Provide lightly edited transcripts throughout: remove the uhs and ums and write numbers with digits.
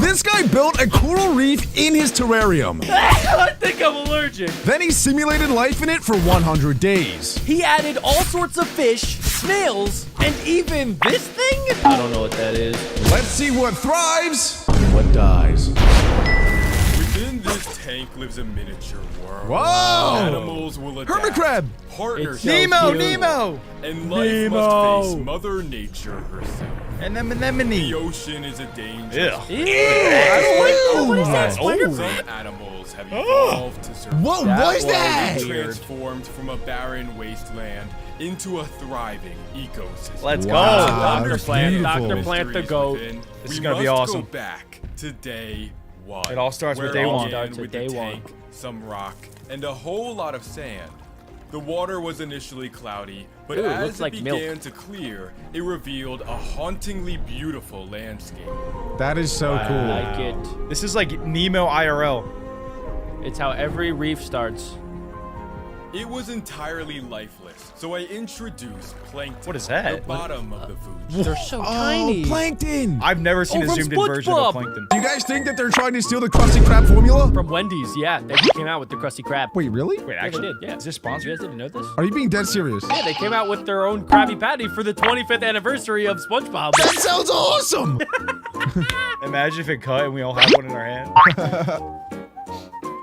This guy built a coral reef in his terrarium. I think I'm allergic. Then he simulated life in it for 100 days. He added all sorts of fish, snails, and even this thing? I don't know what that is. Let's see what thrives and what dies. Within this tank lives a miniature world. Whoa! Animals will adapt. Hermit crab! Partners So Nemo, cute. Nemo! and life Nemo. must face Mother Nature herself. And The anemone. ocean is a danger. Ew. I don't like that. What is that? Oh. Some animals have evolved to survive. What was that? Transformed from a barren wasteland into a thriving ecosystem. Let's Wow. go. Dr. that's Plant, beautiful. Dr. Plant the goat. This is gonna be awesome. Go back to day one. It all starts with where day it one. began Starts with with day the one. tank, some rock, and a whole lot of sand. The water was initially cloudy, but Ooh, it as looks it like milk. began to clear, it revealed a hauntingly beautiful landscape. That is so I cool. like it. This is like Nemo IRL. It's how every reef starts. It was entirely lifeless, so I introduced plankton. What is that? The bottom of the food. They're so Oh, tiny. plankton! I've never seen a from zoomed in version of SpongeBob. plankton. Do you guys think that they're trying to steal the Krusty Krab formula? From Wendy's, yeah. They came out with the Krusty Krab. Wait, really? Wait, Yeah, they actually, did, yeah. is this You sponsored? guys didn't know this? Are you being dead serious? Yeah, they came out with their own Krabby Patty for the 25th anniversary of SpongeBob. That sounds awesome! Imagine if it cut and we all have one in our hand.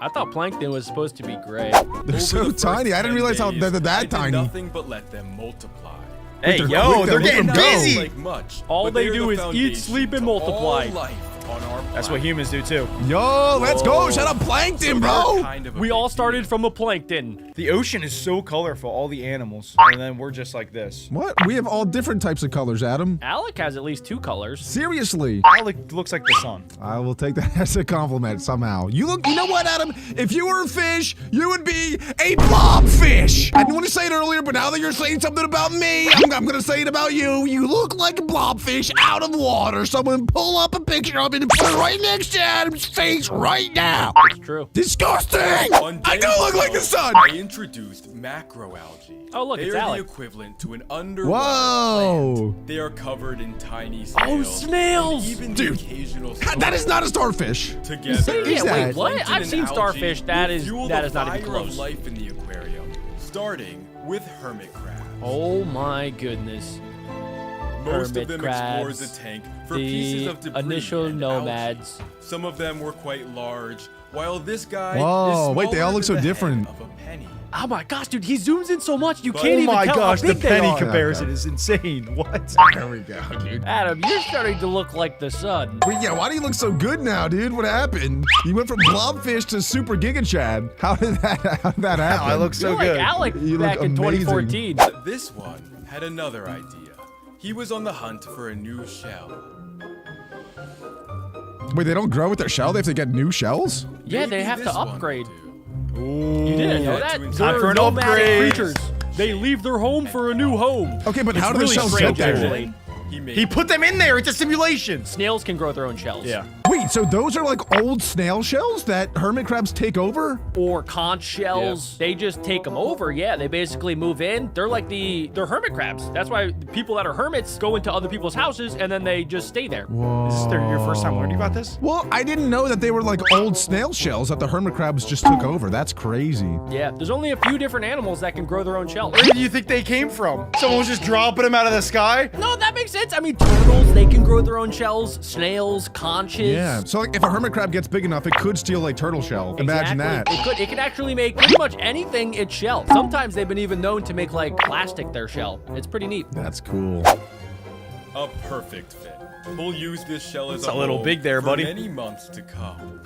I thought Plankton was supposed to be gray. They're Over so the first tiny. I 10 didn't realize how days, they're I that did tiny. nothing but let them multiply. Hey, they're yo, quick, they're though. getting Look at them go. busy. Like much, All but they they're do the is eat, foundation sleep, and to multiply. all life on our That's what planet. humans do too. Yo, let's go! Shut up, plankton, bro! Kind of a We big all started deal. from a plankton. The ocean is so colorful, all the animals, and then we're just like this. What? We have all different types of colors, Adam. Alec has at least 2 colors. Seriously. Alec looks like the sun. I will take that as a compliment somehow. You know what, Adam? If you were a fish, you would be a blobfish. I didn't want to say it earlier, but now that you're saying something about me, I'm going to say it about you. You look like a blobfish out of water. Someone pull up a picture of it and put it right next to Adam's face right now. It's true. Disgusting! On I day do look like the 12, sun! I introduced macroalgae. Oh, look, they it's are Alec. the equivalent to an underwater Whoa! plant. They are covered in tiny Oh, snails. snails! And even Dude, the occasional That is not a starfish. together. Is Yeah, that? wait, what? Plankton I've and seen algae starfish. That will is fuel not the even fire close. of life in the aquarium, starting with hermit crabs. Oh my goodness. Most hermit of them crabs, explored the tank for pieces The of debris initial and nomads. algae. Some of them were quite large, while this guy Whoa, is wait, they all smaller look so than the different. head of a penny. Oh my gosh, dude, he zooms in so much you But- can't Oh even my tell gosh, how the big they penny are. comparison is insane. What? There we go, dude. Adam, you're starting to look like the sun. Wait, yeah, why do you look so good now, dude? What happened? You went from blobfish to super giga chad. How did that happen? I look so You're good. like Alec You look back in amazing. 2014. But this one had another idea. He was on the hunt for a new shell. Wait, they don't grow with their shell? They have to get new shells? Yeah, Maybe they have to this one would upgrade. do. You didn't know Yeah, that? to Time They're for an nomadic upgrade. creatures. They leave their home for a new home. Okay, but It's how do the really shells get strange, there? actually. He made He put them in there. It's a simulation. Snails can grow their own shells. Yeah. Wait, so those are like old snail shells that hermit crabs take over? Or conch shells. They just take them over. Yeah, they basically move in. They're like they're hermit crabs. That's why the people that are hermits go into other people's houses and then they just stay there. Is this your first time learning about this? Well, I didn't know that they were like old snail shells that the hermit crabs just took over. That's crazy. Yeah, there's only a few different animals that can grow their own shells. Where do you think they came from? Someone was just dropping them out of the sky? No, that makes sense. I mean, turtles, they can grow their own shells. Snails, conches. Yeah. So like if a hermit crab gets big enough, it could steal a turtle shell. Imagine that. Exactly. It could actually make pretty much anything its shell. Sometimes they've been even known to make like plastic their shell. It's pretty neat. That's cool. a perfect fit. We'll use this shell as It's a little hole big there, for buddy. many months to come.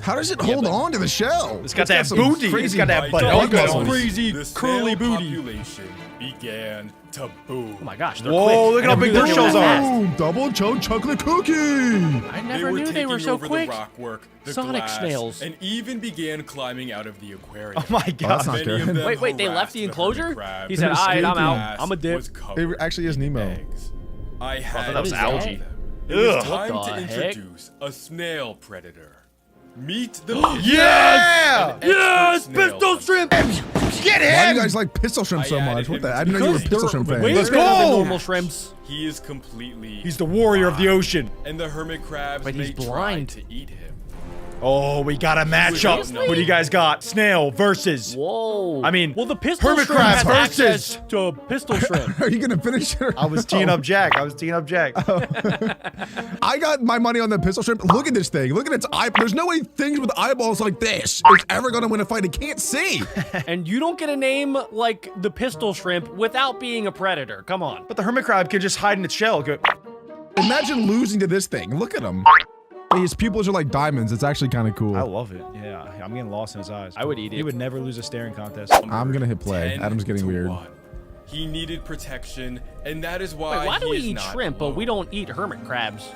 How does it hold on to the shell? It's got that some booty. crazy It's got that By butt dawn, muscles. crazy the curly snail booty. population began to boom. Oh my gosh, they're Whoa, quick. look at how I never big knew their they were shells that are. fast. Boom! Double choke chocolate cookie! I never knew they were taking so over quick. The rockwork, the Sonic glass, snails. and even began climbing out of the aquarium. Oh my that's god. not Many good. of them Wait, they left harassed the enclosure? hermit crab. He said, They're all right, I'm escaping. out. I'm a dip. Was covered It actually is in Nemo. eggs. I had that was to algae. stop them. It was Ugh. time What to the heck? introduce a snail predator. Meet the Yeah! Yes, pistol shrimp. Get Why do him! you guys like pistol shrimp so I much? added What him the? I to didn't know you were a because pistol shrimp fan. Way Let's better than go. normal shrimps. He is completely. He's the warrior of the ocean. And the hermit crabs But may he's try blind. to eat him. Oh, we got a matchup. Seriously? What do you guys got? Snail versus. Whoa. I mean, well, the pistol hermit shrimp crab has versus- access to pistol shrimp. Are you gonna finish it? I was teeing up Jack. I got my money on the pistol shrimp. Look at this thing. Look at its eye. There's no way things with eyeballs like this is ever gonna win a fight. It can't see. And you don't get a name like the pistol shrimp without being a predator. Come on. But the hermit crab can just hide in its shell. Go. Imagine losing to this thing. Look at him. His pupils are like diamonds. It's actually kind of cool. I love it. Yeah, I'm getting lost in his eyes. I would eat He it. would never lose a staring contest. I'm gonna hit play. 10 Adam's getting to weird. 1. He needed protection, and that is why. Wait, why do we he is eat not shrimp, but we alone. don't eat hermit crabs?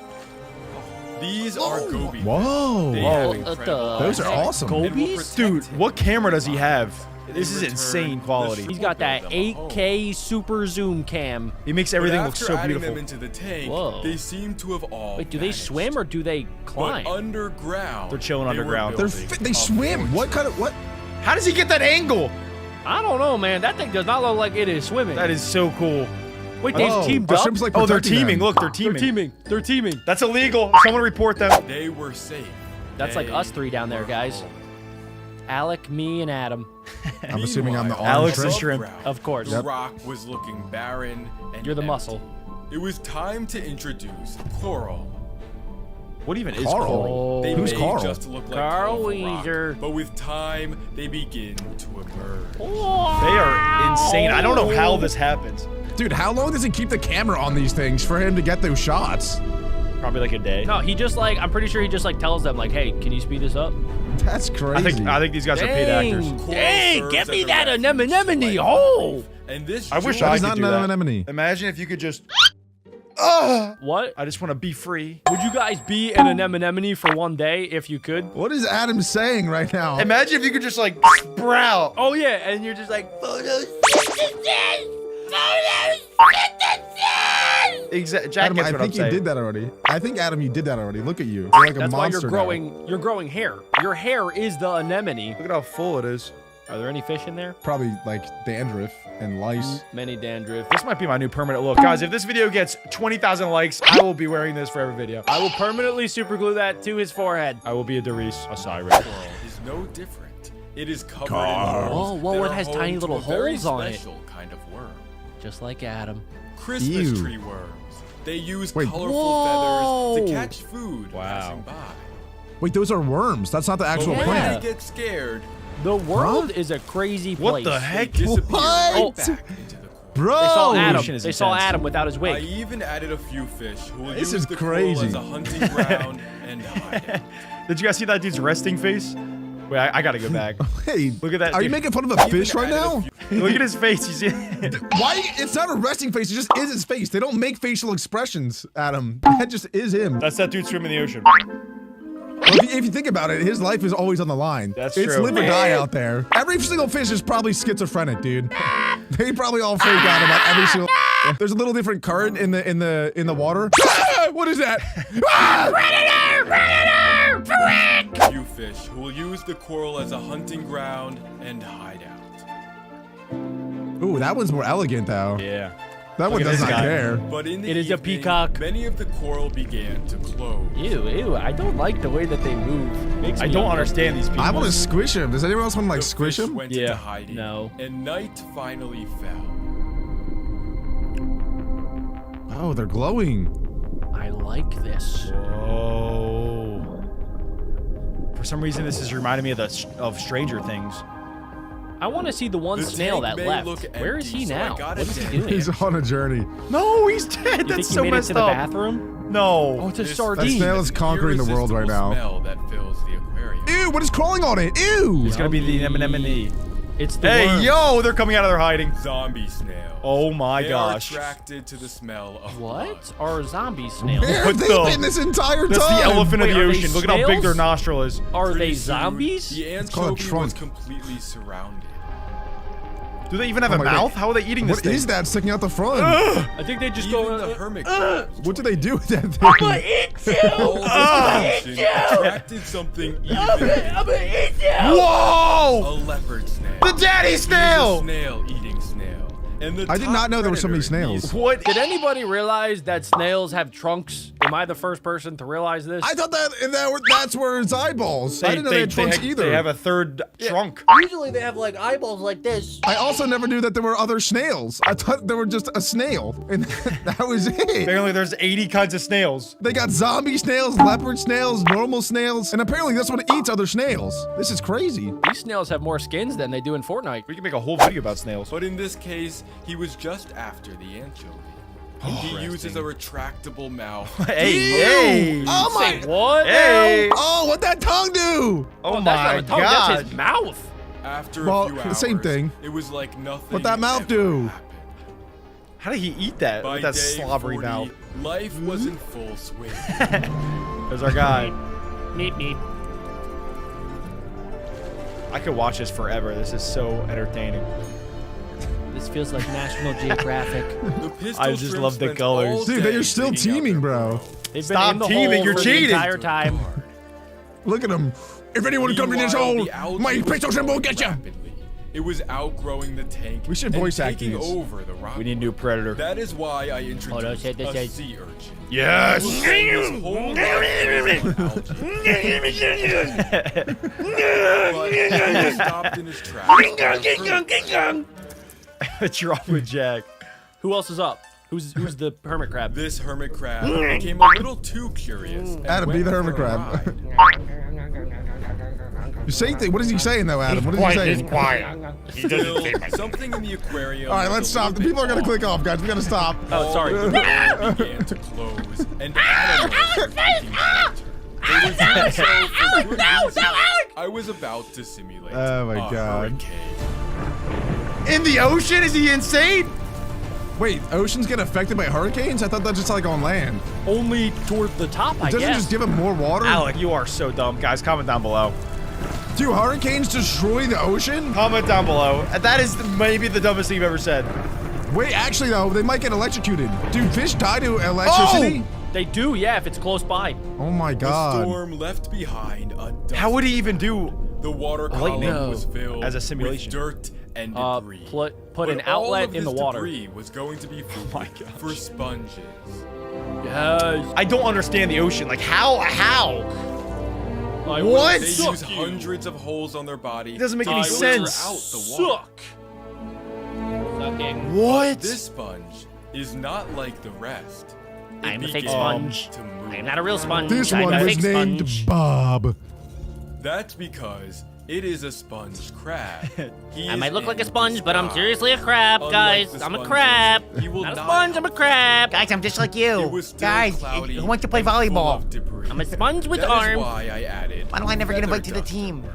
These are goby. Whoa. They Whoa. have What incredible the Those are heck? awesome. and will Gobies? protect Dude, him. what camera does he have? This is return, insane the quality. He's got that 8K super zoom cam. He makes But everything look after so adding beautiful. them into the tank, Whoa. they seem to have all Wait, do they vanished. swim or do they climb? But underground, They're chilling they were underground. building They a swim. What kind of what? How does he get that angle? I don't know, man. That thing does not look like it is swimming. That is so cool. Wait, they've Oh, teamed our up? shrimp's like Oh, they're protecting teaming. them. Look, they're They're teaming. teaming. They're teaming. That's illegal. Someone report them. They were safe. That's like They us three down there, were guys. home. Alec, me, and Adam. I'm assuming I'm the Meanwhile, orange Alex shrimp. is shrimp. above ground, Of course. The Yep. rock was looking barren and You're the empty. muscle. It was time to introduce coral. What even is Carl? coral? They Who's may Carl? just look like Carl colorful rock, Weezer. but with time, they begin to emerge. They are insane. I don't know how this happens. Dude, how long does he keep the camera on these things for him to get those shots? Probably like a day. No, he just like, I'm pretty sure he just like tells them like, hey, can you speed this up? That's crazy. I think these guys are paid actors. Coral Dang, serves get me as a that refuge anemone. to Oh! life. And this I wish jewel- I That is could not do an that. anemone. Imagine if you could just. What? I just want to be free. Would you guys be an anemone for one day if you could? What is Adam saying right now? Imagine if you could just like sprout. Oh yeah, and you're just like, Exactly. Jack Adam, gets I what think I'm you saying. did that already. I think, Adam, you did that already. Look at you. You're like a that's why monster you're now. growing hair. Your hair is the anemone. Look at how full it is. Are there any fish in there? Probably like dandruff and lice. Many dandruff. This might be my new permanent look. Guys, if this video gets 20,000 likes, I will be wearing this for every video. I will permanently super glue that to his forehead. I will be a Darius Osiris. coral is no different. It is covered Carl. in worms Whoa, that it are has home tiny to little a very holes on it. special kind of worm. Just like Adam. Christmas Ew. tree worms. They use Wait. colorful Whoa. feathers to catch food Wow. passing by. Wait, those are worms. That's not the actual But when plant. they get scared, The world is a crazy What place. the they heck? disappear right What? back into the coral. Bro! They saw Adam. Evolution is They saw intense. Adam without his I wig. even added a few fish who will This use is the crazy. coral as a hunting ground and hide. Did you guys see that dude's resting face? Wait, I gotta go back. Hey, Look at that, Are you dude. making fun of a fish right added a now? few- Look at his face. You see? Why? It's not a resting face. It just is his face. They don't make facial expressions, Adam. That just is him. That's that dude swimming in the ocean. Well, if you think about it, his life is always on the line. That's It's true. live or die out there. Every single fish is probably schizophrenic, dude. They probably all freak out about every single. There's a little different current in the water. Ah, what is that? Few fish who will use the coral as a hunting ground and hide out. Ooh, that one's more elegant though. Yeah. That one at does this not guy. care. But in the It is a evening, peacock. Many of the coral began to close. Ew, I don't like the way that they move. Makes I me don't uncomfortable. understand these people. I want to squish him. Does anyone else want to like The squish fish him? went Yeah. into hiding. No. And night finally fell. Oh, they're glowing. I like this. Whoa. For some reason, this is reminding me of Stranger Things. I want to see the one The snail tank that may left. look Where is empty, he so I now? got What it is he down. doing? He's on a journey. No, he's dead. You think That's he so made it messed to the up. bathroom? No. Oh, it's a This sardine. snail is conquering the world right now. Smell that fills the aquarium. Ew, what is crawling on it? Ew. It's gonna be the anemone. It's the Hey, worm. yo, they're coming out of their hiding. Zombie snails. Oh my They gosh. are attracted to the smell of What blood. are zombie snails? Where What have they the- been this entire That's time? the elephant Wait, of the are they ocean. Look at how big their snails? nostril is. Are Pretty they soon, zombies? The called a anchovy was trunk. completely surrounded. Do they even have Oh a my God. mouth? How are they eating this What thing? is that sticking out the front? I think they just Even go. the hermit crabs. What do they do with that thing? All this pollution attracted attracted something even I'm gonna eat you. Whoa! a leopard snail. The daddy It is a snail! snail-eating snail. And the I did not know there were so many snails. What? Did anybody realize that snails have trunks? Am I the first person to realize this? I thought that's where it's eyeballs. I didn't know they had trunks either. They have a third trunk. Usually they have like eyeballs like this. I also never knew that there were other snails. I thought there were just a snail, and that was it. Apparently, there's 80 kinds of snails. They got zombie snails, leopard snails, normal snails, and apparently this one eats other snails. This is crazy. These snails have more skins than they do in Fortnite. We can make a whole video about snails. But in this case, he was just after the anchovy. He uses a retractable mouth. Hey! Oh my! Say what? Hey! Oh, what'd that tongue do? Oh That's my not a tongue, god! That's his mouth. After Well, a few the hours, same thing. It was like nothing. What'd that mouth ever do? happened. How did he eat that By with that day slobbery 40, mouth? life was in full swing. There's our guy. Meep meep. I could watch this forever. This is so entertaining. This feels like National Geographic. The pistol I just shrimp love the spent colors. all Dude, they day are still digging out teaming, their bro. burrow. They've Stop been in the teaming, hole you're for cheating. the entire time. Look at him. If anyone comes in this Meanwhile, hole, the algae my was pistol shrimp will growing get you. rapidly. It was outgrowing the tank. We should and voice act taking these. over the rock. We need a new predator. That is why I introduced shit, this a is- sea urchin. Yes! He will spend his whole life on algae. But he stopped in his tracks. What's wrong with Jack? Who else is up? Who's the hermit crab? This hermit crab became a little too curious. and Adam, be went the hermit for a crab. ride. You say thing. What is he saying though, Adam? What is he saying? Still, something in the aquarium. All right, let's was a stop. The little people are bit gonna off. click off, guys. We gotta stop. Oh, sorry. The door began to close, and animals were taking shelter. They were doing so for good reason. I was about to simulate Oh my a God. hurricane. In the ocean? Is he insane? Wait, oceans get affected by hurricanes? I thought that's just like on land. Only toward the top, I Doesn't it guess. just give them more water? Alec, you are so dumb. Guys, comment down below. Do hurricanes destroy the ocean? Comment down below. That is maybe the dumbest thing you've ever said. Wait, actually though, they might get electrocuted. Dude, fish die to electricity? They do, yeah, if it's close by. Oh my The god. storm left behind a dust. How would he even do? The water Lightning. column was filled As a simulation. with dirt and debris. Put an But all outlet of in the this water. debris was going to be food my gosh. for sponges. Yes. I don't understand the ocean. Like, how? I What? will They suck use you. hundreds of holes on their body. It doesn't make to any filter sense. out the water. Suck. Sucking. What? This sponge is not like the rest. It I'm a fake began sponge. to move. I'm not a real sponge. This I'm one a was fake named sponge. Bob. That's because it is a sponge crab. He I is might look like a in sponge, but I'm disguise. seriously a crab, Unlike guys. the I'm a sponges, crab. he will Not a not sponge, I'm a crab. Guys, I'm just like It you. was still Guys, cloudy who wants to play and full volleyball? of debris. I'm a sponge with That is arms. why I added Why do I never get feather invited to the dust team? worms.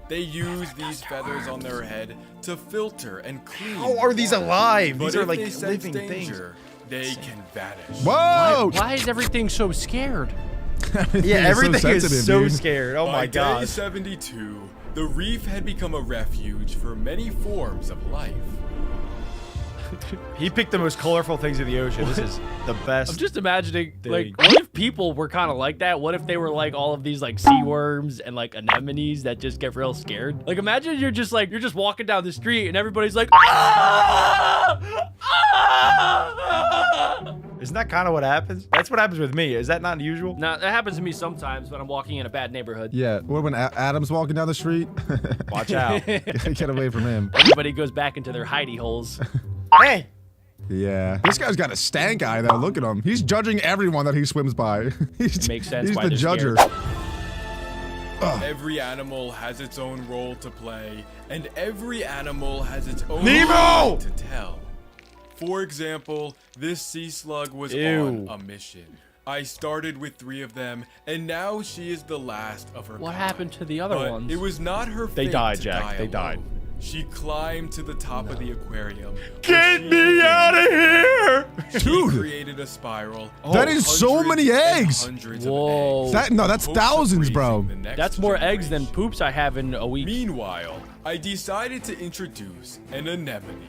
They use these feathers on their head to filter and clean. How are these alive? But These are if like they sense living danger, they can vanish. Whoa! Why is everything so scared? Yeah, everything is sensitive, so dude. scared. Oh By my day gosh. 72, the reef had become a refuge for many forms of life. He picked the most colorful things in the ocean. This is the best. I'm just imagining, like, Dang. what if people were kind of like that? What if they were like all of these like sea worms and like anemones that just get real scared? Like, imagine you're just walking down the street and everybody's like, ah! Ah! Isn't that kind of what happens? That's what happens with me. Is that not unusual? Now that happens to me sometimes when I'm walking in a bad neighborhood. Yeah, or when Adam's walking down the street. Watch out. Get away from him. Everybody goes back into their hidey holes. Hey. Yeah. This guy's got a stank eye though. Look at him. He's judging everyone that he swims by. He's, Makes sense He's why the they're judger. scared. Every animal has its own role to play, and every animal has its own Nemo! story to tell. For example, this sea slug was Ew. on a mission. I started with 3 of them, and now she is the last of her What kind. happened to the other But ones? it was not her They fate died, to Jack. die They died. alone. She climbed to the top of the aquarium. Get me out of here! Dude. She created a spiral. That is so many eggs. Whoa. That's thousands, bro. That's more eggs than poops I have in a week. Meanwhile, I decided to introduce an anemone.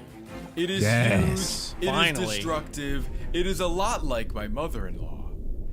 It is Yes. huge, it Finally. is destructive, it is a lot like my mother-in-law.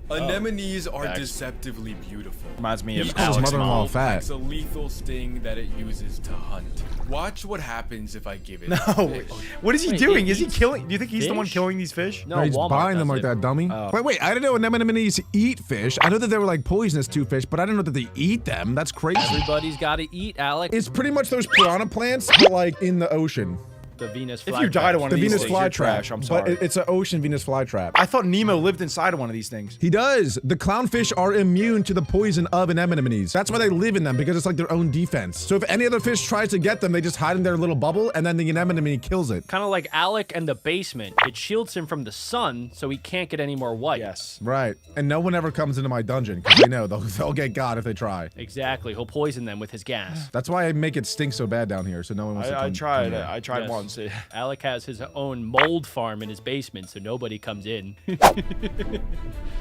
Anemones are Facts. deceptively beautiful. Reminds me of He calls his Alex mother-in-law Mom. fat. It's a lethal sting that it uses to hunt. Watch what happens if I give it No, a fish. what is he Wait, doing? it Is he eats killing? Do you think he's the one fish? killing these fish? No, No, he's Walmart buying them does like it. that, dummy. Oh. Wait, I didn't know anemones eat fish. I know that they were like poisonous to fish, but I didn't know that they eat them. That's crazy. Everybody's got to eat, Alex. It's pretty much those piranha plants, but like in the ocean. The Venus If flytrap. you died of one The of these Venus things, you're flytrap. trash. I'm But sorry. it's an ocean Venus flytrap. I thought Nemo lived inside of one of these things. He does. The clownfish are immune to the poison of anemones. That's why they live in them, because it's like their own defense. So if any other fish tries to get them, they just hide in their little bubble, and then the anemone kills it. Kind of like Alec and the basement. It shields him from the sun, so he can't get any more white. Yes. Right. And no one ever comes into my dungeon, because they know they'll get got if they try. Exactly. He'll poison them with his gas. That's why I make it stink so bad down here, so no one wants to come. I tried. come here. I tried Yes. once. Alec has his own mold farm in his basement, so nobody comes in.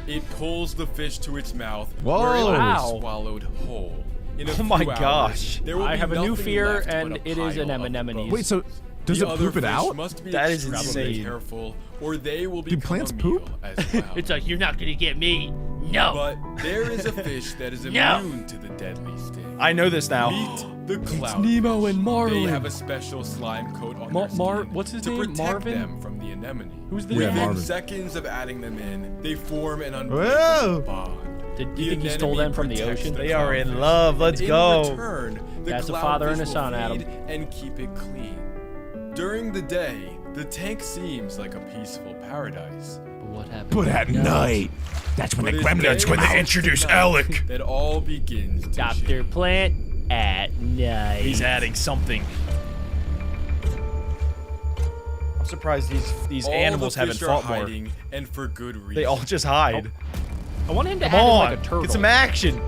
It pulls the fish to its mouth, Whoa. where it will Wow. be swallowed whole. In a Oh my few hours, gosh. there will I be have a new nothing fear, left but and a it is an pile of anemone. bones. Wait, so does The it other poop it fish out? Must be That is extremely insane. careful, or they will Do become plants a meal poop? as well. It's like, you're not going to get me. No. But there is a fish that is No. immune to the deadly sting. I know this now. Meet the clown. Nemo and Marlin. They have a special slime coat on their skin What's his to name? protect Marvin? them from the anemone. Who's the Yeah, Within Marvin. seconds of adding them in, they form an Whoa. unbreakable bond. Did The you think he stole anemone them from the protects ocean? the They are in clownfish, love. Let's and go. In return, the That's a father and a clownfish son, will Adam. feed and keep it clean. During the day, the tank seems like a peaceful paradise. But what happened? But at night, that's when But the it's gremlins day come out. introduce Alec. That all begins to Dr. change. Plant at night. He's adding something. I'm surprised these All animals the haven't fish are fought more. hiding, and for good reason. They all just hide. I want him to Come add in on, like a turtle. get some action.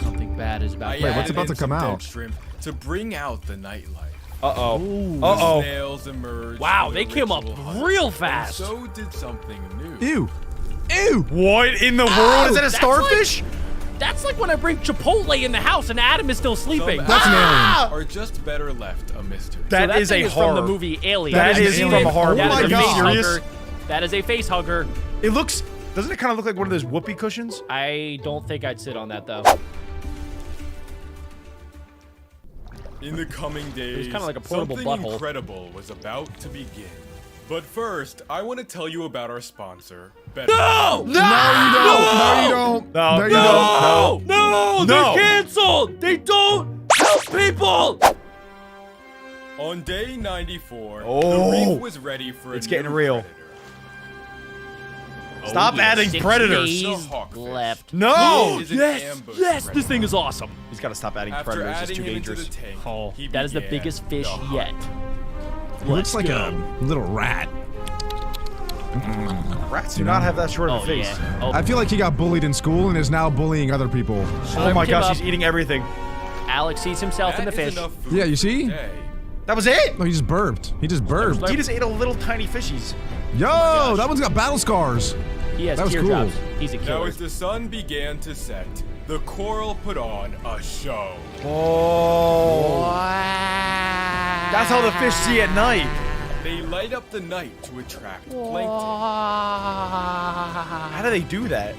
Something bad is about I to Wait, what's added about in to come some dead out? shrimp to bring out the nightlife. Uh-oh. The Uh-oh. snails emerged. Wow, for they the came up ritual hunt, real and fast. so did something new. Ew. Ew. What in the world? Is that a that's starfish? That's like when I bring Chipotle in the house and Adam is still sleeping. Some That's an animals are just better left a mystery. That So is thing a from horror. the movie Alien. That is Alien. from a horror That movie. is Oh a my face gosh. hugger. That is a face hugger. It looks. Doesn't it kind of look like one of those whoopee cushions? I don't think I'd sit on that though. In the coming days, kinda like a portable something butthole. incredible was about to begin. But first, I want to tell you about our sponsor, Better. No! No, you don't. No, you don't. No, you no. don't. No! No! They're canceled! They don't help people! On day 94, Oh. the reef was ready for It's a getting new real. predator. Stop adding 6 predators. days The hawkfish. left. No! Is an Yes! ambush Yes! ready. This thing is awesome. He's got to stop adding After predators. It's adding too him into dangerous. the tank, Oh, he that is the began biggest fish the hunt. yet. He looks like a little rat. Rats do not have that short of Oh a face. yeah. Oh, I feel like he got bullied in school and is now bullying other people. Oh my Slurped him gosh, up. he's eating everything. Alex sees himself in the That is fish. enough food Yeah, you for see? today. That was it. No, he just burped. He just burped. He just ate a little tiny fishies. Yo, that one's got battle scars. He has That was teardrops. cool. He's a Now, killer. as the sun began to set, the coral put on a show. Oh. That's how the fish see at night. They light up the night to attract plankton. How do they do that?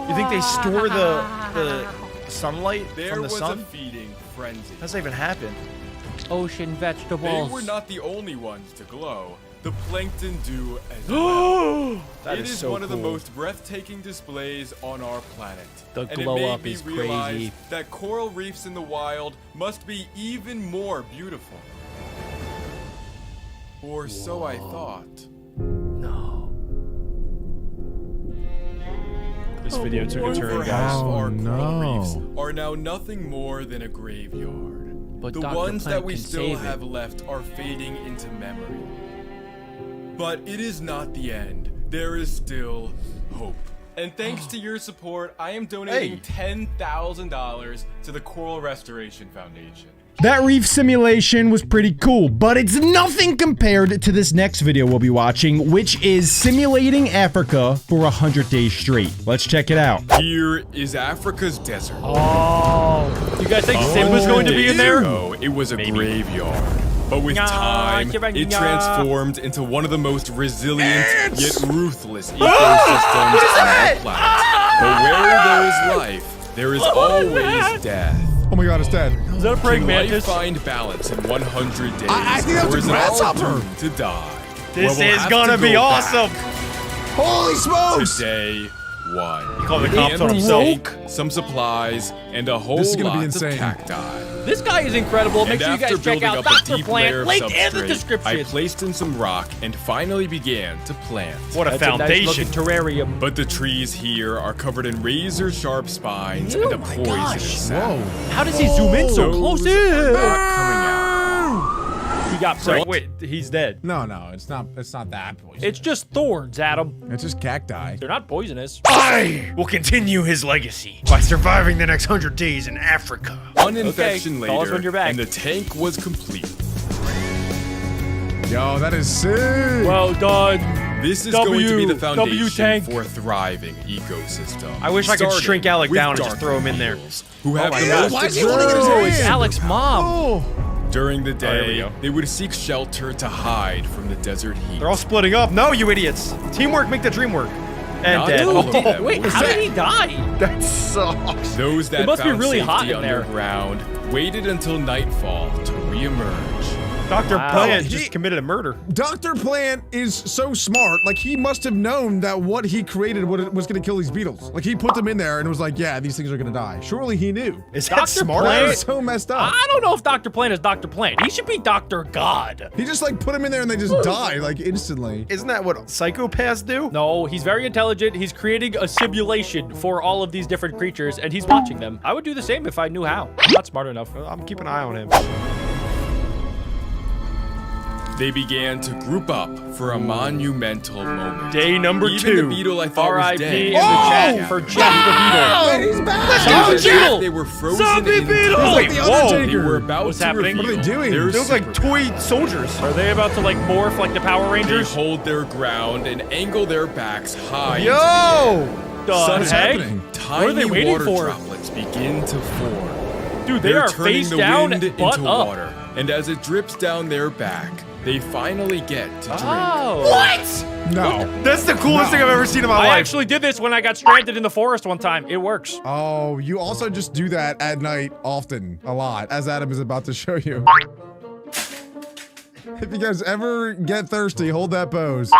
You think they store the sunlight There from the was sun? a feeding frenzy. How does that even happen? Ocean They vegetables. were not the only ones to glow. The plankton do as well. That It is is so one of the cool. most breathtaking displays on our planet. The and glow it made up me is realize crazy. that coral reefs in the wild must be even more beautiful. Or so I thought. No. This video took a turn, Over guys. half Oh, our no. coral reefs are now nothing more than a graveyard. But The Dr. ones Plant that we can still save have it. left are fading into memory. But it is not the end. There is still hope. And thanks to your support, I am donating $10,000 to the Coral Restoration Foundation. That reef simulation was pretty cool, but it's nothing compared to this next video we'll be watching, which is simulating Africa for 100 days straight. Let's check it out. Here is Africa's desert. Oh. You guys think Simba's going to be in there? It was a graveyard. But with time, Nya. it transformed into one of the most resilient yet ruthless ecosystems on the planet. But where there is life, there is always death. Oh my god, it's dead. Is that a praying Can life mantis? find balance in 100 days? I think that was or a is it all grasshopper. doomed to die? This Well, we'll is have gonna to be go awesome. back Holy smokes! to day 1. He called the The cops on animal himself. steak, some supplies, and a whole This is gonna lot be of insane. cacti. This guy is incredible. Make And sure you after guys check building out up a Dr. deep layer Plant. of Link in the substrate, description. I placed in some rock and finally began to plant. What a That's a nice foundation. looking terrarium. But the trees here are covered in razor-sharp spines and a Oh my poisonous gosh. sap. How does he zoom in so Those close are in? not coming out. He got So, pricked. wait, he's dead. No, it's not that poison. It's just thorns, Adam. It's just cacti. They're not poisonous. I will continue his legacy by surviving the next 100 days in Africa. One infection call us later, when you're back. and the tank was complete. Yo, that is sick. Well done. This is going to be the foundation tank. for a thriving ecosystem. I wish I could Starting shrink Alec with down and just dark throw him in there. beetles, Who have my the God. most Why is he holding it in his Oh, it's hand? Alex's mom. Oh. During the here we day, go. they would seek shelter to hide from the desert heat. They're all splitting up. No, you idiots. Teamwork make the dream work. And Not dead. all of them. Wait, how did he die? That sucks. Those that It must be found really safety hot in there. underground waited until nightfall to reemerge. Dr. Wow. Plant He- just committed a murder. Dr. Plant is so smart. Like, he must have known that what he created was going to kill these beetles. Like, he put them in there and was like, yeah, these things are going to die. Surely he knew. Is Dr. that smart? That Plant- is so messed up. I don't know if Dr. Plant is Dr. Plant. He should be Dr. God. He just, like, put them in there and they just die, like, instantly. Isn't that what psychopaths do? No, he's very intelligent. He's creating a simulation for all of these different creatures, and he's watching them. I would do the same if I knew how. I'm not smart enough. I'm keeping an eye on him. They began to group up for a monumental moment. Day number Even 2. the beetle I thought was R.I.P. dead. in the chat for Jeff the Beetle. Wait, he's back! Let's It go, was as if Beetle! They were frozen Zombie in beetle! time. Wait, the whoa. They Undertaker. were about What's to happening? reveal What are they doing? their They look like super- toy soldiers. Are they about to like morph like the Power They Rangers? hold their ground and angle their backs high. Yo! The What's heck? happening? Tiny What are they waiting water for? droplets begin to form. Dude, they They're are turning face the down, wind butt into up. water, and as it drips down their back, they finally get to drink. Oh. What? No. That's the coolest thing I've ever seen in my I life. actually did this when I got stranded in the forest one time. It works. Oh, you also just do that at night often, a lot, as Adam is about to show you. If you guys ever get thirsty, hold that pose.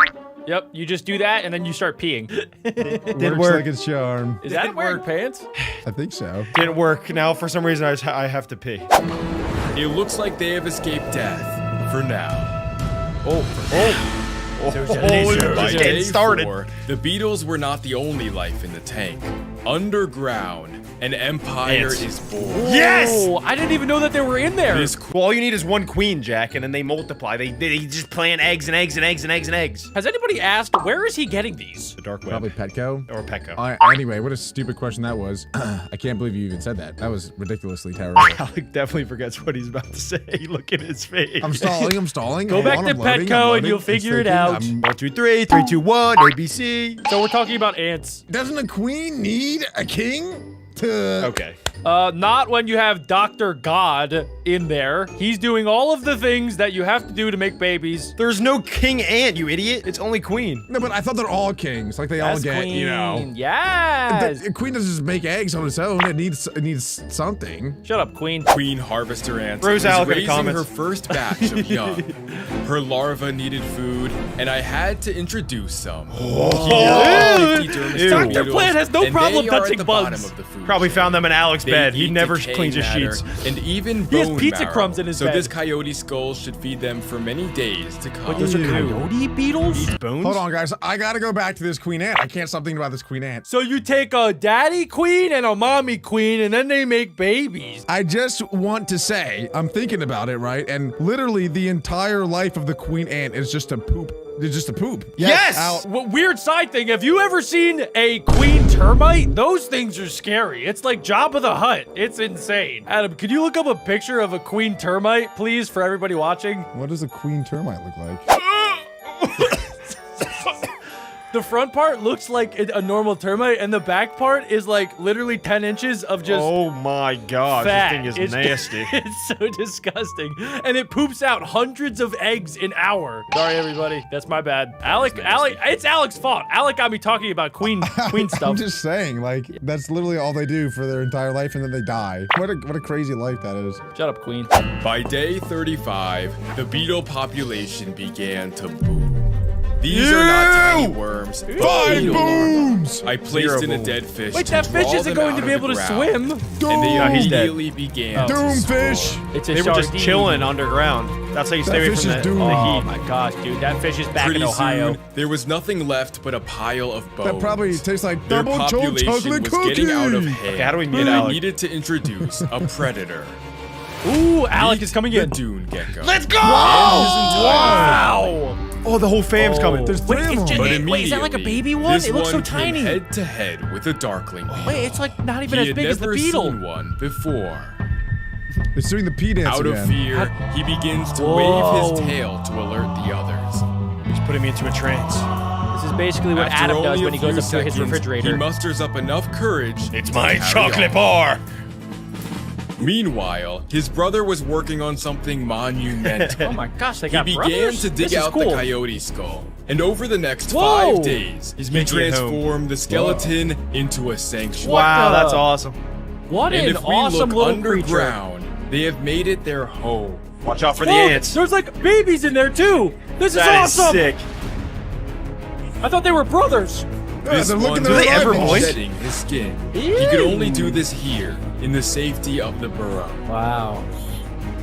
Yep, you just do that and then you start peeing. Works work. like a charm. Is that wearing pants? I think so. Didn't work. Now, for some reason, I have to pee. It looks like they have escaped death for now. Oh, By just day getting started. 4, the beetles were not the only life in the tank. Underground, an empire Ants. is born. Yes! Oh, I didn't even know that they were in there. This Well, all you need is one queen, Jack, and then they multiply. They just plant eggs and eggs and eggs and eggs and eggs. Has anybody asked where is he getting these? The dark web. Probably Petco. Or Petco. Anyway, what a stupid question that was. I can't believe you even said that. That was ridiculously terrible. Alec definitely forgets what he's about to say. Look at his face. I'm stalling. Go Hold back on, to I'm loading, Petco I'm and loading. you'll It's figure it thinking. out. 1, 2, 3, 3, 2, 1, ABC. So we're talking about ants. Doesn't a queen need a king to... Okay. Not when you have Dr. God in there. He's doing all of the things that you have to do to make babies. There's no king ant, you idiot. It's only queen. No, but I thought they're all kings. Like they all That's get, queen. you know. Yes. A queen doesn't just make eggs on its own. It needs something. Shut up, queen. queen harvester ant Rose was Alec in the raising comments. her first batch of young. Her larva needed food, and I had to introduce some. Dr. Plant has no problem touching bugs. Probably found them in Alex's They bed. He eat never decaying cleans his matter sheets. And even He has bone pizza marrow. crumbs in his so bed. this coyote skull should feed them for many days to come. Wait, those are coyote beetles? Bones? Hold on, guys. I gotta go back to this queen ant. I can't stop thinking about this queen ant. So you take a daddy queen and a mommy queen, and then they make babies. I just want to say, I'm thinking about it, right? And literally the entire life of the queen ant is just a poop. It's just a poop. Yes! Out. Weird side thing. Have you ever seen a queen termite? Those things are scary. It's like Jabba the Hutt. It's insane. Adam, could you look up a picture of a queen termite, please, for everybody watching? What does a queen termite look like? The front part looks like a normal termite, and the back part is like literally 10 inches of just Oh my god, fat. this thing is nasty. It's so disgusting. And it poops out hundreds of eggs an hour. Sorry, everybody. That's my bad. Alec, it's Alec's fault. Alec got me talking about queen stuff. I'm just saying, like, that's literally all they do for their entire life, and then they die. What a crazy life that is. Shut up, queen. By day 35, the beetle population began to boom. These are not tiny worms, but 5 beetle larvae. booms! I placed in a dead fish. Wait, to that fish draw isn't them going out to be of able the to ground, swim. And they he's dead. immediately began to Doomfish! swirl. It's a They were just sardine. chilling underground. That's how you stay That away fish from is the doomed. heat. Oh my gosh, dude. That fish is back Pretty in Ohio. soon, there was nothing left but a pile of bones. That probably tastes like Their double chocolate population was cookie! getting out of hand. Okay, how do we meet and Alec? I needed to introduce a predator. Ooh, Alec is coming the in. dune gecko. Let's go! Wow. Oh, the whole fam's coming. There's 3 of them. Wait, is that like a baby one? This It looks so one came tiny. head to head with a darkling. Wait, it's like not even He as had big as the never beetle. seen one before. It's doing the pee dance Out of again. fear, he begins to Whoa. wave his tail to alert the others. He's putting me into a trance. This is basically what After Adam does only a when he goes few up to his seconds, refrigerator. He musters up enough courage. It's to my carry chocolate on. bar. Meanwhile, his brother was working on something monumental. Oh my gosh, they He got began brothers? to dig This is out cool. the coyote skull. And over the next Whoa. 5 days, He's he making it home. transformed the skeleton into a sanctuary. Wow, the- that's awesome. What And an if we awesome look little creature. underground, they have made it their home. Watch out for the Look, ants. there's like babies in there too. This That is is awesome. sick. I thought they were brothers. This they're looking one at their was ever eyeballs. voice? shedding his skin. He could only do this here, in the safety of the burrow. Wow.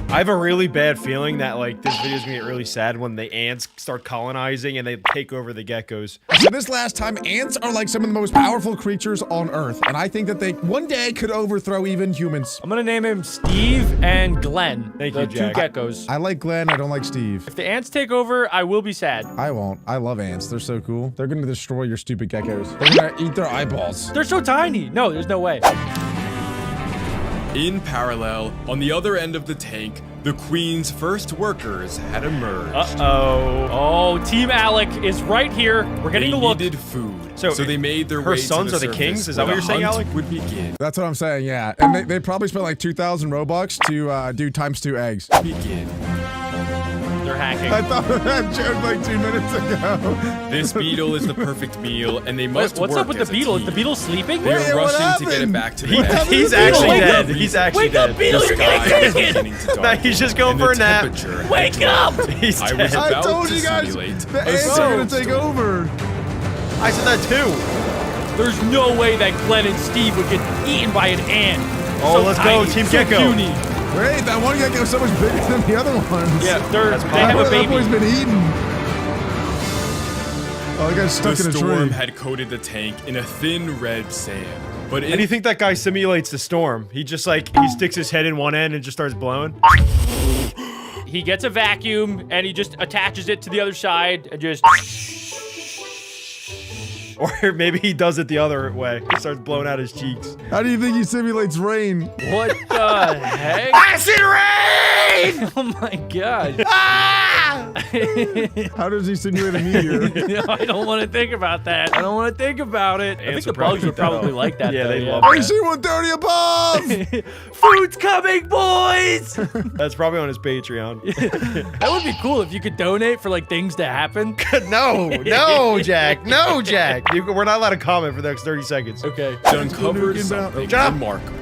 I have a really bad feeling that like this video is gonna get really sad when the ants start colonizing and they take over the geckos. So this last time, ants are like some of the most powerful creatures on Earth, and I think that they one day could overthrow even humans. I'm gonna name him Steve and Glenn. Thank the you, Jack. two geckos. I like Glenn, I don't like Steve. If the ants take over, I will be sad. I won't. I love ants. They're so cool. They're gonna destroy your stupid geckos. They're gonna eat their eyeballs. They're so tiny. No, there's no way. In parallel, on the other end of the tank, the Queen's first workers had emerged. Uh-oh. Oh, Team Alec is right here. We're getting They to look. needed food, So, so they made their her way sons to are the surface kings? Is that where what the you're saying, hunt Alec? would begin. That's what I'm saying, yeah. And they probably spent like 2,000 Robux to do ×2 eggs. Begin. They're hacking. I thought of that joke like 2 minutes ago. This beetle is the perfect meal, and they must What's work up with the as a beetle? Is team. the beetle sleeping? They Wait, are what rushing to get it happened? back to the What nest. happened to He's the actually beetle? dead. He's actually Wake up, dead. beetle! The You're sky getting was taken! beginning to Nah, darken, he's just going and for the a nap. temperature had Wake dropped. up! He's I dead. was I about told to you guys, simulate the a ants are gonna sandstorm. take over. I said that too. There's no way that Glenn and Steve would get eaten by an ant. Oh, So let's tiny, go, Team so Gecko. puny. Wait, that one gecko's so much bigger than the other ones. Yeah, they That's have a That boy's baby. been eaten. Oh, the guy's stuck The in a storm tree. had coated the tank in a thin red sand. But And you think that guy simulates the storm? He just like, he sticks his head in one end and just starts blowing? He gets a vacuum and he just attaches it to the other side and just. Or maybe he does it the other way. He starts blowing out his cheeks. How do you think he simulates rain? What the heck? Acid rain! Oh my god. How does he simulate a meteor? No, I don't want to think about that. I don't want to think about it. I think Ants the would probably bugs would eat that probably up. like that. Yeah, though, they love AC-130 above! Food's coming, boys! That's probably on his Patreon. That would be cool if you could donate for like things to happen. No, Jack. No, Jack. We're not allowed to comment for the next 30 seconds. Okay. It uncovered nuking about- something Shut up. remarkable.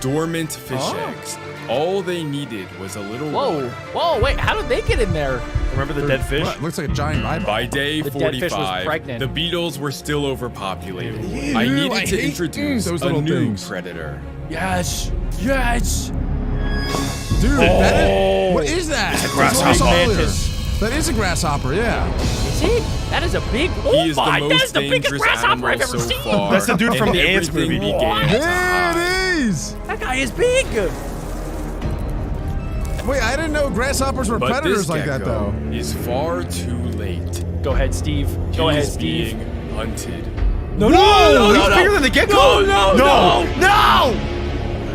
Dormant fish eggs. All they needed was a little Whoa. water. Whoa, wait, how did they get in there? Remember the dead fish? What? Looks like a giant eyeball. By day The dead fish was 45, pregnant. the beetles were still overpopulated. Ew, I needed I to hate introduce those a little new things. predator. Yes. Yes. Dude, that is, what is that? It's grasshopper. Mantis. That is a grasshopper, yeah. Is it? That is a big. He Oh is my! the That is most the biggest dangerous grasshopper I've animal ever so seen. far. That's the dude from and the Ants everything movie. began to There hide. it is! That guy is big. Wait, I didn't know grasshoppers were But predators this like that, gecko though. is far too late. Go ahead, Steve. Go He ahead, is Steve. being hunted. No, no, He's bigger than the gecko. No!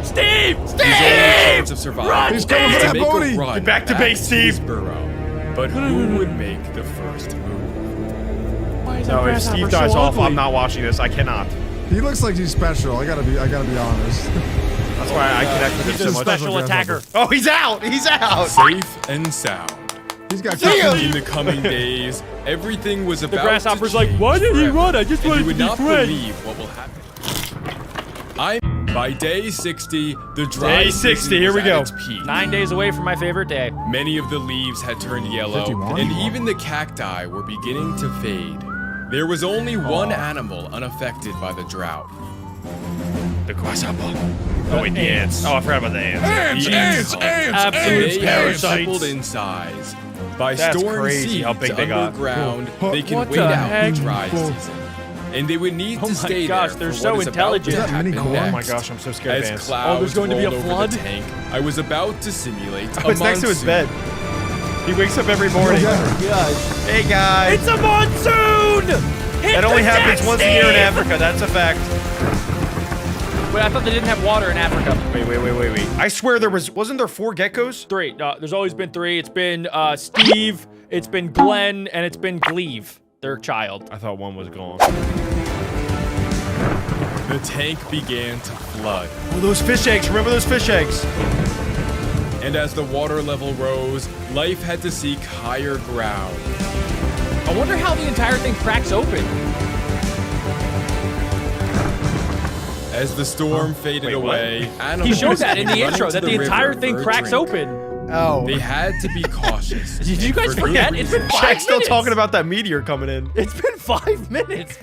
Steve! His only chance of survival Run, He's coming for is to that make booty. a run Get back to base, his Steve. burrow. But who would make the first move? Why No, if Steve dies off, I'm not watching this. I cannot. He looks like he's special. I gotta be honest. That's why I connect with him He's a so much. special attacker. Oh, he's out. He's out. Safe and sound. He's got In the coming days, everything was about grasshopper's to like, change "Why did he forever, run? I just and wanted you would to be not friends." believe what will happen. By day 60, the dry Day 60, season here was we go. at its peak. 9 days away from my favorite day. Many of the leaves had turned yellow, 51? and even the cacti were beginning to fade. There was only one animal unaffected by the drought. The grasshopper. Oh, wait, the ants. Oh, I forgot about the ants. ants. Absolute They had parasites. tripled in size. By That's storing crazy seeds how big they got. underground, Huh, they can what wait the out heck? the dry season. And they would need Oh to my stay gosh, there they're for so what is about intelligent. to Is that happen mini corn? Oh my next. gosh, I'm so scared of As ants. clouds there's going to be a rolled over flood? the tank, I was about to simulate Oh, it's next to his bed. He wakes up every morning. Hey, guys. It's a monsoon! That only happens once a year in Africa. That's a fact. Wait, I thought they didn't have water in Africa. Wait. I swear wasn't there 4 geckos? 3. No, there's always been 3. It's been Steve, it's been Glenn, and it's been Gleave, their child. I thought one was gone. The tank began to flood. Oh, those fish eggs. Remember those fish eggs? And as the water level rose, life had to seek higher ground. I wonder how the entire thing cracks open. As the storm faded Wait, what? away, He animals showed that in the running intro, to that the river entire thing for a cracks drink. open. Oh. They had to be cautious. Did you and guys for good forget? It's reason. been 5 Jack's still minutes. talking about that meteor coming in. It's been 5 minutes.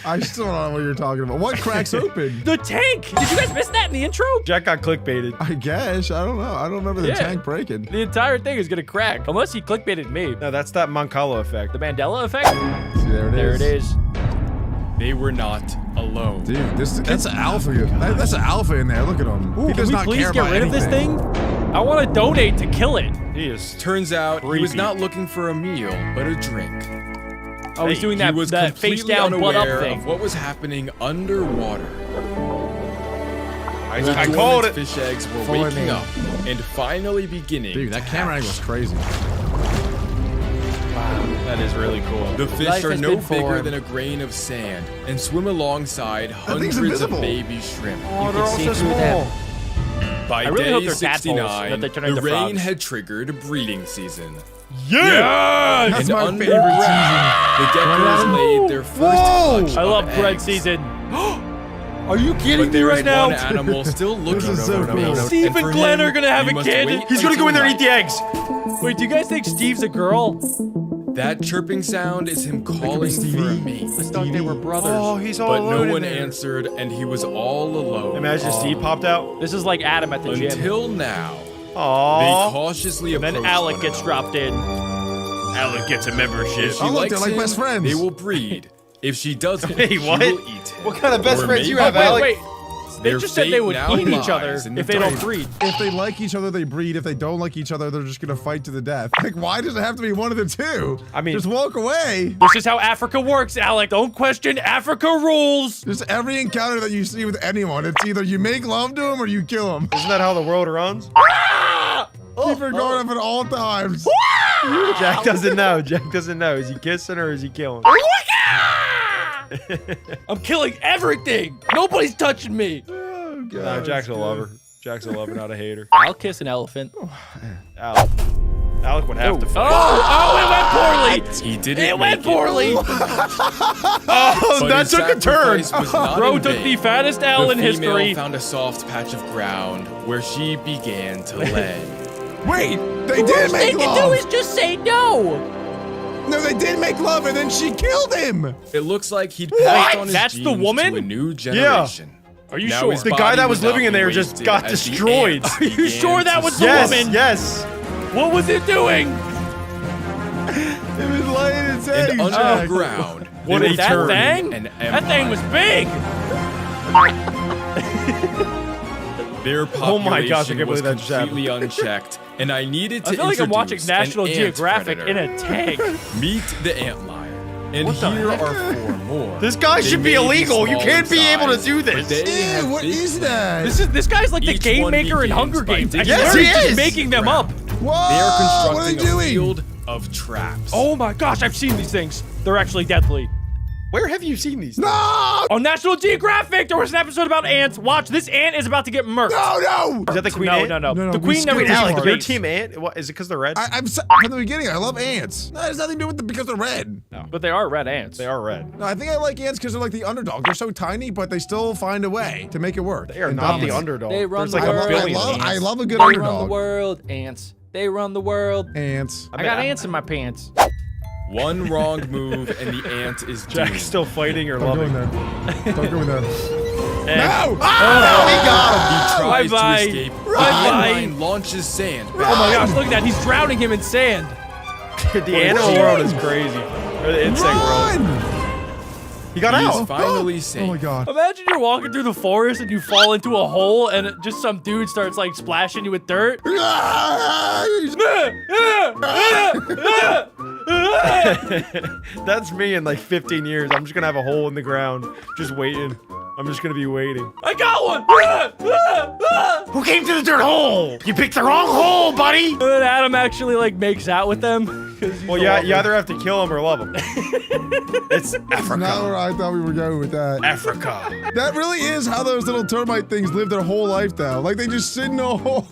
I still don't know what you're talking about. What cracks open? The tank! Did you guys miss that in the intro? Jack got clickbaited. I guess. I don't know. I don't remember the Yeah. tank breaking. The entire thing is gonna crack. Unless he clickbaited me. No, that's that Mancala effect. The Mandela effect? See, there it is. There it is. They were not alone. Dude, that's an alpha. That's an alpha in there. Look at him. He Can does we not please care get about rid of this anything. thing? I want to donate to kill it. He is. Turns out he was Creepy. not looking for a meal, but a drink. Oh, he's doing that, he was that face completely down, butt up unaware thing. of what was happening underwater. I The called dormant it. Fish eggs were Full waking name. up and finally beginning. Dude, that to camera hatch. angle is crazy. That is really cool. The fish Life are has no been bigger formed. than a grain of sand and swim alongside thing's hundreds of invisible. baby shrimp. Oh, they're all see so through small. them. By I really hope day they're tadpoles, 69, that they turn the into rain frogs. had triggered breeding season. Yeah! That's And my underground, favorite season. the geckos laid their first clutch I of love bread eggs. season. Are you kidding But me there right is now? one animal still looking is so over cool. me. Steve and for Glenn him, are gonna have you a must kid. wait He's gonna go in there and eat the eggs. Wait, do you guys think Steve's a girl? That chirping sound is him calling for a Stevie. mate. I thought they were brothers. Oh, he's all But alone no in one there. answered, and he was all alone. Imagine Steve popped out. This is like Adam at the gym. Until now, they Aww. cautiously And then approach Alec one gets another. dropped in. Alec gets a membership. If she Oh, look, likes they're like him, best friends. They will breed. If she doesn't, Wait, she what? will eat him. What kind of best Or friends you maybe- have, Wait, Alec? wait. They Their just said they fate would now eat each other lies in the if they don't dark. breed. If they like each other, they breed. If they don't like each other, they're just gonna fight to the death. Like, why does it have to be one of the two? I mean- just walk away. This is how Africa works, Alec. Don't question Africa rules. Just every encounter that you see with anyone, it's either you make love to them or you kill them. Isn't that how the world runs? Keep her going up at all times. Jack doesn't know. Jack doesn't know. Is he kissing or is he killing? I'm killing everything. Nobody's touching me. Oh, God. No, Jack's a lover. Jack's a lover, not a hater. I'll kiss an elephant. Alec. Alec would have to fight. Oh, it went poorly. He didn't It went make poorly. Oh, But that his took a turn. sacrifice was not Bro in took vain. the fattest L The in female history. found a soft patch of ground where she began to lay. Wait, they did make love. just say no. No, they did make love, and then she killed him. It looks like he'd passed What? on his That's the genes woman? to a new generation. Are you Now sure? his The guy body that was would not living in be there just wasted got as the destroyed. ants Are you began sure that to was the swarm. woman? Yes. What was it doing? It was laying its And eggs. underground, What they a were That turn. turning thing? an That thing was big. Their Oh my gosh, I population can't was believe that just happened. completely unchecked, and I needed to I feel like I'm watching introduce National an ant Geographic predator. in a tank. Meet the antlion. And What the here heck? are 4 more. This guy They should be may illegal. You small can't in be able to size, do but this. they have Ew, what big is that? This guy's like the Each game one maker in begins Hunger by Games. I digging swear Yes, he's he just is. making them up. Whoa, They are what are they constructing a doing? field of traps. Oh my gosh, I've seen these things. They're actually deadly. Where have you seen these? No! On National Geographic, there was an episode about ants. Watch, this ant is about to get murked. No! Is that the queen No, ant? no. No, The we queen never skipped leaves that Alex, the part. your base. team ant? What, is it because they're red? I'm from the beginning. I love ants. No, it has nothing to do with it because they're red. But they are red ants. They are red. No, I think I like ants because they're like the underdog. They're so tiny, but they still find a way to make it work. They are And not the dominate. underdog. They run There's the like world. a billion I ants. love a good They run the underdog. world. Ants. They run the world. Ants. I got ants in my pants. One wrong move and the ant is doomed. Jack's still fighting or Don't go in loving? there. Don't go in there. And- No! Ah! He tries Bye-bye. to escape. The Bye-bye. ant launches sand. Oh my gosh, look at that. He's drowning him in sand. The animal world is crazy. Or the insect world. Run! He got He's out. finally safe. Oh my god. Imagine you're walking through the forest and you fall into a hole and just some dude starts like splashing you with dirt. That's me in like 15 years. I'm just gonna have a hole in the ground, just waiting. I'm just gonna be waiting. I got one! Who came to the dirt hole? You picked the wrong hole, buddy. And then Adam actually like makes out with them. 'cause he's Well, a yeah, lover. you either have to kill him or love him. It's Not Africa. where I thought we were going with that. Africa. That really is how those little termite things live their whole life, though. Like they just sit in a hole.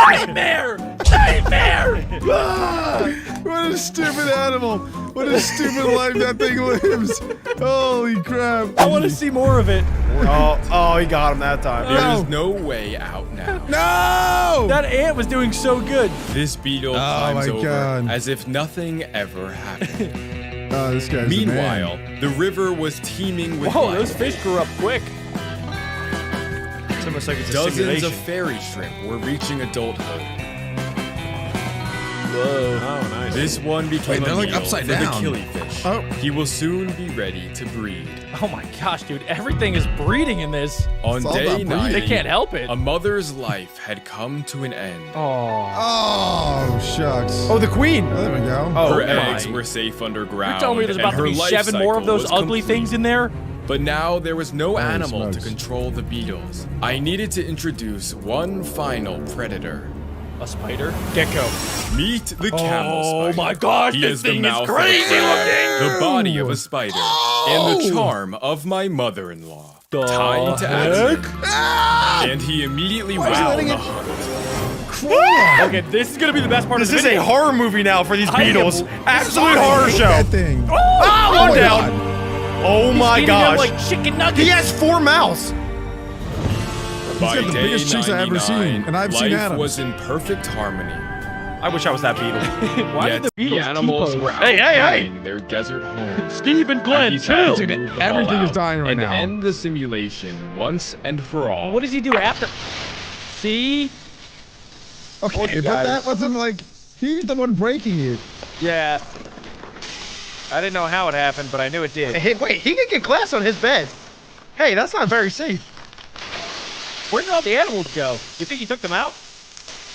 Nightmare! Nightmare! What a stupid animal. What a stupid life that thing lives. Holy crap. I want to see more of it. Oh, he got him that time. There is no way out now. No! That ant was doing so good. This beetle Oh climbs my over God. as if nothing ever happened. Oh, this guy's Meanwhile, the man. the river was teeming with Whoa, life. those fish grew up quick. It's almost like it's a Dozens simulation. of fairy shrimp were reaching adulthood. Whoa. Oh, nice. This one became Wait, they're a like meal upside for down. the killifish. Oh. He will soon be ready to breed. Oh my gosh, dude. Everything is breeding in this. On It's all day about breeding. 9, They can't help it. a mother's life had come to an end. Oh. Oh, shucks. Oh, the queen. There we go. Oh, Her my. eggs were safe underground. You're telling me there's about and to her be life 7 more of cycle those was ugly complete. things in there? But now there was no animal to smokes. control the beetles. I needed to introduce one final predator. A spider? Gecko. Meet the camel Oh spider. my gosh, He this has the thing is mouth of a crazy crab, looking. the body of a spider, and the charm of my mother-in-law. Time to action. Ah! And he immediately is went he on letting the it- hunt. Okay, this is gonna be the best part This of is the a video. horror movie now for these I am- beetles. Absolute I horror hate show. That thing. Ah, Oh one my down. God. Oh my Eating them gosh. like chicken nuggets. He has 4 mouths. By got the day biggest cheeks I've ever 99, seen, and I've life seen Adam's. was in perfect harmony. I wish I was that beetle. Why Yet did the Beatles animals keep were us? occupying their desert homes. Steve and Glenn, He tried too. to move the Everything ball is out dying right and now. end the simulation once and for all. What does he do after? See? Okay, but that wasn't like, he's the one breaking it. Yeah. I didn't know how it happened, but I knew it did. Hey, wait, he could get glass on his bed. Hey, that's not very safe. Where did all the animals go? You think he took them out?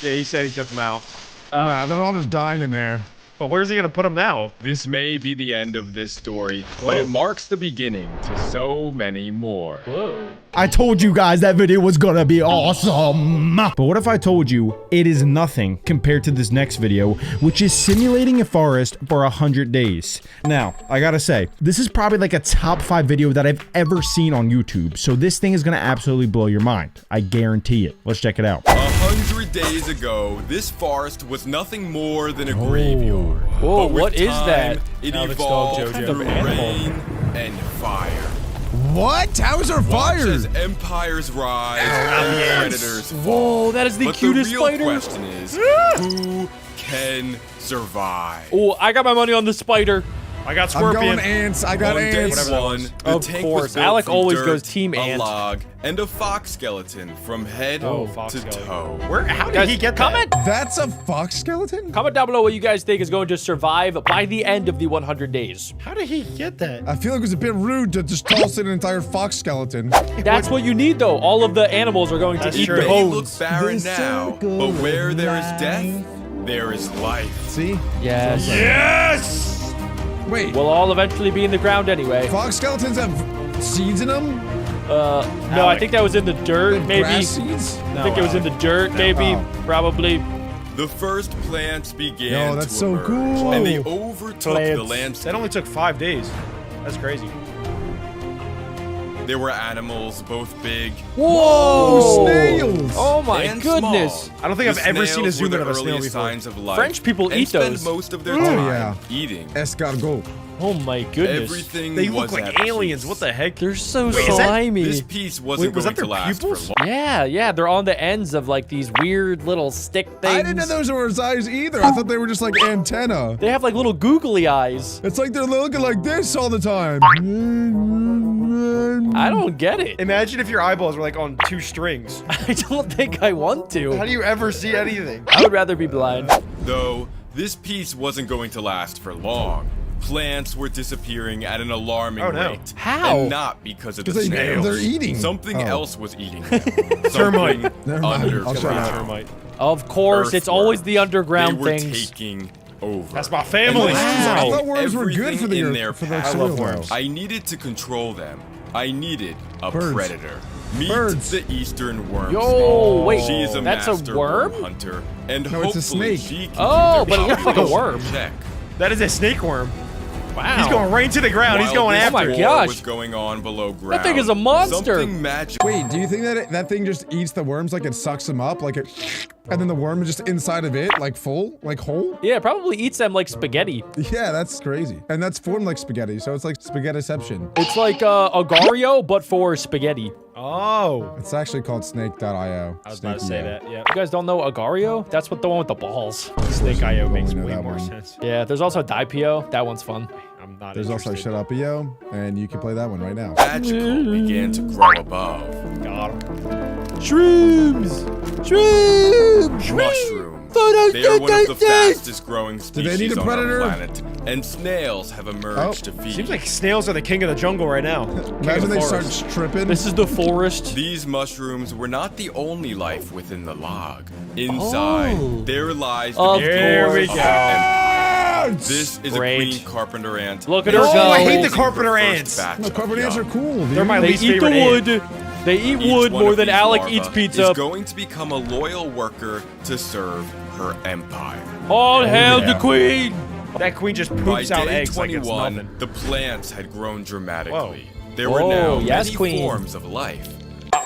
Yeah, he said he took them out. They're all just dying in there. But where's he gonna put them now? This may be the end of this story, but it marks the beginning to so many more. Whoa. I told you guys that video was gonna be awesome. But what if I told you it is nothing compared to this next video, which is simulating a forest for 100 days. Now, I gotta say, this is probably like a top 5 video that I've ever seen on YouTube. So this thing is gonna absolutely blow your mind. I guarantee it. Let's check it out. 100 days ago, this forest was nothing more than a graveyard. Whoa, But with what is time, that? It Alex Dog evolved Jojo. through Animal. rain and fire. What? How is there Watch fire? as empires rise and predators fall. Whoa, that is the But cutest the real spider. question is, who can survive? Oh, I got my money on the spider. I got I'm going Scorpion. ants. I got On day ants. one, the Of tank course, was built Alec from always dirt, goes team a ant. log, and a fox skeleton from head fox to skeleton. toe. Where? How did Guys, he get comment, that? That's a fox skeleton? comment down below what you guys think is going to survive by the end of the 100 days. How did he get that? I feel like it was a bit rude to just toss in an entire fox skeleton. That's what you need, though. All of the animals are going to That's eat true. the They bones. look barren The now, circle but where of there is life. death, there is life. See? Yes. Wait, We'll all eventually be in the ground anyway. fox skeletons have seeds in them? No, I think that was in the dirt, maybe. Grass seeds? I think it was in the dirt, maybe. Probably. The first plants began Yo, that's to so emerge, cool. and they overtook the Plants. landscape. That only took 5 days. That's crazy. There were animals, both big Whoa! Snails. Oh my and goodness! small. I don't think The I've ever seen a snails zoom were in of a the snail earliest before. signs of life, French people and eat spend those. most of their Oh, time yeah. eating. Escargot. Oh my goodness! Everything They was look at like aliens. peace. What the heck? They're so Wait, is that- slimy. This piece wasn't Wait, was going that to their last pupils? for long. Yeah, they're on the ends of like these weird little stick things. I didn't know those were his eyes either. I thought they were just like antenna. They have like little googly eyes. It's like they're looking like this all the time. I don't get it. Imagine if your eyeballs were like on 2 strings. I don't think I want How to. do you ever see anything? I would rather be blind. Though, this piece wasn't going to last for long. Plants were disappearing at an alarming Oh, no. rate. How? And not because of the 'Cause snails. they're eating. Something Oh. else was eating them. Termite. Something Never mind. I'll shut underground. up. Termite. Of course, it's always the underground They were things. taking over. That's my family. And I wow. thought worms were good for the Everything in earth, their for their path. soil. worms. though. I needed to control them. I needed a Birds. predator. Meet Birds. the eastern worm. Yo, wait, She is a that's a master worm? hunter, and No, it's a hopefully snake. she can Oh, keep their but it looks like a population worm. in check. That is a snake worm. Wow. He's going right to the ground. He's While going this after my it. war gosh. was going on below ground. thing is a monster. Something magical. Wait, do you think that that thing just eats the worms, like it sucks them up, like it, and then the worm is just inside of it, like full, like whole? Yeah, it probably eats them like spaghetti. Yeah, that's crazy. And that's formed like spaghetti, so it's like spaghettiception. It's like Agario, but for spaghetti. Oh. It's actually called snake.io. I was about to say that. Yeah. You guys don't know Agario? That's what the one with the balls. Snake IO makes know way that more one. sense. Yeah, there's also Dipio. That one's fun. I'm not There's also interested. Shut Up EO, and you can play that one right now. Magical began to grow above. Got him. Shrooms! Shrooms! Mushrooms. They are one of the fastest growing they need species a on our predator? planet, and snails have emerged to feed. Seems like snails are the king of the jungle right now. King of Imagine the they start forest. tripping. This is the forest. These mushrooms were not the only life within the log. Inside, Oh. there lies the Of beginnings Here we of go. our empire. This is Great. a queen carpenter ant. Look at that her is go. I hate the raising her carpenter first ants. batch No, of carpet ants are young. cool, dude. They're my They least eat the favorite ant. wood. They eat Each wood one more of than these Alec larvae eats pizza. is going to become a loyal worker to serve her empire. All hail yeah. the queen! That queen just By poops out day eggs like it's 21, nothing. the plants had grown dramatically. Whoa. There were Whoa, now yes, many queen. forms of life.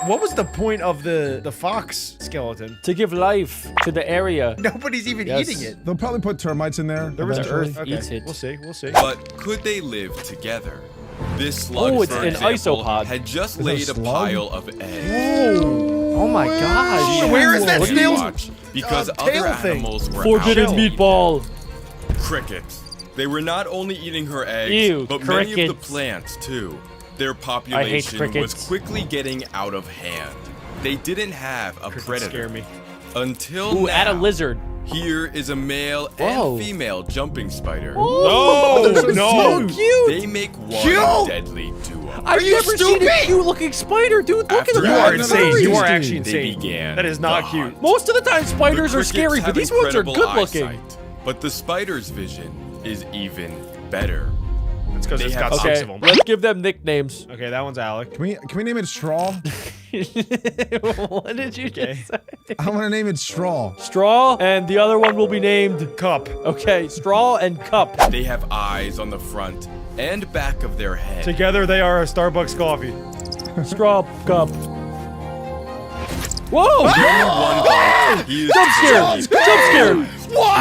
What was the point of the fox skeleton? To give life to the area. Nobody's even Yes. eating it. They'll probably put termites in there. There was eventually. Earth Okay, eats it. We'll see. We'll see. But could they live together? This slug, Oh, it's for an example, isopod. had just Is it a laid a slug? pile of eggs. Oh my gosh. She Where had is that to snail's, watch because tail other thing? animals were Forbidden out meatball. crickets. They were not only eating her eggs, Ew, but many of the crickets. plants too. Their population was crickets. quickly getting out of hand. They didn't have a Crickets predator scare me. until Ooh, now. add a lizard. Here is a male Whoa. and female jumping spider. Oh, No, they're no. so cute. They make one Cute. deadly duo. I've you never seen a stupid? cute looking spider, dude. Look at After them. You Yeah, are no, insane. no, You no, are no. actually They insane. began That is not the cute. hunt. Most of the time, The spiders are crickets scary, but have these ones are incredible good looking. eyesight, but the spider's vision is even better. It's because They it's have- got six Okay, of them. let's give them nicknames. Okay, that one's Alec. Can we name it Straw? What did you just say? I want to name it Straw. Straw, and the other one will be named. Cup. Okay, Straw and Cup. They have eyes on the front and back of their head. Together they are a Starbucks coffee. Straw, Cup. Whoa! One bite, he is Jump scared! Jump scared!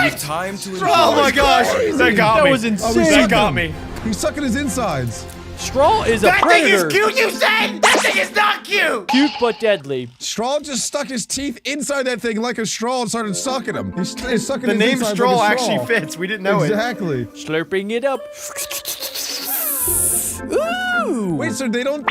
It is time to enjoy Oh my gosh, that got That me. was insane. That got me. He's sucking his insides. Straw is a predator. you said! That thing is not cute! Cute but deadly. Straw just stuck his teeth inside that thing like a straw and started sucking him. He's sucking The his name insides straw like a actually fits. We didn't know Exactly. Slurping it up. Ooh. Wait, so they don't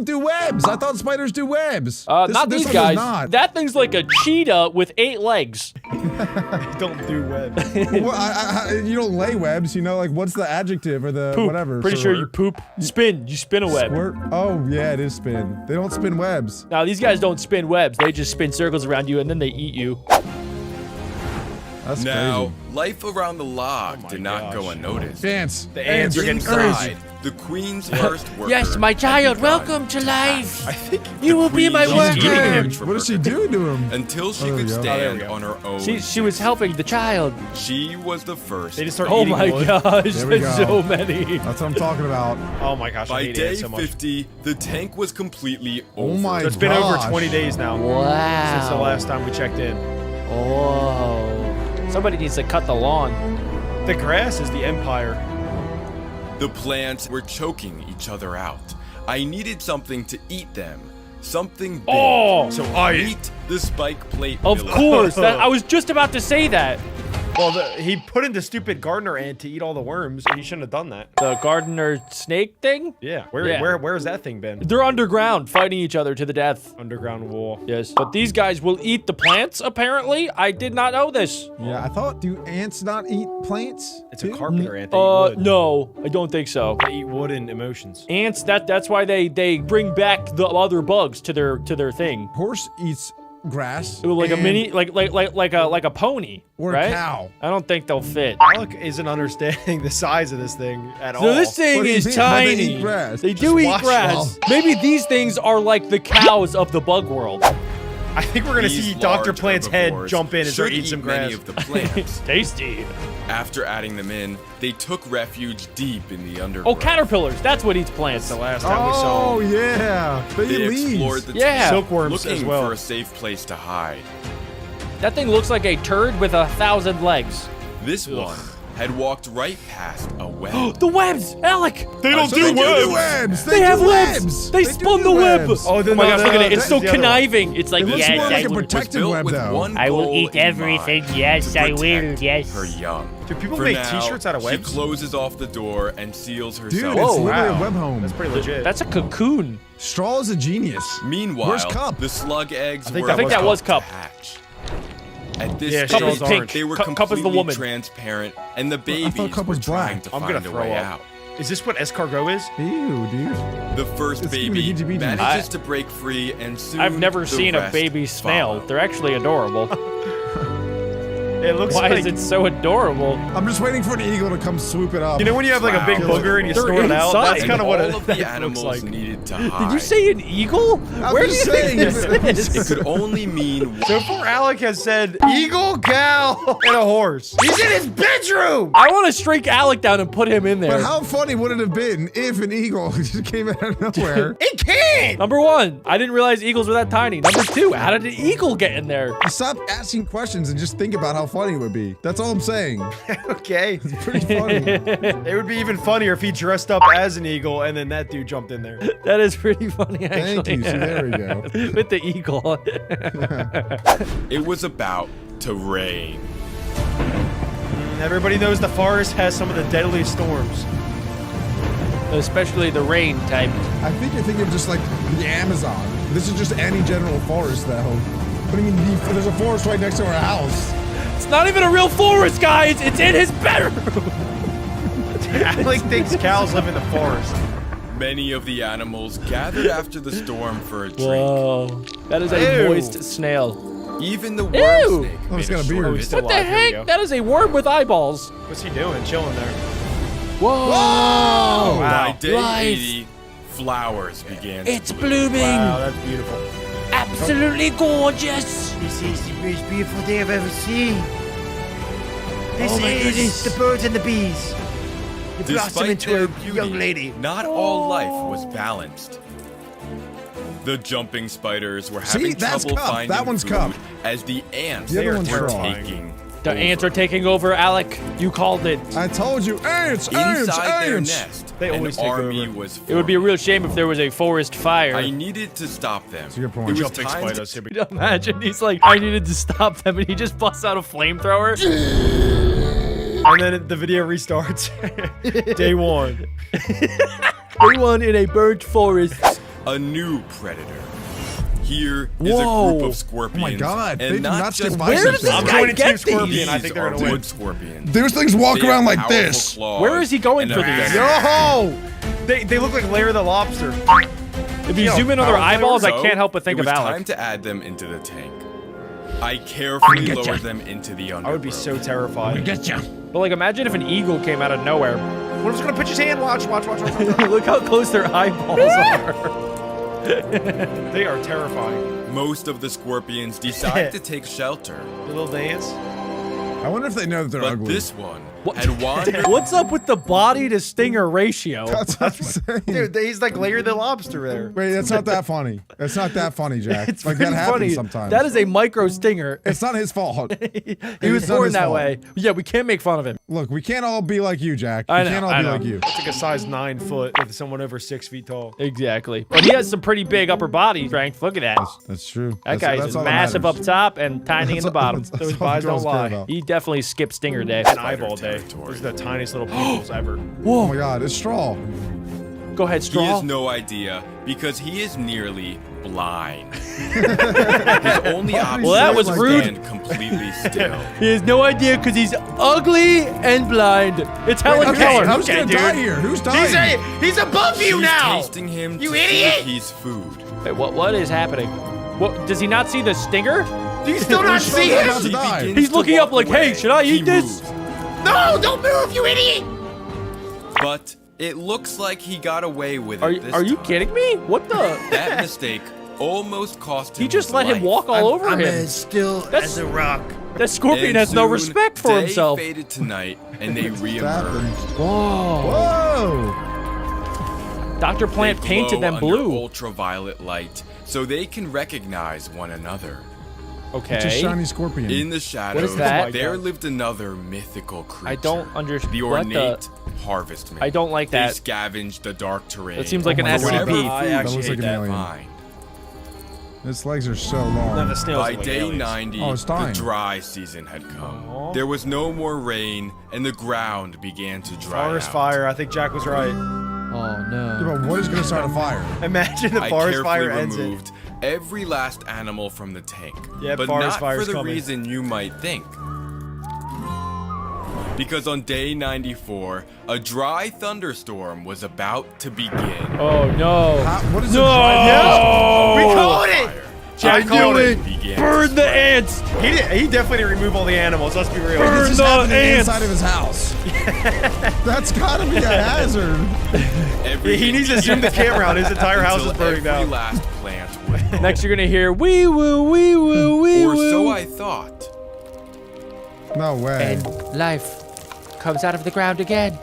do webs. I thought spiders do webs. Not this these one does guys. not. That thing's like a cheetah with 8 legs. it. Don't do web. Well, you don't lay webs, you know, like what's the adjective or the Poop. whatever? Pretty for sure you poop. Spin. You spin a web. Squirt? Oh, yeah, it is spin. They don't spin webs. Now, these guys don't spin webs. They just spin circles around you and then they eat you. That's Now, crazy. life around the log my did not go gosh. unnoticed. Ants. The ants are getting Inside, the queen's first worker. Yes, my had child, begun welcome to to life. hatch. I think You will be my Queen worker. eating her What is she doing to him? until she Oh, there could we go. Oh, there we stand go. on her own. She was helping the child. She was the first. they just start Oh eating my wood. gosh, There we there's go. so many. That's what I'm talking about. Oh my gosh, I By hate day ants so much. 50, the tank was completely over. Oh my So it's been over gosh. 20 days now Wow. since the last time we checked in. Oh. Somebody needs to cut the lawn. The grass is the empire. The plants were choking each other out. I needed something to eat them. Something big. Oh, So I Eat the spike plate. of village. course. I was just about to say that. Well, he put in the stupid gardener ant to eat all the worms, and he shouldn't have done that. The gardener snake thing? Yeah. Yeah. Where's that thing been? They're underground, fighting each other to the death. Underground wall. Yes. But these guys will eat the plants, apparently. I did not know this. Yeah, I thought, do ants not eat plants? It's a too? carpenter ant. They eat wood. No, I don't think so. They eat wood and emotions. Ants, that's why they bring back the other bugs to their thing. Horse eats grass. Like a and- mini, like a pony, Or a right? cow. I don't think they'll fit. Alec isn't understanding the size of this thing at all. So this thing What do you is mean? But they tiny. eat grass. They do Just eat watch grass. them. Maybe these things are like the cows of the bug world. I think we're gonna These see Dr. large Plant's head herbivores jump in and start should eating some eat many grass. of the plants. Tasty. After adding them in, they took refuge deep in the undergrowth. Oh, caterpillars. That's what eats plants. The last time we saw Oh, him. yeah. They They eat leaves. explored the Yeah. tank, Silkworms looking as well. for a safe place to hide. That thing looks like a turd with 1,000 legs. This one had walked right past a web. The webs, Alec. They don't So they do do webs. webs. They do have webs. They do spun do the web. webs. Oh, Oh then my gosh, look at it. It's that's so the other one. conniving. It's like, It looks yes, more like I a will. protective built web, with though. one I will goal eat in everything. mind, Yes, to I will. protect Yes. her young. Do people For make now, t-shirts out of webs? She closes off the door and seals Dude, herself. it's Whoa, literally wow. a web home. That's pretty legit. That's a cocoon. Straw is a genius. Meanwhile, Where's Cup? the slug eggs think were that was about Cup. to Cup. hatch. At this Yeah, stage, Cup is pink. they were Cup is the completely woman. transparent, and the babies Cup were was trying black. to I'm gonna find a throw way up. out. Is this what escargot is? Ew, dude. The first It's baby heebie-jeebies. manages to break free, and soon I've never the seen a rest baby snail. follow. They're actually adorable. It looks Why like is it so adorable? I'm just waiting for an eagle to come swoop it up. you know when you have like a big Wow. booger and you They're snort it out. inside. That's And kind of what all it, of the that looks animals like. needed to hide. Did you say an eagle? I'm Where do just you saying. think this It is? could only mean So poor Alec has said eagle, cow, and a horse. He's in his bedroom. I want to strike Alec down and put him in there. But how funny would it have been if an eagle just came out of nowhere? It can't. Number one, I didn't realize eagles were that tiny. Number two, how did an eagle get in there? Stop asking questions and just think about how funny it would be. That's all I'm saying. Okay. Pretty funny. It would be even funnier if he dressed up as an eagle and then that dude jumped in there. That is pretty funny, actually. Thank you. See, there we go. With the eagle. it was about to rain. Everybody knows the forest has some of the deadliest storms. Especially the rain type. I think you're thinking of just like the Amazon. This is just any general forest, though. What do you mean? There's a forest right next to our house. It's not even a real forest, guys. It's in his bedroom. Alec thinks cows live in the forest. Many of the animals gathered after the storm for a drink. Whoa. That is a Ew. moist snail. Even the worm Ew. snake Oh, it's made got a a beard. short What visit. Still What the alive. Here we heck? go. That is a worm with eyeballs. What's he doing? Chilling there. Whoa. Wow. By day Life. 80, flowers began It's to bloom. blooming. Wow, that's beautiful. Absolutely gorgeous. This is the most beautiful day I've ever seen. This Oh my is goodness. the birds and the bees. You blossom Despite into their a beauty, young lady. not all life was balanced. The jumping spiders were having See, that's trouble Cup. finding That one's food Cup. as the ants The other were one's Straw. taking The ants are taking over, Alec. You called it. I told you, ants, ants, inside their ants. nest. They always an take army over. was It would be a forming. real shame if there was a forest fire. I needed to stop them. a good point. It was Jumping time spiders. to Here we go. Imagine he's like, I needed to stop them, and he just busts out a flamethrower. And then the video restarts. Day one. Everyone in a burnt forest. a new predator. Here is a Whoa. group of scorpions. Oh my God, they and do not not stick just by Where does this I'm guy joining get Team Scorpion. these? I think they're are gonna win. wood scorpions. Those things walk They around have like powerful this. claws Where is he going and for a these? venom. Yo! They look like Larry the Lobster. If you Yo, zoom in on their power eyeballs, I So, can't help but think it of was Alec. time to add them into the tank. I carefully lowered them into the undergrowth. I would be so terrified. Get you. But like, imagine if an eagle came out of nowhere. What if it's gonna pitch his hand? Watch. Look how close their eyeballs are. They are terrifying. Most of the scorpions decide to take shelter, The little dance. I wonder if they know that they're but ugly. this one had wandered. What's up with the body to stinger ratio? That's what I'm saying. Dude, he's like Larry the Lobster there. Wait, that's not that funny. That's not that funny, Jack. It's like pretty that happens funny. sometimes. That is a micro stinger. It's not his fault. He was It's not born his that fault. way. Yeah, we can't make fun of him. Look, we can't all be like you, Jack. We I know, can't all I be know. like you. It's like a size 9 foot with someone over 6 feet tall. Exactly. But he has some pretty big upper body strength. Look at that. That's true. That guy's that's all that massive up matters. top and tiny in the bottom. That's So his all the eyes don't girls care lie. about. He definitely skipped stinger day. An eyeball day. Those are the tiniest little pupils ever. Oh my God, it's straw. Go ahead, He Straw. has no idea because he is nearly blind. His only option Well, that was is to rude. stand completely still. He has no idea because he's ugly and blind. It's Helen Okay, Keller. who's gonna die here? Who's dying? He's above you She's now! tasting him You to see idiot! if he's food. Wait, what is happening? What does he not see the stinger? Do you still not see He's him? about to die. begins He's to looking walk up like, away. hey, should I He eat this? moves, No, don't move, you idiot! but it looks like he got away with it Are this you time. kidding me? What the? That mistake almost cost him He just his let him life. walk all over I'm him. as still That's- as a rock. That scorpion And has no soon, respect for day himself. faded to night, and they Happened. reemerged. Whoa. Whoa! Dr. Plant They painted glow them under blue. ultraviolet light, so they can recognize one another. It's a Okay. shiny scorpion. In the shadows, that? there lived another mythical creature. I don't understand. The What ornate the? harvestman. I don't like They that. scavenge the dark terrain. That seems like an my God. Whatever SCP. food I That actually looks hate like an that. alien. find. Its legs are so None of long. the snails By are like day aliens. 90, Oh, it's the dying. dry season had come. There was no more rain, and the ground began to dry Forest out. fire. I think Jack was right. Oh Yeah, no. but what is gonna start a fire? Imagine the I forest carefully fire ends it. removed every last animal from the tank. Yeah, but forest not for fire's the coming. reason you might think. Because on day 94, a dry thunderstorm was about to begin. Oh no. What is No! a dry We called it! Jack called knew it. it. Began to Burn the spread. ants. He definitely didn't remove all the animals. Let's be real. Burn This is the happening ants. inside of his house. That's gotta be a hazard. Every He needs to zoom the camera out. His entire house is until burning every down. last plant was Next, you're gonna hear wee woo, wee woo, wee Or woo. so I thought. No way. And life comes out of the ground again.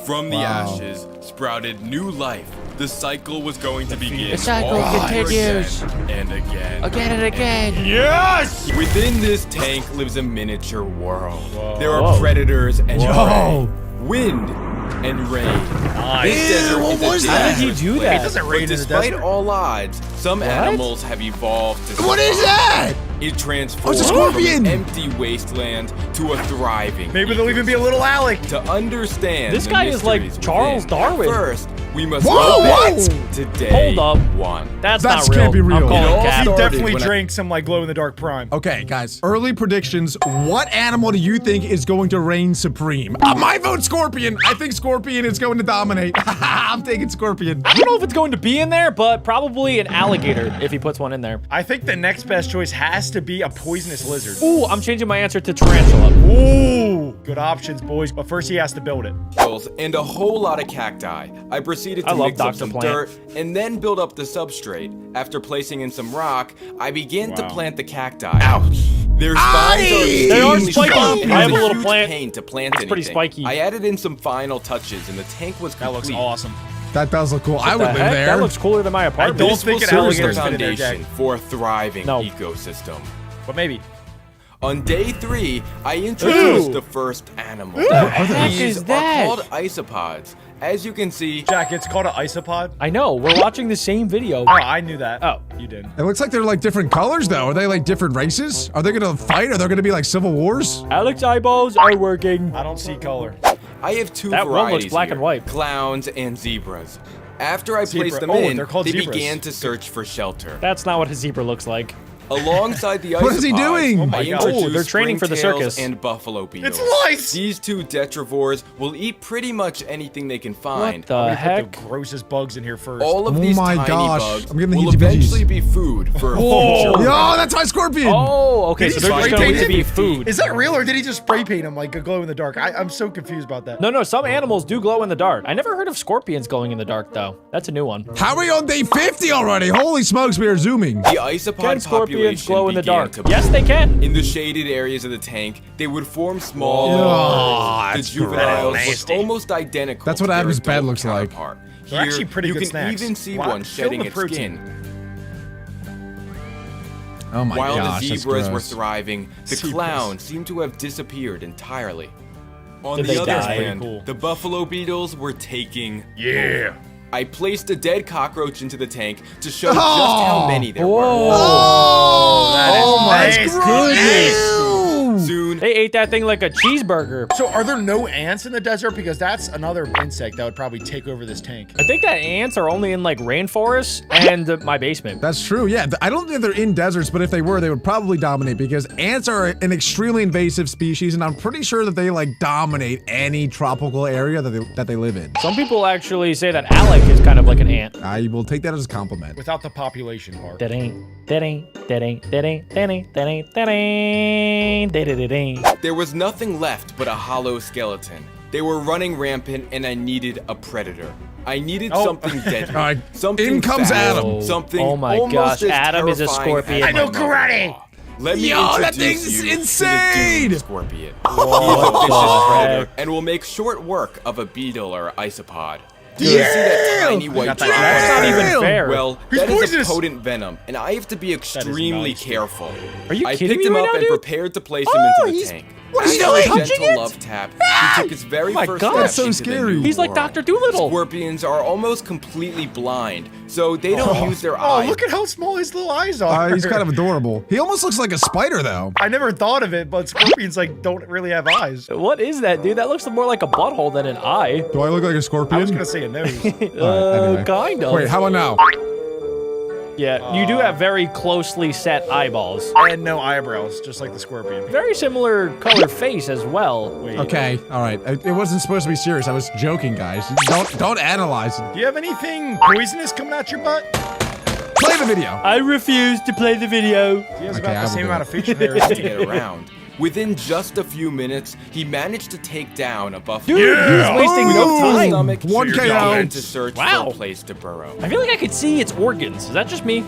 From the Wow. ashes sprouted new life. The cycle was going to begin. The cycle all over continues. Again and again. Again and again. Yes! Within this tank lives a miniature world. There are Whoa. predators and Whoa. prey, wind and rain. This desert what is a was that? How did he dangerous do place. that? It doesn't rain in But the despite desert. all odds, some animals have evolved to What is that? It transforms it's a from scorpion! an empty wasteland to a thriving. Maybe there'll even be a little Alec. To understand This the guy is like mysteries Charles within, Darwin. First, we must Whoa, go back what? to day Hold up. 1. That's That not real. can't be real. I'm It calling all cap. He started definitely when I- drank some like glow in the dark prime. Okay, guys. Early predictions. What animal do you think is going to reign supreme? My vote, Scorpion. I think Scorpion is going to dominate. I'm taking Scorpion. I don't know if it's going to be in there, but probably an alligator if he puts one in there. I think the next best choice has to be a poisonous lizard. Ooh, I'm changing my answer to tarantula. Ooh, good options, boys. But first, he has to build it. and a whole lot of cacti. I proceeded I to love mix up Dr. some Plant. dirt and then build up the substrate. After placing in some rock, I began to plant the cacti. Ouch! Their spines are They are extremely spiky. sharp, I and have it's a little huge plant. pain to plant It's pretty anything. spiky. I added in some final touches, and the tank was That complete. looks awesome. That does look cool. I What would the live heck? there. That looks cooler than my apartment. don't This think will an serve alligator's as the fit in there, foundation Jack. for a thriving No. ecosystem. But maybe. On day 3, I introduced the first animal. heck These is that? are called isopods. As you can see, Jack, it's called an isopod. I know. We're watching the same video. Oh, I knew that. Oh. You didn't. It looks like they're like different colors, though. Are they like different races? Are they gonna fight? Are there gonna be like civil wars? Alex eyeballs are working. I don't see color. I have two That one varieties looks black here, and white. clowns and zebras. After I Zebra- placed them oh, in, they're called they zebras. began to search for shelter. That's not what a zebra looks like. Alongside the isopods, What is he doing? I my God. introduced Oh, they're training for the springtails circus. and buffalo beetles. It's lice! These two detrivores will eat pretty much anything they can find. What the I'm gonna heck? put the grossest bugs in here first. All of Oh these my tiny gosh, bugs I'm getting the will heebie-jeebies. eventually be food for a Whoa. future. Yo, that's my scorpion. Oh, okay. So Did he they're just spray going paint to be it? food. Is that real, or did he just spray paint him like a glow in the dark? I'm so confused about that. No, some animals do glow in the dark. I never heard of scorpions glowing in the dark, though. That's a new one. How are we on day 50 already? Holy smokes, we are zooming. The isopod Can scorpions population glow in the began dark? to Yes, they can. In the shaded areas of the tank, they would form small Oh, bars. that's The juveniles nasty. look almost identical. That's what to their Adam's bed adult looks like. counterpart. They're Here, actually pretty you good can snacks. even see Wow, one fill shedding with its protein. skin. Oh my While gosh, the that's zebras were gross. thriving, the Zebras. clowns seemed to have disappeared entirely. On Did the they other die? hand, Cool. the buffalo beetles were taking. Yeah. I placed a dead cockroach into the tank to show Oh! just how many there were. Oh my nice. goodness. Soon, They ate that thing like a cheeseburger. So are there no ants in the desert? Because that's another insect that would probably take over this tank. I think that ants are only in like rainforests and my basement. That's true. Yeah, I don't think they're in deserts, but if they were, they would probably dominate because ants are an extremely invasive species, and I'm pretty sure that they like dominate any tropical area that they live in. Some people actually say that Alec is kind of like an ant. I will take that as a compliment. Without the population part. That ain't, that ain't, that ain't, that ain't, that ain't, that ain't, that ain't, that ain't. there was nothing left but a hollow skeleton. They were running rampant, and I needed a predator. I needed something deadly. All right, Something in comes fast, Adam. Something Oh my almost gosh, as Adam is a terrifying scorpion. as I my know mother-in-law. karate. Let me Yo, that introduce thing's you insane. to the doomed scorpion. He is a vicious heck? predator and will make short work of a beetle or isopod. Do you see that tiny white got that. drop? That's not even Damn. fair. Well, He's that is a poisonous. potent venom, and I have to be extremely nice, dude. careful. Are you I kidding picked me him right up now, and dude? prepared to place him into the tank. what is he After a doing? gentle Touching it? love tap, he took his very my first God. step That's so into the scary. new He's like world. Dr. Doolittle. Scorpions are almost completely blind, so they don't use their Oh, eyes. look at how small his little eyes are. He's kind of adorable. He almost looks like a spider, though. I never thought of it, but scorpions like don't really have eyes. What is that, dude? That looks more like a butthole than an eye. Do I look like a I scorpion? was gonna say a nose. Anyway. Kind of. Wait, how about now? Yeah, you do have very closely set eyeballs. And no eyebrows, just like the scorpion. Very similar color face as well. Wait. Okay, all right. It wasn't supposed to be serious. I was joking, guys. Don't analyze it. Do you have anything poisonous coming out your butt? Play the video. I refuse to play the video. He has Okay, I about the will same do amount it. of facial hair as to me. get around. Within just a few minutes, he managed to take down a buffalo. Dude, he was wasting no Boom. time. Stomach, One he KO. began to search Wow. for a place to burrow. I feel like I could see its organs. Is that just me?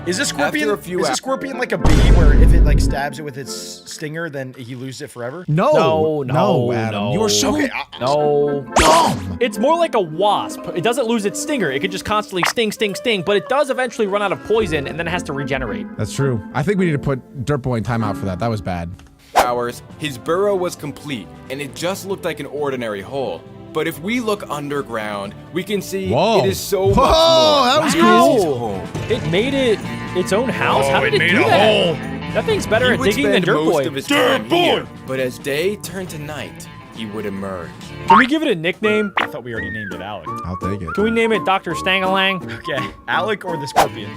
Is a scorpion? After a few Is a hou- scorpion like a bee, where if it like stabs it with its stinger, then he loses it forever? No, No, Adam. no. You are so No. dumb. It's more like a wasp. It doesn't lose its stinger. It can just constantly sting, but it does eventually run out of poison and then it has to regenerate. That's true. I think we need to put Dirt Boy in timeout for that. That was bad. Hours, his burrow was complete, and it just looked like an ordinary hole. But if we look underground, we can see Whoa. it is so much Whoa, more. that was It is cool. his home. It made it its own house? How did it do that? That thing's better He at would digging than spend Dirt most Boy. of his time here, but as day turned to night, he would emerge. Can we give it a nickname? I thought we already named it Alec. I'll take it. Can we name it Dr. Stangalang? Okay, Alec or the scorpion?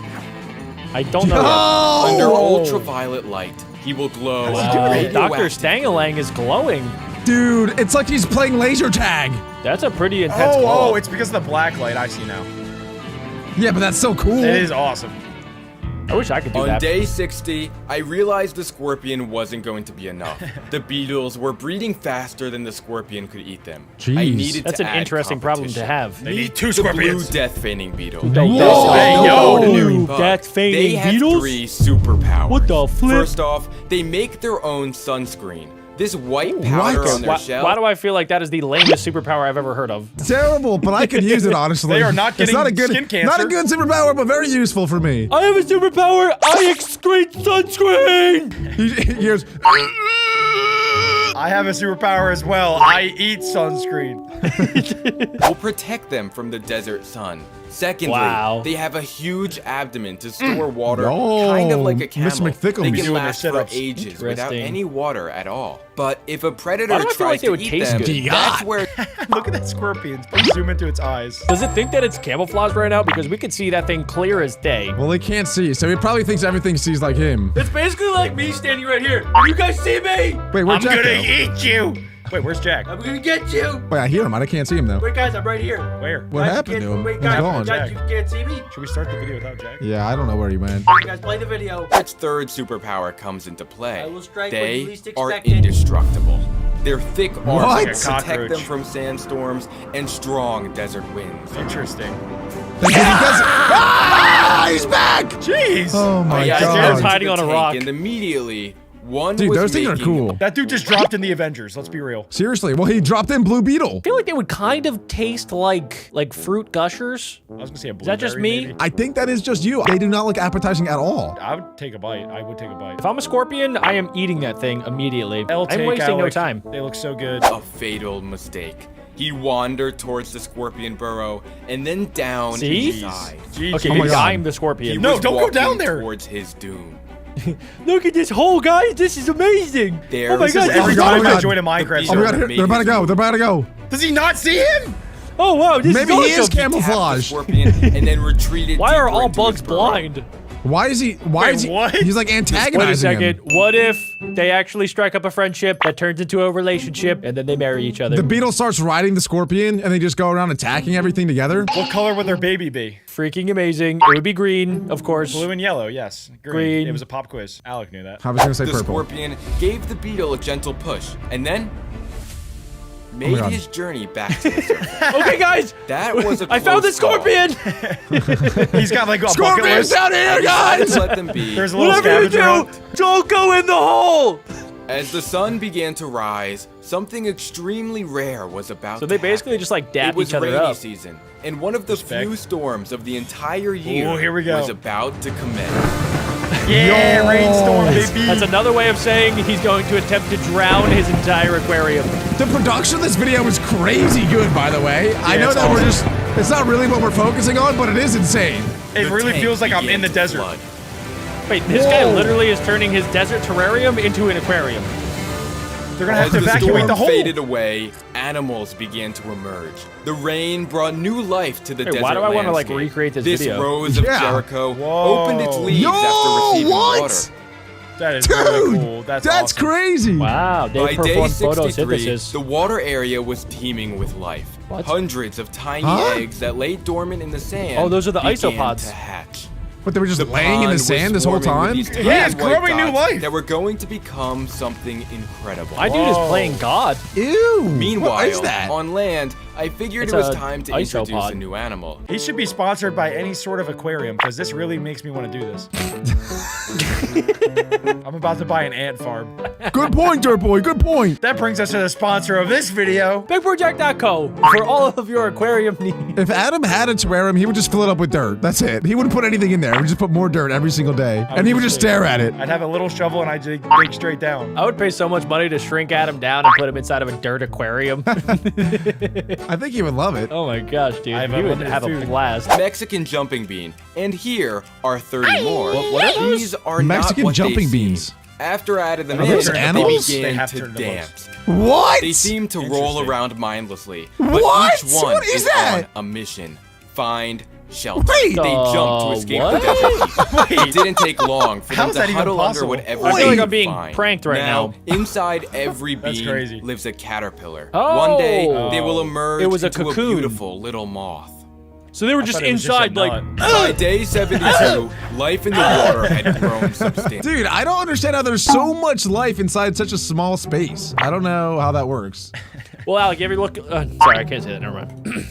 I don't know. Oh! Under ultraviolet light, he will glow. Yet. Dr. radioactive. Stangalang is glowing. Dude, it's like he's playing laser tag. That's a pretty intense glow. Oh, it's because of the black light I see now. Yeah, but that's so cool. It is awesome. I wish I could do On that. day 60, I realized the scorpion wasn't going to be enough. The beetles were breeding faster than the scorpion could eat them. I Jeez. needed That's to an add interesting problem to competition. have. They need two The blue scorpions. death feigning beetle. Whoa. Hey, yo, the new bug. death feigning They have beetles? 3 superpowers. What the flip? First off, they make their own sunscreen. This white powder what? on their shell. Why do I feel like that is the lamest superpower I've ever heard of? Terrible, but I could use it honestly. They are not It's getting not a good, skin cancer. Not a good superpower, but very useful for me. I have a superpower. I excrete sunscreen. He hears. I have a superpower as well. I eat sunscreen. will protect them from the desert sun. Secondly, Wow. they have a huge abdomen to store water, Oh, kind of like a camel. Mr. McThickums. They Doing can their last for sit-ups. ages without Interesting. any water at all. But if a predator Why do I feel like tries they to would eat taste them, good? that's where Look at that scorpion. Please zoom into its eyes. Does it think that it's camouflage right now? Because we can see that thing clear as day. Well, they can't see, so he probably thinks everything sees like him. It's basically like me standing right here. You guys see me? Wait, where'd Jack go? eat you. Wait, where's Jack? I'm gonna get you. Wait, I hear him. I can't see him though. Wait, guys, I'm right here. Where? What happened to him? Wait, He's guys, gone. guys, you can't see me? Should we start the video without Jack? Yeah, I don't know where he went. You guys play the video. its third superpower comes into play. I will strike when They you least are expect it. indestructible. Their thick What? arms Like a protect cockroach. them from sandstorms and strong desert winds. Interesting. Ah, he's back! Jeez. Oh my Yeah, Jared's god. into hiding the on a tank, rock. And immediately, one Dude, was those things are making cool. That dude just dropped in the Avengers. Let's be real. Seriously, well, he dropped in Blue Beetle. I feel like they would kind of taste like fruit gushers. I was gonna say a Is that just blueberry, me? maybe. I think that is just you. They do not look appetizing at all. I would take a bite. I would take a bite. If I'm a scorpion, I am eating that thing immediately. They'll I'm take wasting no Alec. time. They look so good. A fatal mistake. He wandered towards the scorpion burrow and then down See? inside. Jeez. Okay, Oh my maybe God. I'm the He scorpion. No, was don't go walking down there. Towards his doom. Look at this hole, guys. This is amazing. There Oh my was God. his this Every is God, time oh my I God. join a Minecraft Oh my server. god, they're about to go. They're about to go. Does he not see him? Oh wow, this Maybe is he is awesome. Tapped the camouflage. scorpion and then retreated. Why are deeper all into his bugs burrow. blind? Why is he? Why Wait, is he? what? He's like Wait a antagonizing second. him. What if they actually strike up a friendship that turns into a relationship and then they marry each other? The beetle starts riding the scorpion, and they just go around attacking everything together. What color would their baby be? Freaking amazing. It would be green, of course. Blue and yellow, yes. Green. It was a pop quiz. Alec knew that. I was gonna say The purple. scorpion gave the beetle a gentle push and then made God. his journey back to the surface. Okay, guys. That was a I found the close call. scorpion. He's got like a bucket Scorpion's list. down here, Decided guys! to let them be. There's a little Whatever you scavenger do, hunt. don't go in the hole. As the sun began to rise, something extremely rare was about So to they basically happen. just like dap It was each other rainy up. season, and one of the Respect. few storms of the entire year Ooh, here we go. was about to commence. Yeah, rainstorm, baby. That's another way of saying he's going to attempt to drown his entire aquarium. The production of this video is crazy good, by the way. I know it's that we're awesome. just, it's not really what we're focusing on, but it is insane. It The really tank feels like I'm began in the to desert. flood. Wait, this guy literally is turning his desert terrarium into an aquarium. They're gonna have As to the evacuate storm the hole. faded away, animals began to emerge. The rain brought new life to the Wait, desert why do I wanna, like, landscape. recreate this This video? rose of Yeah. Jericho Whoa. opened its leaves Yo, after receiving what? water. That is Dude, really cool. That's awesome. crazy. Wow, they By day performed 63, photosynthesis. the water area was teeming with life. What? Hundreds of tiny Huh? eggs that lay dormant in the sand. Oh, those are the began isopods. To hatch. But they were just The laying in pond the was sand this whole swarming with time? these tiny Yeah, it's white growing new dots life. That were going to become something incredible. My dude is Whoa. playing God. Ew. Meanwhile, what is that? on land, I figured It's it was a time to introduce isopod. a new animal. He should be sponsored by any sort of aquarium because this really makes me want to do this. I'm about to buy an ant farm. Good point, Dirt Boy. Good point. That brings us to the sponsor of this video. BigProject.co for all of your aquarium needs. If Adam had a terrarium, he would just fill it up with dirt. That's it. He wouldn't put anything in there. He would just put more dirt every single day. And he would just stare at it. I'd have a little shovel and I'd dig straight down. I would pay so much money to shrink Adam down and put him inside of a dirt aquarium. I think he would love it. Oh my gosh, dude. I have He would unlimited have a food. blast. Mexican jumping bean, and here are 30 more. What are those? These are Mexican not what jumping they seem. beans. After I added them Are in, those they animals? They began have to turned to dance. What? They seem to roll Interesting. around mindlessly. What? But each one What is that? on a mission. Find shelter. Wait. They jumped to escape what? the desert heat. It didn't take long for How them is to that even huddle under possible? whatever I feel like they I'm being could find. pranked right now. Inside every That's bean crazy. lives a caterpillar. Oh. One day, they will emerge It was a into cocoon. beautiful little moth. So they were just thought it was just inside, a like, nut. By day 72, life in the water had grown substantial. Dude, I don't understand how there's so much life inside such a small space. I don't know how that works. well, Alec, you ever look? Sorry, I can't say that. Never mind.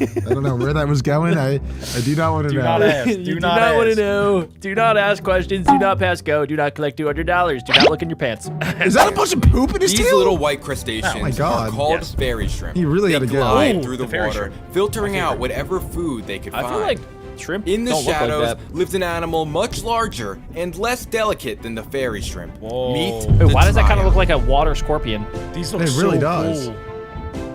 I don't know where that was going. I do not want to Do know. not ask. you do not want to know. Do not ask questions. Do not pass go. Do not collect $200. Do not look in your pants. Is that a bunch of poop in his These tail? little white crustaceans Oh my God. are called Yes. fairy shrimp. He really they gotta go. glide Ooh, through the the fairy water, shrimp. filtering out whatever food they could I find. feel like shrimp in the don't look shadows like that. lived an animal much larger and less delicate than the fairy shrimp. Whoa. Meet Wait, the why does that kind of triad. look like a water scorpion? These look It really so does. cool.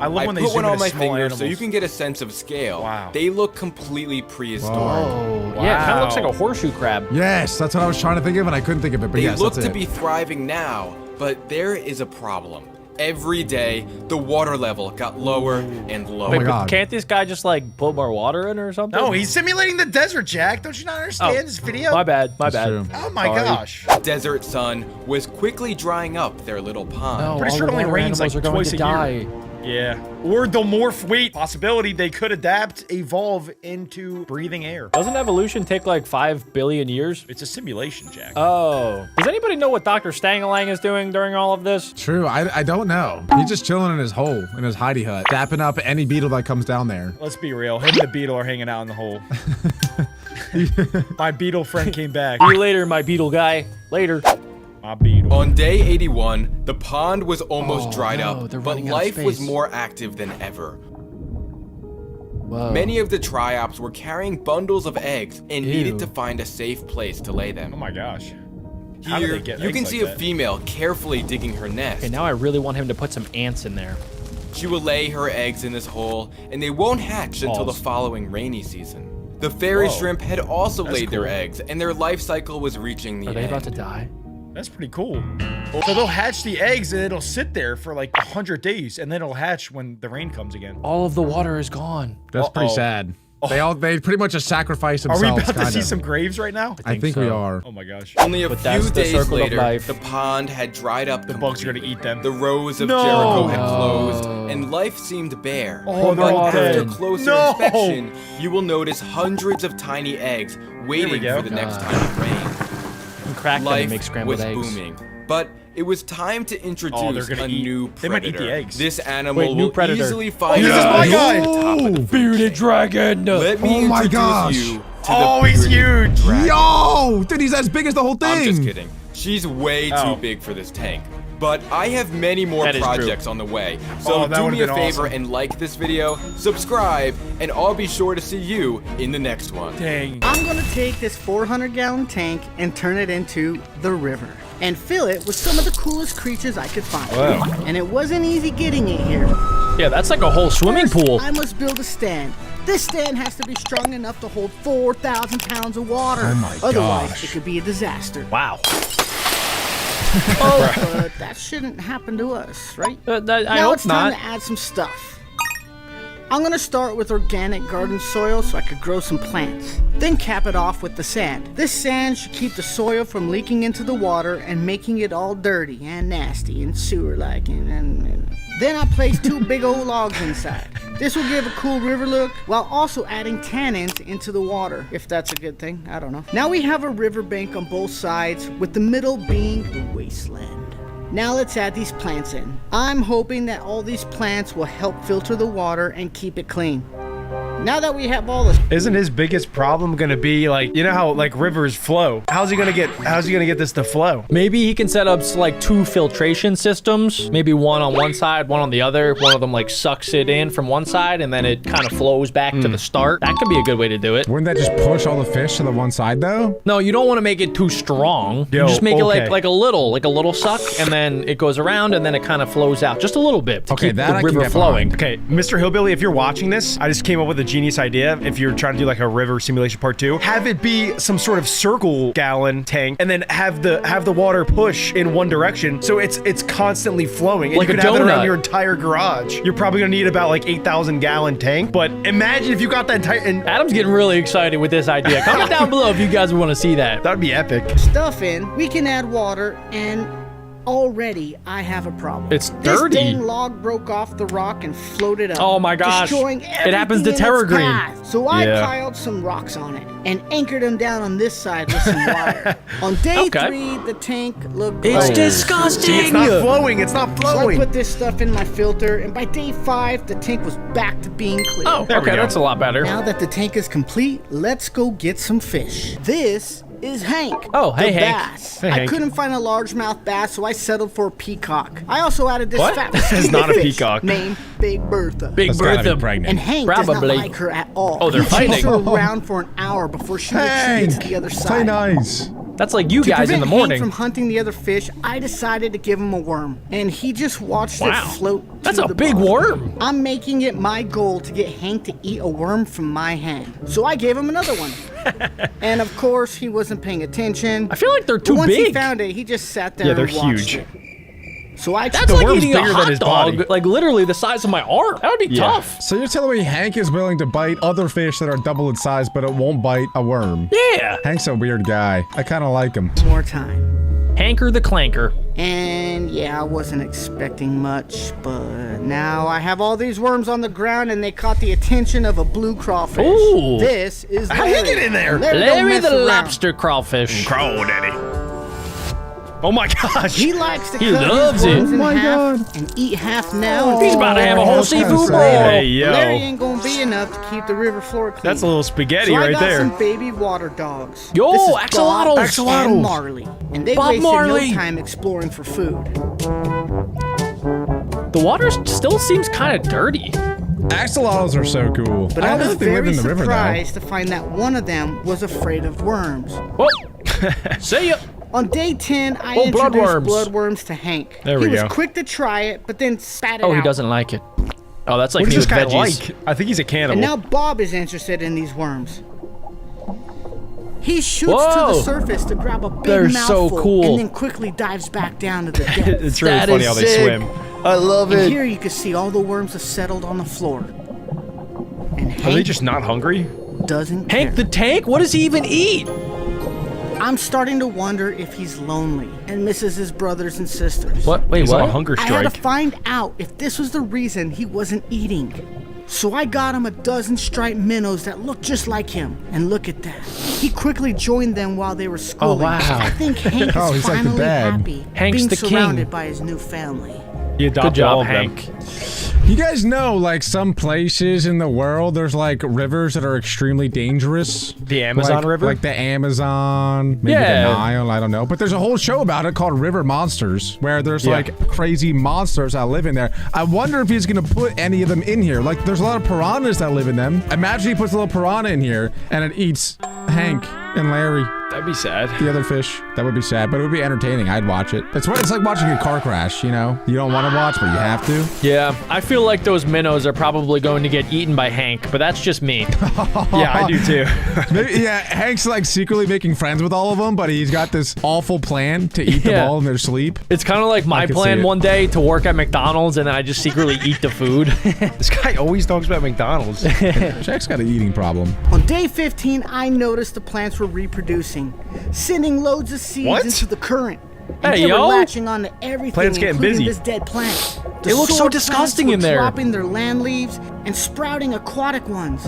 I love when they put zoom one on into my small finger animals. so you can get a sense of scale. Wow. They look completely prehistoric. Oh, yeah, it kind of looks like a horseshoe crab. Yes, that's what I was trying to think of, and I couldn't think of it. But They yes, look that's to it. be thriving now, but there is a problem. Every day, the water level got lower and lower. Wait, my but God. can't this guy just like put more water in or something? No, he's simulating the desert, Jack. Don't you not understand this video? My bad, my That's bad. true. Oh my Sorry. gosh. Desert sun was quickly drying up their little pond. No, Pretty all sure the it only water rains, animals like, are going twice to a year. die. Yeah. Or they'll morph. Wait, possibility they could adapt, evolve into breathing air. Doesn't evolution take like 5 billion years? It's a simulation, Jack. Oh. Does anybody know what Dr. Stangalang is doing during all of this? True. I don't know. He's just chilling in his hole, in his hidey hut, dapping up any beetle that comes down there. Let's be real. Him and the beetle are hanging out in the hole. My beetle friend came back. See you later, my beetle guy. Later. My beetle. On day 81, the pond was almost dried no, up, they're but running out of life was space. more active than ever. Whoa. Many of the triops were carrying bundles of eggs and Ew. needed to find a safe place to lay them. Oh my gosh. How do Here, they get you eggs can like see a that? female carefully digging her nest. Okay, now I really want him to put some ants in there. She will lay her eggs in this hole, and they won't hatch until the Pause. following rainy season. The fairy Whoa. shrimp had also That's laid their cool. eggs, and their life cycle was reaching the Are end. they about to die? That's pretty cool. So they'll hatch the eggs and it'll sit there for like 100 days and then it'll hatch when the rain comes again. All of the water is gone. That's pretty Uh-oh. sad. They pretty much just sacrifice Are themselves. we about to kinda. see some graves right now? I think we so. are. Oh my gosh. Only a But that's few the days circle of later, life. the pond had dried up. The bugs are gonna eat them. The rows of No. Jericho had No. closed, and life seemed bare. Oh, they're but all after dead. closer No. inspection, you will notice hundreds of tiny eggs waiting go. for the next God. time it rains. You can crack them Life and make scrambled was eggs. booming, but it was time to introduce Oh, they're gonna a eat- new they predator. might eat the eggs. This animal Wait, new will predator. easily find this is its my way guy. to the top of the food Bearded chain. dragon! Let me Oh my introduce gosh. you to Oh, the he's bearded huge. dragon. Yo, dude, he's as big as the whole thing. I'm just kidding. She's way Oh. too big for this tank. But I have many more That is true. projects on the way. So Oh, that do would've me a been favor awesome. and like this video, subscribe, and I'll be sure to see you in the next one. Dang. I'm gonna take this 400-gallon tank and turn it into the river and fill it with some of the coolest creatures I could find. Wow. And it wasn't easy getting it here. Yeah, that's like a whole swimming First, pool. I must build a stand. This stand has to be strong enough to hold 4,000 pounds of water. Oh my Otherwise, gosh. it could be a disaster. Wow. Oh, but that shouldn't happen to us, right? I Now hope it's time not. to add some stuff. I'm gonna start with organic garden soil so I could grow some plants. Then cap it off with the sand. This sand should keep the soil from leaking into the water and making it all dirty and nasty and sewer-like. And then I place 2 big old logs inside. This will give a cool river look while also adding tannins into the water, if that's a good thing, I don't know. Now we have a riverbank on both sides with the middle being the wasteland. Now let's add these plants in. I'm hoping that all these plants will help filter the water and keep it clean. Now that we have all this, Isn't his biggest problem gonna be like, you know how like rivers flow? How's he gonna get this to flow? Maybe he can set up like 2 filtration systems. Maybe one on one side, one on the other. One of them like sucks it in from one side and then it kind of flows back to the start. That could be a good way to do it. Wouldn't that just push all the fish to the one side though? No, you don't want to make it too strong. Yo, You just make okay. it like a little suck and then it goes around and then it kind of flows out just a little bit to Okay, keep that the I can river get flowing. behind. Okay, Mr. Hillbilly, if you're watching this, I just came up with a genius idea. If you're trying to do like a river simulation part 2, have it be some sort of circle gallon tank, and then have the water push in one direction, so it's constantly flowing. And Like you a can have it around donut. your entire garage. You're probably gonna need about like 8,000 gallon tank, but imagine if you got that entire. And Adam's getting really excited with this idea. Comment down below if you guys want to see that. that'd be epic. stuff in, we can add water, and already I have a problem. It's This dirty. dang log broke off the rock and floated up. Oh my gosh. Destroying It happens to everything in Terra its Green. path. So I Yeah. piled some rocks on it and anchored them down on this side with some wire. On day Okay. 3, the tank looked It's great. disgusting. See, it's not flowing. It's not So I flowing. put this stuff in my filter, and by day 5, the tank was back to being clear. Oh, There we okay, go. that's a lot better. Now that the tank is complete, let's go get some fish. This is Hank. Oh, hey, the Hank. bass. Hey, I Hank. couldn't find a largemouth bass, so I settled for a peacock. I also added this What? fat This is skinny not a fish peacock. named Big Bertha. Big That's gotta be Bertha. pregnant. And Hank does Probably. not like her at all. Oh, they're He chased fighting. her around for an hour before she retreated to the other Say side. nice. That's like you To guys in the prevent Hank morning. from hunting the other fish, I decided to give him a worm, and he just watched Wow. it float. That's to a the big bottom. worm. I'm making it my goal to get Hank to eat a worm from my hand, so I gave him another one. And of course, he wasn't paying attention. I feel like they're But too once he big. found it, he just sat there Yeah, they're and watched huge. it. So I That's The like worm's eating a bigger than hot his dog, body. like literally the size of my arm. That would be Yeah. tough. So you're telling me Hank is willing to bite other fish that are double its size, but it won't bite a worm? Yeah. Hank's a weird guy. I kind of like him. more time. Hanker the Clanker. And yeah, I wasn't expecting much, but now I have all these worms on the ground and they caught the attention of a blue crawfish. Ooh. This is How Larry. did he get in there? Larry don't Larry mess the around. lobster crawfish. Crow daddy. Oh my gosh. He likes to He cut loves his it. worms Oh in my half and eat half now. and He's about to have a whole that's kinda seafood sad. bowl. Hey, yo. Larry ain't gonna be enough to keep the river floor clean. That's a little spaghetti so I right got there. some baby water dogs. Yo, This is axolotls. Bob Axolotls. and Marley, and they Bob wasted Marley. no time exploring for food. The water still seems kind of dirty. Axolotls are so cool. But I I don't was think they live very in the river though. surprised to find that one of them was afraid of worms. Whoa. See ya. On day 10, I Oh, introduced bloodworms. bloodworms to Hank. There we he was go. quick to try it, but then spat it Oh, out. he doesn't like it. Oh, that's like What me does this with guy veggies. like? I think he's a cannibal. And now Bob is interested in these worms. He shoots Whoa. to the surface to grab a big They're so mouthful cool. and then quickly dives back down to the depths. it's really That funny is how they sick. swim. I love And it. here you can see all the worms have settled on the floor. And Are they Hank just not hungry? doesn't Hank care. the Tank? What does he even eat? I'm starting to wonder if he's lonely and misses his brothers and sisters. What? Wait, He's on a what? hunger I had to strike. find out if this was the reason he wasn't eating. So I got him a dozen striped minnows that looked just like him. And look at that. He quickly joined them while they were schooling. wow. I think Hank is Oh, he's like the finally dad. happy Hank's being the king. surrounded by his new family. He adopted Good all job, of them. Hank. You guys know, like, some places in the world, there's, like, rivers that are extremely dangerous. The Amazon Like- River? Like the Amazon, maybe Yeah. the Nile, I don't know. But there's a whole show about it called River Monsters, where there's, Yeah. like, crazy monsters that live in there. I wonder if he's gonna put any of them in here. Like, there's a lot of piranhas that live in them. Imagine he puts a little piranha in here, and it eats Hank and Larry, That'd be sad. the other fish. That would be sad, but it would be entertaining. I'd watch it. It's like watching a car crash, you know? You don't want to watch, but you have to. Yeah, I feel like those minnows are probably going to get eaten by Hank, but that's just me. Yeah, I do too. Maybe, yeah, Hank's like secretly making friends with all of them, but he's got this awful plan to eat them Yeah. all in their sleep. It's kind of like my can see plan it. one day to work at McDonald's and then I just secretly eat the food. This guy always talks about McDonald's. Jack's got an eating problem. On day 15, I noticed the plants were reproducing, sending loads of seeds What? into the current. And Hey, they yo. were latching onto everything, Plants getting including busy. this dead plant. The It looks so sword disgusting plants in were there. dropping their land leaves and sprouting aquatic ones.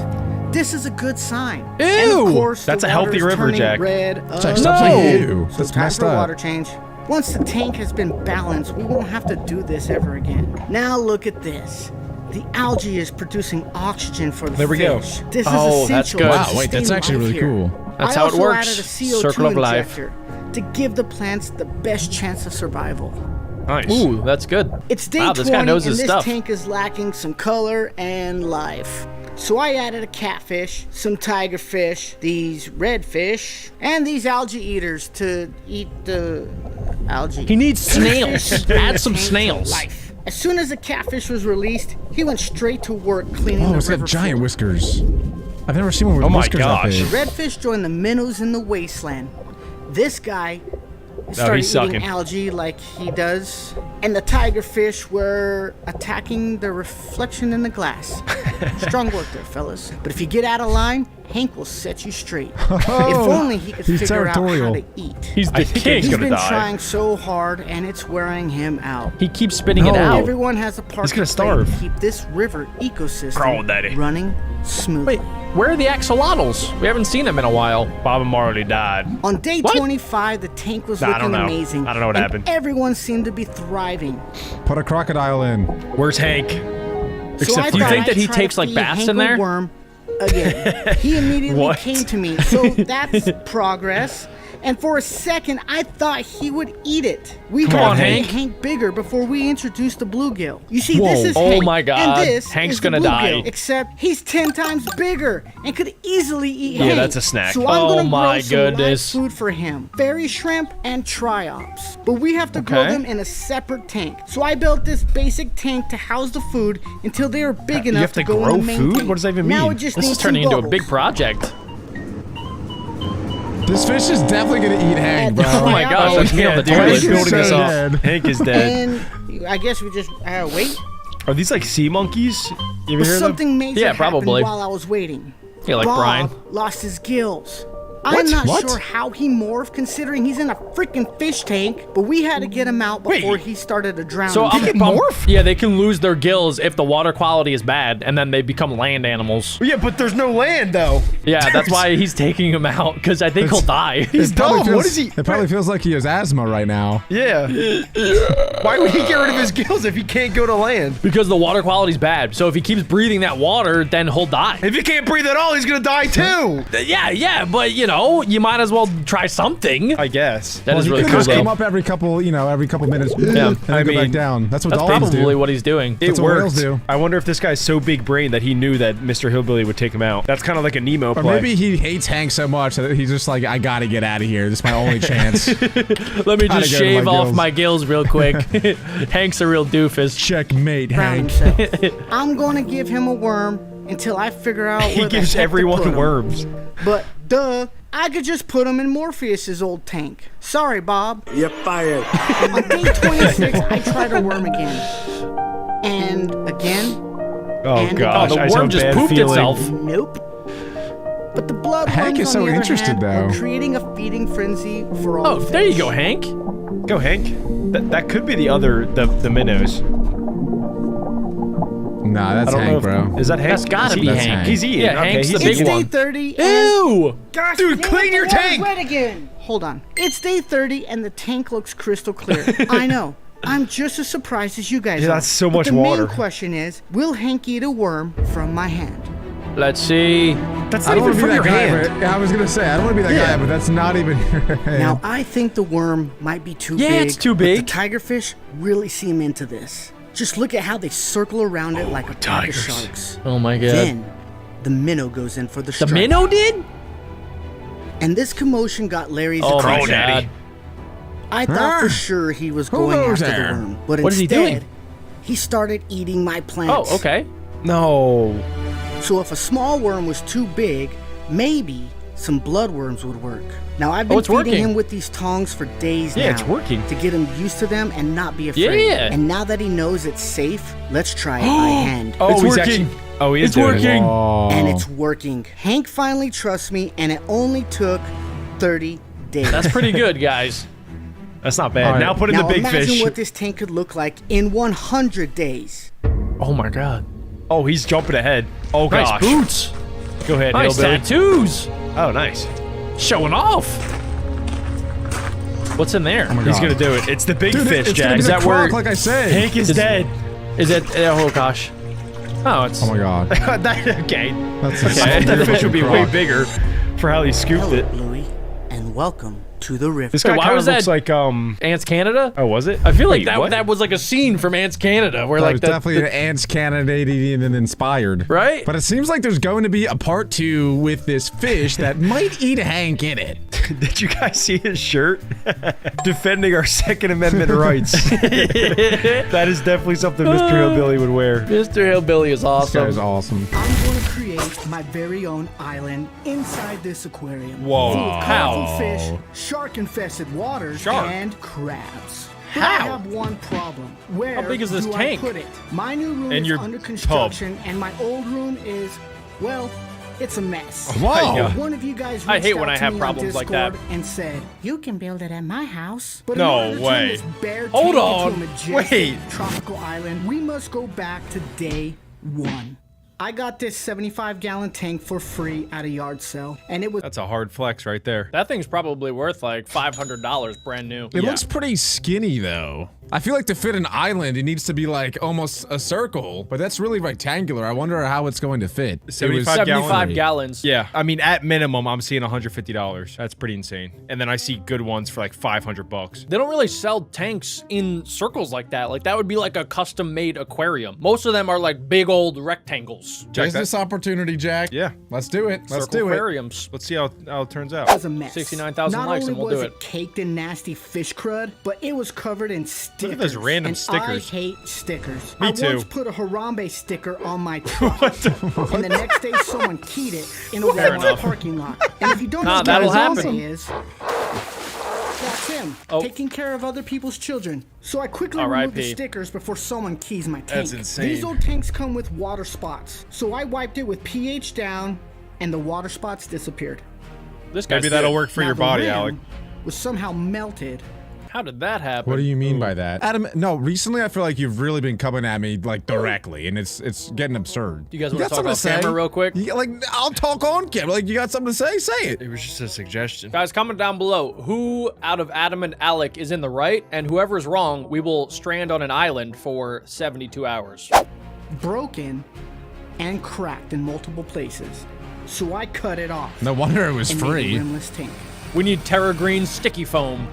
This is a good sign. Ew. And of course, That's the a healthy water is river, turning Jack. Red. Jack, stop saying ew. So That's time messed for a up. water change. Once the tank has been balanced, we won't have to do this ever again. Now look at this. The algae is producing oxygen for the There we go. fish. This Oh, is that's essential. good. to Wow, wait, that's sustain actually life really here. cool. That's I how it also works. added a CO2 Circle of life. injector to give the plants the best chance of survival. Nice. Ooh, that's good. It's day Wow, 20 this guy knows and his this stuff. tank is lacking some color and life. So I added a catfish, some tigerfish, these redfish, and these algae eaters to eat the algae. He needs snails. Add some Tank for snails. life. As soon as the catfish was released, he went straight to work cleaning Oh, the it's river got giant floor. whiskers. I've never seen one with Oh my whiskers that gosh. big. Redfish joined the minnows in the wasteland. This guy started he's eating sucking. algae like he does, and the tigerfish were attacking the reflection in the glass. Strong work there, fellas. But if you get out of line, Hank will set you straight. If only he could He's figure out how territorial. to eat. He's the I think king. he's He's gonna been die. trying so hard, and it's wearing him out. He keeps spitting it No. out. Everyone has a part He's gonna to play starve. to keep this river ecosystem Crawl, daddy. running smoothly. Wait, where are the axolotls? We haven't seen them in a while. Bob and Marley died. On day What? 25, the tank was Nah, I looking don't know. amazing. I don't know what and happened. Everyone seemed to be thriving. Put a crocodile in. Where's Hank? So Except I for You thought think I'd that he try takes, to like, feed baths Hank in a there? worm again. He immediately What? came to me. So that's progress. And for a second, I thought he would eat it. We Come had on, to Hank. make Hank bigger before we introduced the bluegill. You see, Whoa. this is Oh Hank, my God. and this Hank's is the gonna die. bluegill, except he's 10 times bigger and could easily eat Yeah, Hank. that's a snack. So I'm Oh gonna my grow some live goodness. food for him. Fairy shrimp and triops. But we have to grow Okay. them in a separate tank. So I built this basic tank to house the food until they are big enough have to go grow in the main food? tank. What does that even Now mean? it just This needs is turning some into a big bubbles. project. This fish is definitely gonna eat Hank, bro. Oh my gosh, Oh, that's me on the dude, toilet. he's building so this off. dead. Hank is dead. And I guess we just wait. Are these like sea monkeys? You ever But hear them? something major Yeah, happened probably. while I was waiting. Yeah, like Bob Brian. lost his gills. I'm not What? sure how he morphed, considering he's in a freaking fish tank. But we had to get him out before he started to drown. So himself. Yeah, they can lose their gills if the water quality is bad, and then they become land animals. Yeah, but there's no land though. Yeah, that's why he's taking him out, because I think he'll die. He's It probably dumb. feels- What is he? It probably feels like he has asthma right now. Yeah. Why would he get rid of his gills if he can't go to land? Because the water quality's bad. So if he keeps breathing that water, then he'll die. If he can't breathe at all, he's gonna die too. Yeah, but you know, you might as well try something. I guess. That is He really could cool, just come though. up every couple minutes. Yeah, and then I go back mean, down. That's what That's dolphins probably do. what he's doing. It That's what whales worked. do. I wonder if this guy's so big brain that he knew that Mr. Hillbilly would take him out. That's kind of like a Nemo Or play. maybe he hates Hank so much that he's just like, I gotta get out of here. This is my only chance. Let me Gotta just go to shave my off gills. my gills real quick. Hank's a real doofus. Checkmate, drown Hank. himself. I'm gonna give him a worm until I figure out he where the gives heck to everyone put him. worms. But duh, I could just put him in Morpheus's old tank. Sorry, Bob. You're fired. On day 26, I tried a worm again. And again. Oh And- gosh, Oh, the I just worm have a just bad pooped feeling. itself. Nope. But the bloodworms, Hank is on so the other interested, hand, though. are creating a feeding frenzy for all Oh, the there you fish. go, Hank. Go, Hank. That could be the minnows. Nah, that's I don't know Hank, if, bro. Is that Hank? That's gotta Is he be eating? Hank. He's eating. Yeah, okay, Hank's he's the big It's eating. day one. 30 and... Ew! Gosh, Dude, dang clean it, your the water's tank! wet again. Hold on. It's day 30 and the tank looks crystal clear. I know. I'm just as surprised as you guys Yeah, are. that's so But much the water. main question is, will Hank eat a worm from my hand? Let's see. That's I not don't even want to be from that your guy, hand. but I was gonna say I don't want to be that Yeah. guy, but that's not even your hand. Now, I think the worm might be too Yeah, big. it's too but big. the tigerfish really seem into this. Just look at how they circle around it like a pack of tigers. sharks. Oh my god. Then, the minnow goes in for the The strike. minnow did? And this commotion got Larry's Oh my attention. god. I thought for sure he was Who going goes after there? the worm, but What is he instead, doing? he started eating my plants. Oh, okay. No. So if a small worm was too big, maybe some bloodworms would work. Now I've been it's feeding working. him with these tongs for days now. Yeah, it's working. To get him used to them and not be afraid. Yeah. And now that he knows it's safe, let's try it by hand. Oh, It's he's working. Actually, oh, he is It's doing it. working. Oh. And it's working. Hank finally trusts me, and it only took 30 days. That's pretty good, guys. That's not bad. All right. Now put in now the big imagine fish. what this tank could look like in 100 days. Oh my god. Oh, he's jumping ahead. Oh Nice gosh. boots. Go ahead, Nice Hillbilly. tattoos. Oh, nice. Showing off. What's in there? my He's God. gonna do it. It's the big Dude, fish, it's Jack. gonna be Is the that where- croc, like I said. Hank is dead. Is it? Oh gosh. Oh, it's. Oh my god. Okay. That's I thought that fish would be way croc. bigger for how he scooped Hello, it. Bluey, and welcome to the river. This Wait, guy why kind was of looks that- like Ants Canada. Oh, was it? I feel like Wait, what? that was like a scene from Ants Canada, where That like was the, definitely the- an ants Canadian and inspired. Right? But it seems like there's going to be a part 2 with this fish that might eat Hank in it. Did you guys see his shirt? Defending our Second Amendment rights. That is definitely something Mr. Hillbilly would wear. Mr. Hillbilly is This guy's awesome. awesome. I'm going to create my very own island inside this aquarium. Whoa. Full of How? colorful fish, shark-infested waters, Shark? and crabs. But I How? have one problem. Where How big is this do tank? I put it? My new room And is your under tub. construction, and my old room is, well, it's a mess. Whoa! One of you guys I reached hate when out I to have me problems on like that. Discord and said, you can build it at my house. But No in order to way. turn this bare Hold tank on. into a majestic Wait. tropical island, we must go back to day 1. I got this 75-gallon tank for free at a yard sale, and it was That's a hard flex right there. That thing's probably worth like $500 brand new. It looks pretty skinny though. I feel like to fit an island, it needs to be like almost a circle, but that's really rectangular. I wonder how it's going to fit. 75 gallons. Yeah, I mean, at minimum, I'm seeing $150. That's pretty insane. And then I see good ones for like $500. They don't really sell tanks in circles like that. Like that would be like a custom-made aquarium. Most of them are like big old rectangles. Business opportunity, Jack. Yeah. Let's do it. Let's Circle do it. aquariums. Let's see how it turns It out. was a mess. 69,000 Not likes only and we'll was do it it. caked in nasty fish crud, but it was covered in stickers. Look at those random and stickers. I hate stickers. Me I too. once put a Harambe sticker on my truck, and the next day someone keyed it in a Walmart enough. parking lot. And if you don't Nah, know that'll what happen. Harambe is, that's him, Oh. taking care of other people's children. So I quickly R.I.P. removed the stickers before someone keys my tank. That's insane. These old tanks come with water spots, so I wiped it with pH down, and the water spots disappeared. This guy's Maybe that'll good. work for Now, your the body, rim Alec. was somehow melted. How did that happen? What do you mean by that? Adam, no, recently I feel like you've really been coming at me like directly and it's getting absurd. You guys wanna got talk something about to say? camera real quick? Yeah, like, I'll talk on camera. Like, you got something to say? Say it. It was just a suggestion. Guys, comment down below who out of Adam and Alec is in the right, and whoever's wrong, we will strand on an island for 72 hours. Broken and cracked in multiple places. So I cut it off. No wonder it was and made a free. rimless tank. We need Terra Green sticky foam.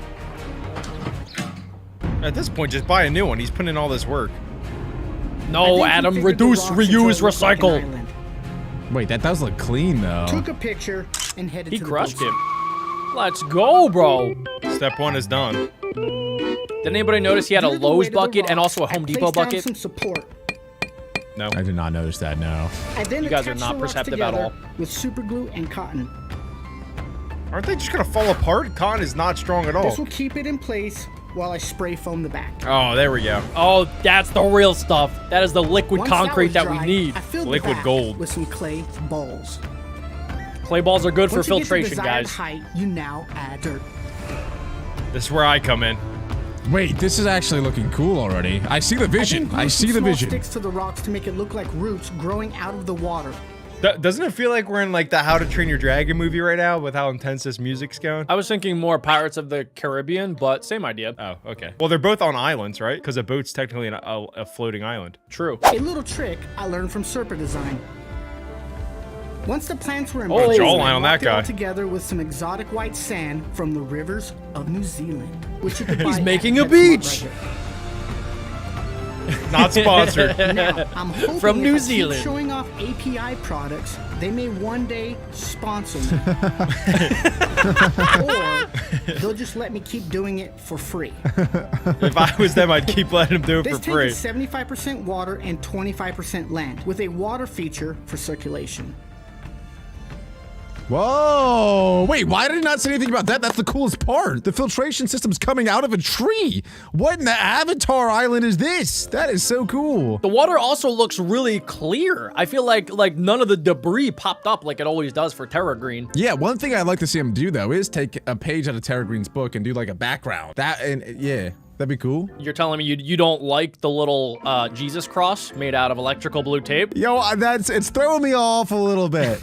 At this point, just buy a new one. He's putting in all this work. I No, think he Adam, figured the reduce, rocks until reuse, it looked like an recycle. island. Wait, that does look clean though. Took a picture and headed He to crushed the it. Let's go, bro. Step one is done. Did anybody notice he had a Due to the Lowe's weight of the bucket and rocks, also a Home I Depot placed down bucket? some support. No. I did not notice that, no. I then You guys are attached not the rocks perceptive at together all. with super glue and cotton. Aren't they just gonna fall apart? Cotton is not strong at all. This will keep it in place while I spray foam the back. Oh, there we go. Oh, that's the real stuff. That is the liquid Once concrete was that we dry, need. I filled Liquid the back gold. with some clay balls. Clay balls are good for Once you get the filtration, desired guys. height, you now add dirt. This is where I come in. Wait, this is actually looking cool already. I see the vision. then I glue see some the small vision. sticks to the rocks to make it look like roots growing out of the water. Doesn't it feel like we're in like the How to Train Your Dragon movie right now with how intense this music's going? I was thinking more Pirates of the Caribbean, but same idea. Oh, okay. Well, they're both on islands, right? Because a boat's technically a floating island. True. A little trick I learned from Serpa Design. Once the plants were in Oh, place, jawline I on that walked it all guy. together with some exotic white sand from the rivers of New Zealand, which you could buy at making a PetSmart beach. right Not sponsored. here. Now, I'm hoping From if New I keep Zealand. showing off API products, they may one day sponsor me. Or they'll just let me keep doing it for free. If I was them, I'd keep letting them do it This for tank free. is 75% water and 25% land, with a water feature for circulation. Whoa! Wait, why did it not say anything about that? That's the coolest part. The filtration system's coming out of a tree. What in the Avatar Island is this? That is so cool. The water also looks really clear. I feel like none of the debris popped up like it always does for Terra Green. Yeah, one thing I'd like to see him do though is take a page out of Terra Green's book and do like a background. Yeah, that'd be cool. You're telling me you don't like the little Jesus cross made out of electrical blue tape? Yo, it's throwing me off a little bit.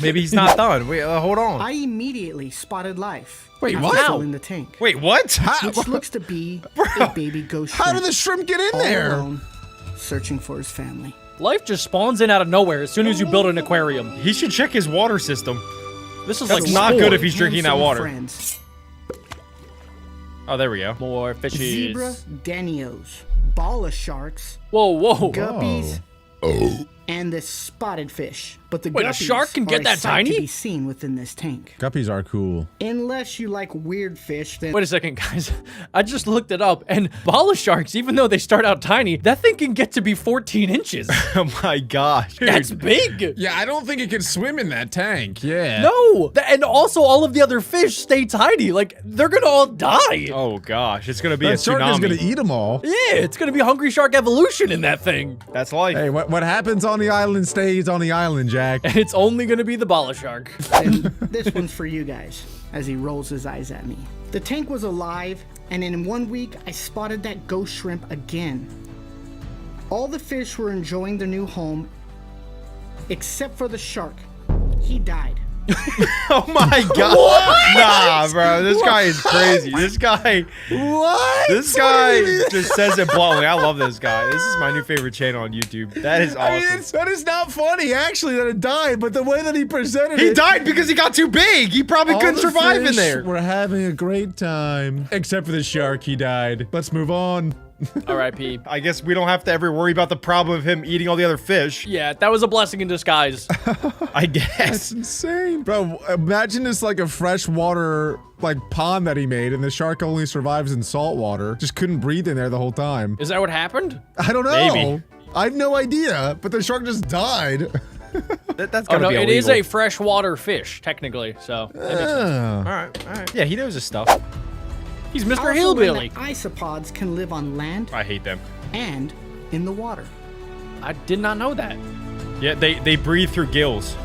Maybe he's not done. Wait, hold on. I immediately spotted life. Wait, after what? filling the tank, Wait, what? which looks to be a baby ghost shrimp. How did the shrimp get in all there? alone, searching for his family. Life just spawns in out of nowhere as soon as you build an aquarium. He should check his water system. This is That's like not sport. good if he's drinking that Handful of water. Friends. Oh, there we go. More fishies. Zebra danios, bala sharks, Whoa, whoa. guppies, and this spotted fish. But the Wait, a guppies shark can get are a that sight tiny? to be seen within this tank. Guppies are cool. Unless you like weird fish, then Wait a second, guys. I just looked it up, and bala sharks, even though they start out tiny, that thing can get to be 14 inches. Oh my gosh. Dude. That's big. Yeah, I don't think it can swim in that tank. Yeah. No. And also, all of the other fish stay tiny. Like, they're gonna all die. Oh gosh, it's gonna be a That shark is tsunami. gonna eat them all. Yeah, it's gonna be Hungry Shark evolution in that thing. That's life. Hey, what happens on the island stays on the island, Jack. And it's only gonna be the bala shark. then this one's for you guys, as he rolls his eyes at me. The tank was alive, and in 1 week, I spotted that ghost shrimp again. All the fish were enjoying their new home, except for the shark. He died. Oh my god. Nah, bro. This guy is crazy. This guy. What? This guy just says it bluntly. I love this guy. This is my new favorite channel on YouTube. That is I mean, awesome. that is not funny, actually, that it died, but the way that he presented it. He died because he got too big. He probably all couldn't the survive in fish there. We're having a great time. Except for the shark, he died. Let's move on. R.I.P. I guess we don't have to ever worry about the problem of him eating all the other fish. Yeah, that was a blessing in disguise. I That's guess. insane. Bro, imagine this like a freshwater like pond that he made and the shark only survives in salt water. Just couldn't breathe in there the whole time. Is that what happened? I don't know. Maybe. I have no idea, but the shark just died. That's Oh gotta no, be it is illegal. a freshwater fish, technically. So that makes sense. Ah. All right. Yeah, he knows his stuff. He's I Mr. also learned Hillbilly. that isopods can live on land I hate them. and in the water. I did not know that. Yeah, they breathe through gills.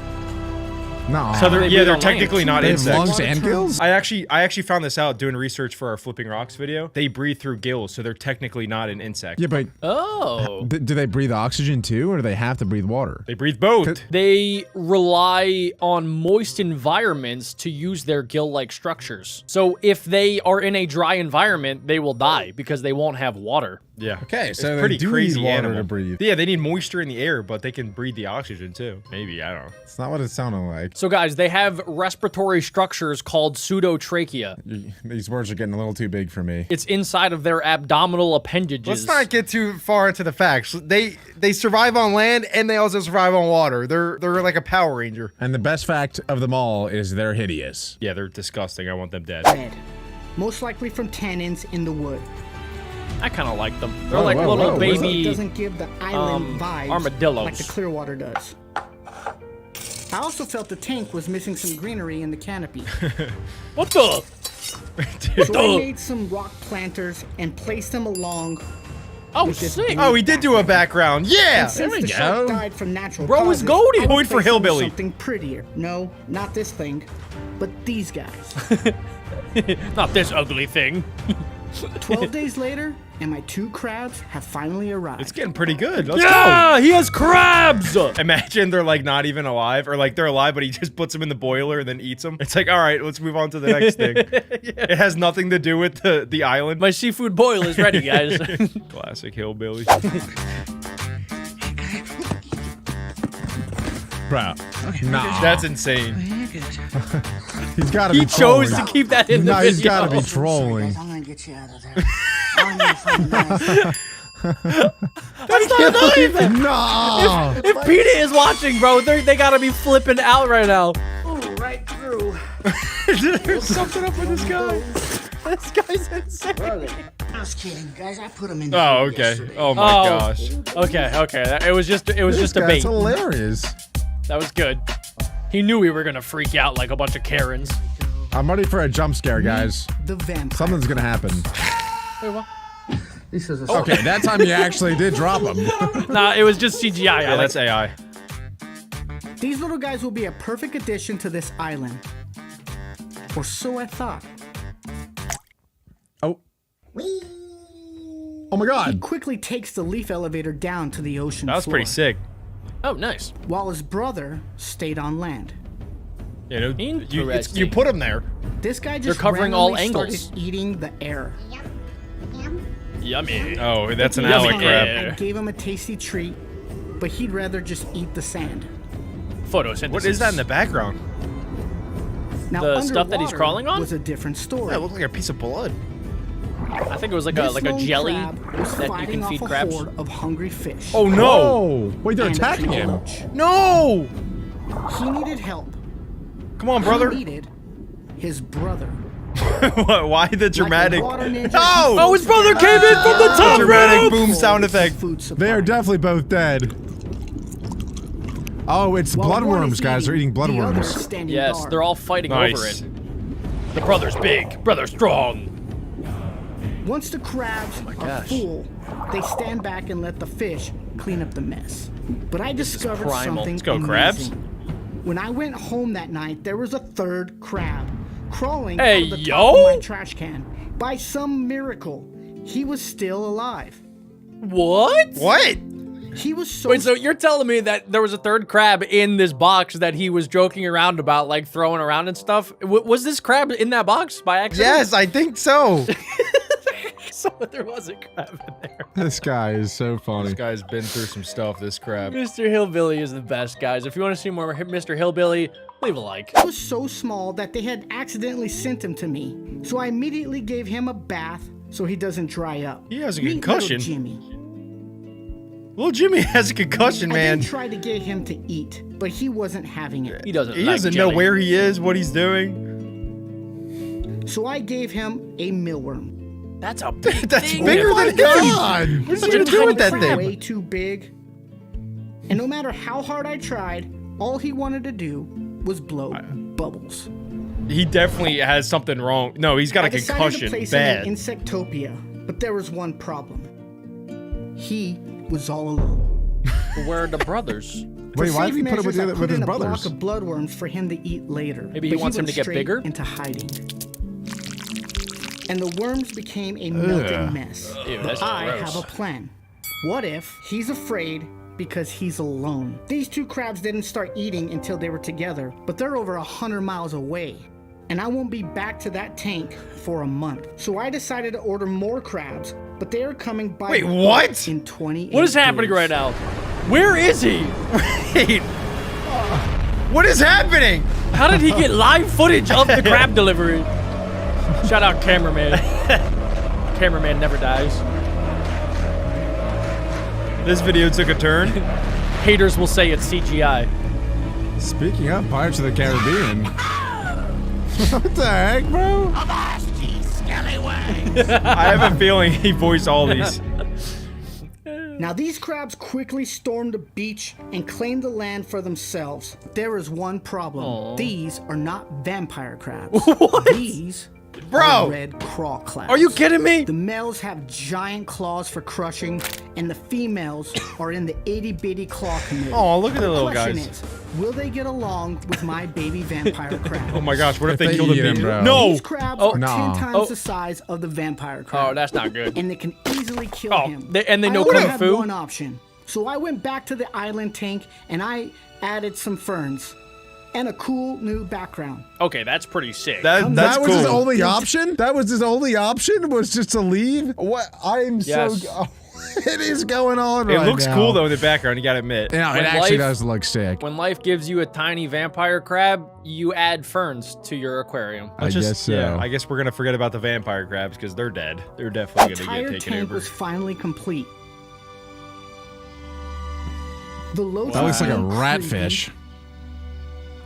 No. So they're They yeah, breathe they're on technically land. not they have insects. lungs and gills? I actually found this out doing research for our Flipping Rocks video. They breathe through gills, so they're technically not an insect. Yeah, but Oh. do they breathe oxygen too, or do they have to breathe water? They breathe both. They rely on moist environments to use their gill-like structures. So if they are in a dry environment, they will die because they won't have water. Yeah. Okay, It's so they pretty do crazy need water animal to breathe. Yeah, they need moisture in the air, but they can breathe the oxygen too. Maybe, I don't know. It's not what it sounded like. So guys, they have respiratory structures called pseudotrachea. These words are getting a little too big for me. It's inside of their abdominal appendages. Let's not get too far into the facts. They survive on land and they also survive on water. They're like a Power Ranger. And the best fact of them all is they're hideous. Yeah, they're disgusting. I want them dead. Red. Most likely from tannins in the wood. I kind of like them. They're Whoa, like whoa, little whoa, So baby. it doesn't give the island vibes armadillos. like the Clearwater does. I also felt the tank was missing some greenery in the canopy. What the? So I made some rock planters and placed them along. Oh, With this sick. big- Oh, he did do a background. Yeah. And since we the shark go. died from natural Bro is causes, goated. I would Point for place them with hillbilly. Something prettier. No, not this thing, but these guys. Not this ugly thing. 12 days later, and my 2 crabs have finally arrived. It's getting pretty good. Let's Yeah, he has crabs. go. Imagine they're like not even alive, or like they're alive, but he just puts them in the boiler and then eats them. It's like, all right, let's move on to the next thing. It has nothing to do with the island. My seafood boil is ready, guys. Classic hillbilly. Bro. Nah. That's insane. He's gotta He be chose trolling. to keep that in the No, video. he's gotta be trolling. I'm gonna get you out of there. I'm gonna find nice. That's not nice. No. If PETA is watching, bro, they gotta be flipping out right now. Ooh, right through. There's something up with this guy. This guy's insane. Just kidding, guys. I put him in. Oh, okay. yesterday. Oh my Oh. gosh. Okay. It was just a This bait. guy's hilarious. That was good. He knew we were gonna freak out like a bunch of Karens. I'm ready for a jump scare, guys. The vampire. Something's gonna happen. Wait, what? This is a Okay, that time you actually did drop him. Nah, it was just CGI. Yeah, I like that's AI. These little guys will be a perfect addition to this island. Or so I thought. Oh. Oh my god. Quickly takes the leaf elevator down to the ocean That was floor, pretty sick. Oh, nice. while his brother stayed on land. You know, you Interesting. put him there. This guy just covering all randomly angles. started eating the air. Yummy. Oh, that's an Yummy. alley crab. Yeah. I gave him a tasty treat, but he'd rather just eat the sand. Photosynthesis. What is that in the background? Now, The stuff that he's underwater crawling on? was a different story. That looks like a piece of blood. I think it was like This a lone jelly crab was that you fighting can feed off a crabs. horde of hungry fish. Oh no! Oh. Wait, they're and a attacking tree him. roach. No! He needed help. Come on, brother. He needed his brother. What? Why the dramatic? Like a water ninja, No! Oh, his brother came in from the top Dramatic rope. boom sound effect. Food supply. They are definitely both dead. Oh, it's While one bloodworms, is guys. They're eating the other is bloodworms. standing Yes, guard. they're all fighting Nice. over it. The brother's big, brother's strong. Once the crabs are gosh. full, they stand back and let the fish clean up the mess. But I discovered primal. something Let's go, crabs. amazing. When I went home that night, there was a third crab crawling Hey, out of the top yo! of my trash can. By some miracle, he was still alive. What? What? He was so Wait, so you're telling me that there was a third crab in this box that he was joking around about, like throwing around and stuff? Was this crab in that box by accident? Yes, I think so. So there was a crab in there. This guy is so funny. This guy's been through some stuff, this crab. Mr. Hillbilly is the best, guys. If you want to see more Mr. Hillbilly, leave a like. He was so small that they had accidentally sent him to me. So I immediately gave him a bath so he doesn't dry up. He has a Meet concussion. little Jimmy. Little Jimmy has a concussion, I man. then tried to get him to eat, but he wasn't having it. He doesn't. He like doesn't know jelly. where he is, what he's doing. So I gave him a mealworm. That's a big That's thing. bigger Oh my than God. him. What is he But gonna it do with was that thing? way too big. And no matter how hard I tried, all he wanted to do was blow bubbles. He definitely has something wrong. No, he's got I a decided to concussion. place Bad. him in Insectopia, but there was one problem. He was all alone. Where are the brothers? Wait, For why did he safe put him measures, I with his in a brothers? block of bloodworms for him to eat later. Maybe he but wants him went to get straight bigger? into hiding. And the worms became a melting mess. Ew, that's I gross. have a plan. What if he's afraid because he's alone? These two crabs didn't start eating until they were together, but they're over 100 miles away. And I won't be back to that tank for a month. So I decided to order more crabs, but they are coming by Wait, the what? boat in 28 What is happening days. right now? Where is he? Wait. What is happening? How did he get live footage of the crab delivery? Shout out cameraman. Cameraman never dies. This video took a turn. Haters will say it's CGI. Speaking of Pirates of the Caribbean. What the heck, bro? I have a feeling he voiced all these. Now these crabs quickly stormed the beach and claimed the land for themselves. There is one problem. These are not vampire crabs. These Bro! are red claw crabs. Are you kidding me? The males have giant claws for crushing, and the females are in the itty-bitty claw committee. Oh, look at the little question guys. is, will they get along with my baby vampire crab? Oh my gosh, what if If they they killed a eat him, baby? bro. No! These crabs are no. 10 times the size of the vampire crab. Oh, that's not good. And they can easily kill Oh, him. and they know I only kung had fu? one option. So I went back to the island tank and I added some ferns and a cool new background. Okay, that's pretty sick. That's That was cool. his only option? That was his only option? Was just to leave? What? I'm Yes. so... What is going on It right looks now? cool though in the background, you gotta admit. Yeah, it When actually life- does look sick. When life gives you a tiny vampire crab, you add ferns to your aquarium. I guess so. Yeah, I guess we're gonna forget about the vampire crabs because they're dead. They're definitely The gonna entire get taken tank over. was finally complete. The low That looks like a ratfish.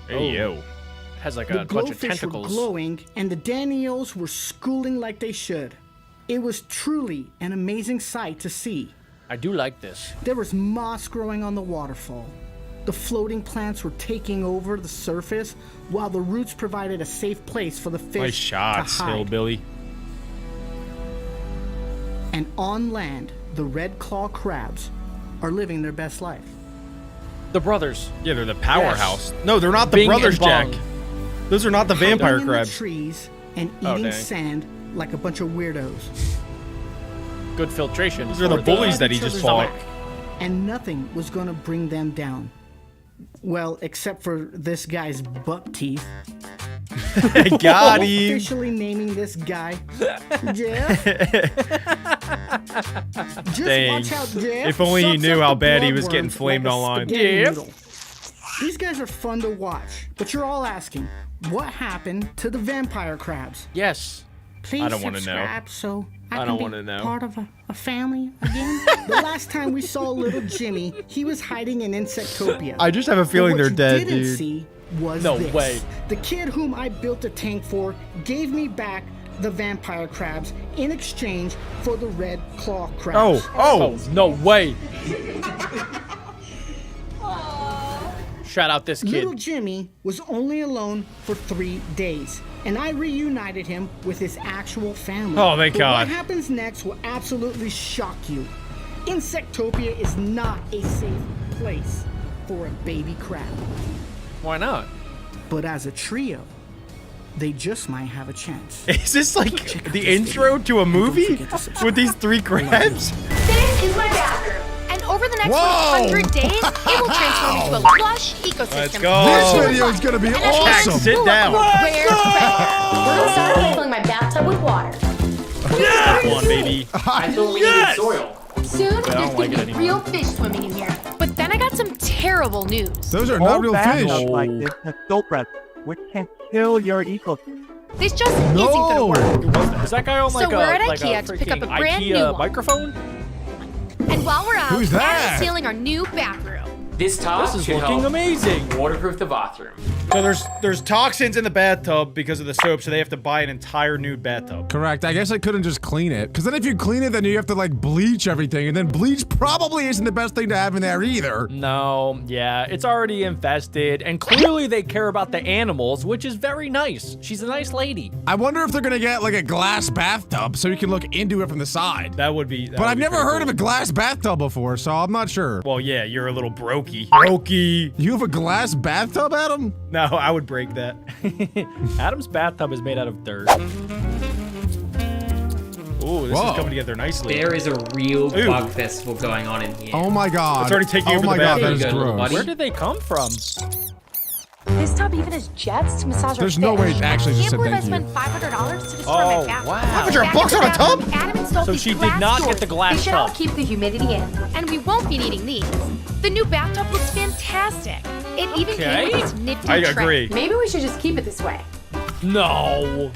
Hey yo. Has like The a bunch of glowfish were tentacles. glowing, and the Daniels were schooling like they should. It was truly an amazing sight to see. I do like this. There was moss growing on the waterfall. The floating plants were taking over the surface, while the roots provided a safe place for the fish Nice shots, to hide. hillbilly. And on land, the red claw crabs are living their best life. The brothers. Yeah, they're the powerhouse. No, they're not the Bing brothers, and Bong. Jack. Those are not the vampire Hiding in crabs. the trees and Oh, eating dang. sand like a bunch of weirdos. Good filtration. These are the for bullies that he Each just other's fought. back, and nothing was gonna bring them down. Well, except for this guy's buck teeth. Got him. Officially naming this guy Jeff. Just Dang. watch out, Jeff. If only he sucks knew up how the bad he was getting bloodworms flamed like a online. spaghetti Jeff. noodle. These guys are fun to watch, but you're all asking, what happened to the vampire crabs? Yes. Please I don't wanna know. subscribe so I don't can be wanna know. part of a family again. The last time we saw little Jimmy, he was hiding in Insectopia. I just have a feeling But they're what dead, you didn't dude. see was No this. way. The kid whom I built a tank for gave me back the vampire crabs in exchange for the red claw crabs. Oh, no way. Shout out this kid. Little Jimmy was only alone for 3 days, and I reunited him with his actual family. Oh, thank But God. What happens next will absolutely shock you. Insectopia is not a safe place for a baby crab. Why not? But as a trio, they just might have a chance. Is this like Check out the this intro video. to a movie forget to subscribe. with these three crabs? This is my bathroom. And over the next Whoa. 100 days, it will transform into a lush ecosystem. Let's go. This full of video is life. gonna be And at the end, awesome. Sit we'll down. have a rare treasure. We're gonna start by filling my bathtub with water. Come on, baby. I thought we needed soil. Soon, there's like gonna it be anymore. real fish swimming in here. But then I got some terrible news. Those are not real fish. Like this has Silpress, which can kill your ecosystem. This just isn't gonna work. Is that guy on So like we're at like IKEA to pick up a freaking brand IKEA new one. microphone? And while we're out, Who's that? Adam's stealing our new bathroom. This top This is should looking help amazing. waterproof the bathroom. So there's toxins in the bathtub because of the soap, so they have to buy an entire nude bathtub. Correct. I guess I couldn't just clean it. Because then if you clean it, then you have to like bleach everything. And then bleach probably isn't the best thing to have in there either. No, yeah, it's already infested, and clearly they care about the animals, which is very nice. She's a nice lady. I wonder if they're gonna get like a glass bathtub so you can look into it from the side. That would be. But I've never heard of a glass bathtub before, so I'm not sure. Well, yeah, you're a little brokey. Brokey. You have a glass bathtub, Adam? No, I would break that. Adam's bathtub is made out of dirt. Ooh, this Whoa. is coming together nicely. There is a real Ooh. bug festival going on in here. Oh my god. It's already taking oh over my the god, bathroom. that is There you go, little gross. buddy. Where did they come from? This tub even has jets to massage our There's no way fish. it actually just I said can't believe thank I you. spent $500 to destroy Oh, my bathroom. wow. $500 on a tub? Adam installed So these she did glass not get doors. the glass They should all tub. keep the humidity in. And we won't be needing these. The new bathtub looks fantastic. It even came with this nifty I tray. agree. Maybe we should just keep it this way. No.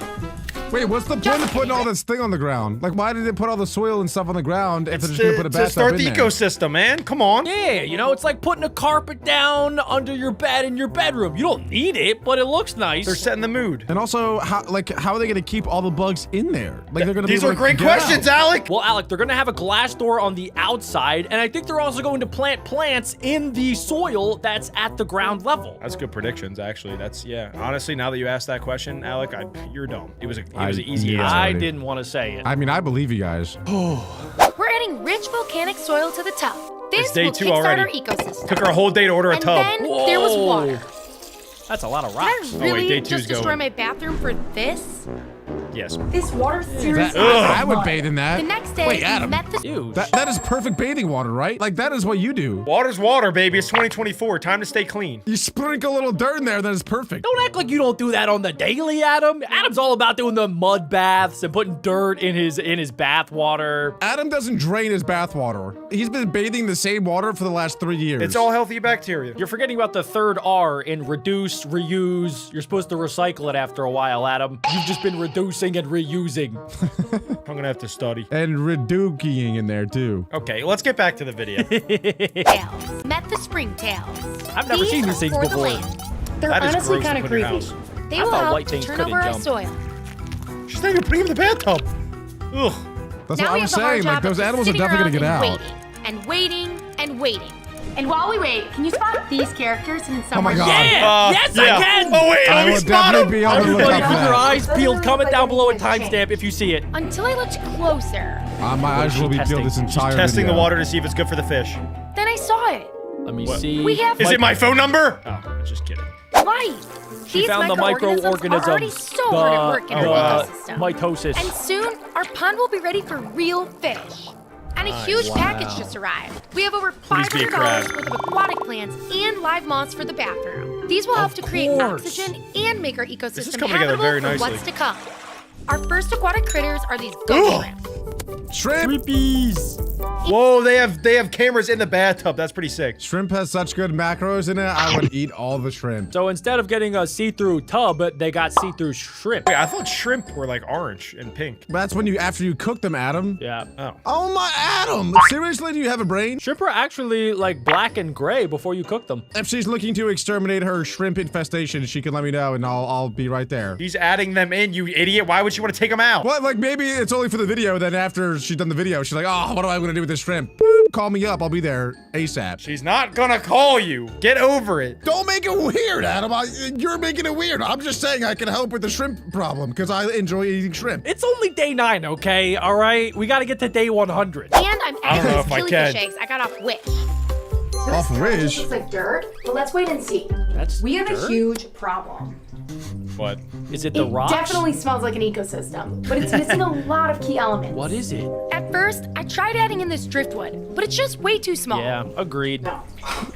Wait, what's the point of putting all this thing on the ground? Like, why did they put all the soil and stuff on the ground if It's they're just gonna put a to bathtub start in the there? ecosystem, man. Come on. Yeah, you know, it's like putting a carpet down under your bed in your bedroom. You don't need it, but it looks nice. They're setting the mood. And also, how are they gonna keep all the bugs in there? Like, they're gonna These be are able to great get questions, out. Alec. Well, Alec, they're gonna have a glass door on the outside, and I think they're also going to plant plants in the soil that's at the ground level. That's good predictions, actually. That's yeah. Honestly, now that you asked that question, Alec, you're dumb. It was an easy knew answer. that. I already. didn't want to say it. I mean, I believe you guys. We're adding rich volcanic soil to the tub. This It's day will 2 kickstart already. our ecosystem. Took her a whole day to order a and tub. then there was Whoa. water. That's a lot of Did I rocks. wait, really day two's just destroy going. my bathroom for this? Yes. This water That, seriously. I would bathe in that. The next day, Wait, we Adam. met the Ew. That is perfect bathing water, right? Like, that is what you do. Water's water, baby. It's 2024. Time to stay clean. You sprinkle a little dirt in there, then it's perfect. Don't act like you don't do that on the daily, Adam. Adam's all about doing the mud baths and putting dirt in his bath water. Adam doesn't drain his bath water. He's been bathing the same water for the last 3 years. It's all healthy bacteria. You're forgetting about the third R in reduce, reuse. You're supposed to recycle it after a while, Adam. You've just been reducing and reusing. I'm gonna have to study. And reduking in there, too. Okay, let's get back to the video. tails. Met the springtails. I've never seen these are things for the before. land. They're That is honestly gross to kind of put in your creepy. house. They I will thought help white to things turn couldn't over our jump. soil. She's not even putting him in the bathtub. Ugh. That's Now what we I'm have the hard saying. Like, job those of animals are sitting definitely gonna get around out. and waiting and waiting. And while we wait, can you spot these characters in some Oh my way? god. Yeah! Yes, I can! Oh wait, I let me will spot definitely him. be on the Everybody lookout for with your that. eyes peeled, comment down below a timestamp if you see it. Until I looked closer. My eyes will be peeled this entire Testing the video. water to see if it's good for the fish. Then I saw it. Let me see. We have Is it my phone number? Oh, I'm just kidding. life. She These found the microorganisms are already microorganisms. so hard at work in our ecosystem. Mitosis. And soon, our pond will be ready for real fish. And a huge package just arrived. We have over Please be a $500 crab. worth of aquatic plants and live moths for the bathroom. These will help to create course. oxygen and make our is ecosystem coming together habitable very for nicely. what's to come. Our first aquatic critters are these ghost shrimp. Shrimp! Creepies. Whoa, they have cameras in the bathtub. That's pretty sick. Shrimp has such good macros in it, I would eat all the shrimp. So instead of getting a see-through tub, they got see-through shrimp. Wait, I thought shrimp were like orange and pink. That's when after you cook them, Adam. Yeah. Oh. Oh my Adam! Seriously, do you have a brain? Shrimp are actually like black and gray before you cook them. If she's looking to exterminate her shrimp infestation, she can let me know and I'll be right there. He's adding them in, you idiot. Why would she want to take them out? What, like maybe it's only for the video, then after she's done the video, she's like, oh, what am I gonna do with this shrimp? Boop, call me up, I'll be there ASAP. She's not gonna call you. Get over it. Don't make it weird, Adam. You're making it weird. I'm just saying I can help with the shrimp problem because I enjoy eating shrimp. It's only day 9, okay? All right? We got to get to day 100. And I'm I don't know adding if I these can. jellyfish eggs I got off Wish. Off Wish? Looks like dirt, but let's wait and see. That's We have dirt? a huge problem. What? Is it the It rocks? definitely smells like an ecosystem, but it's missing a lot of key elements. What is it? At first, I tried adding in this driftwood, but it's just way too small. Yeah, agreed.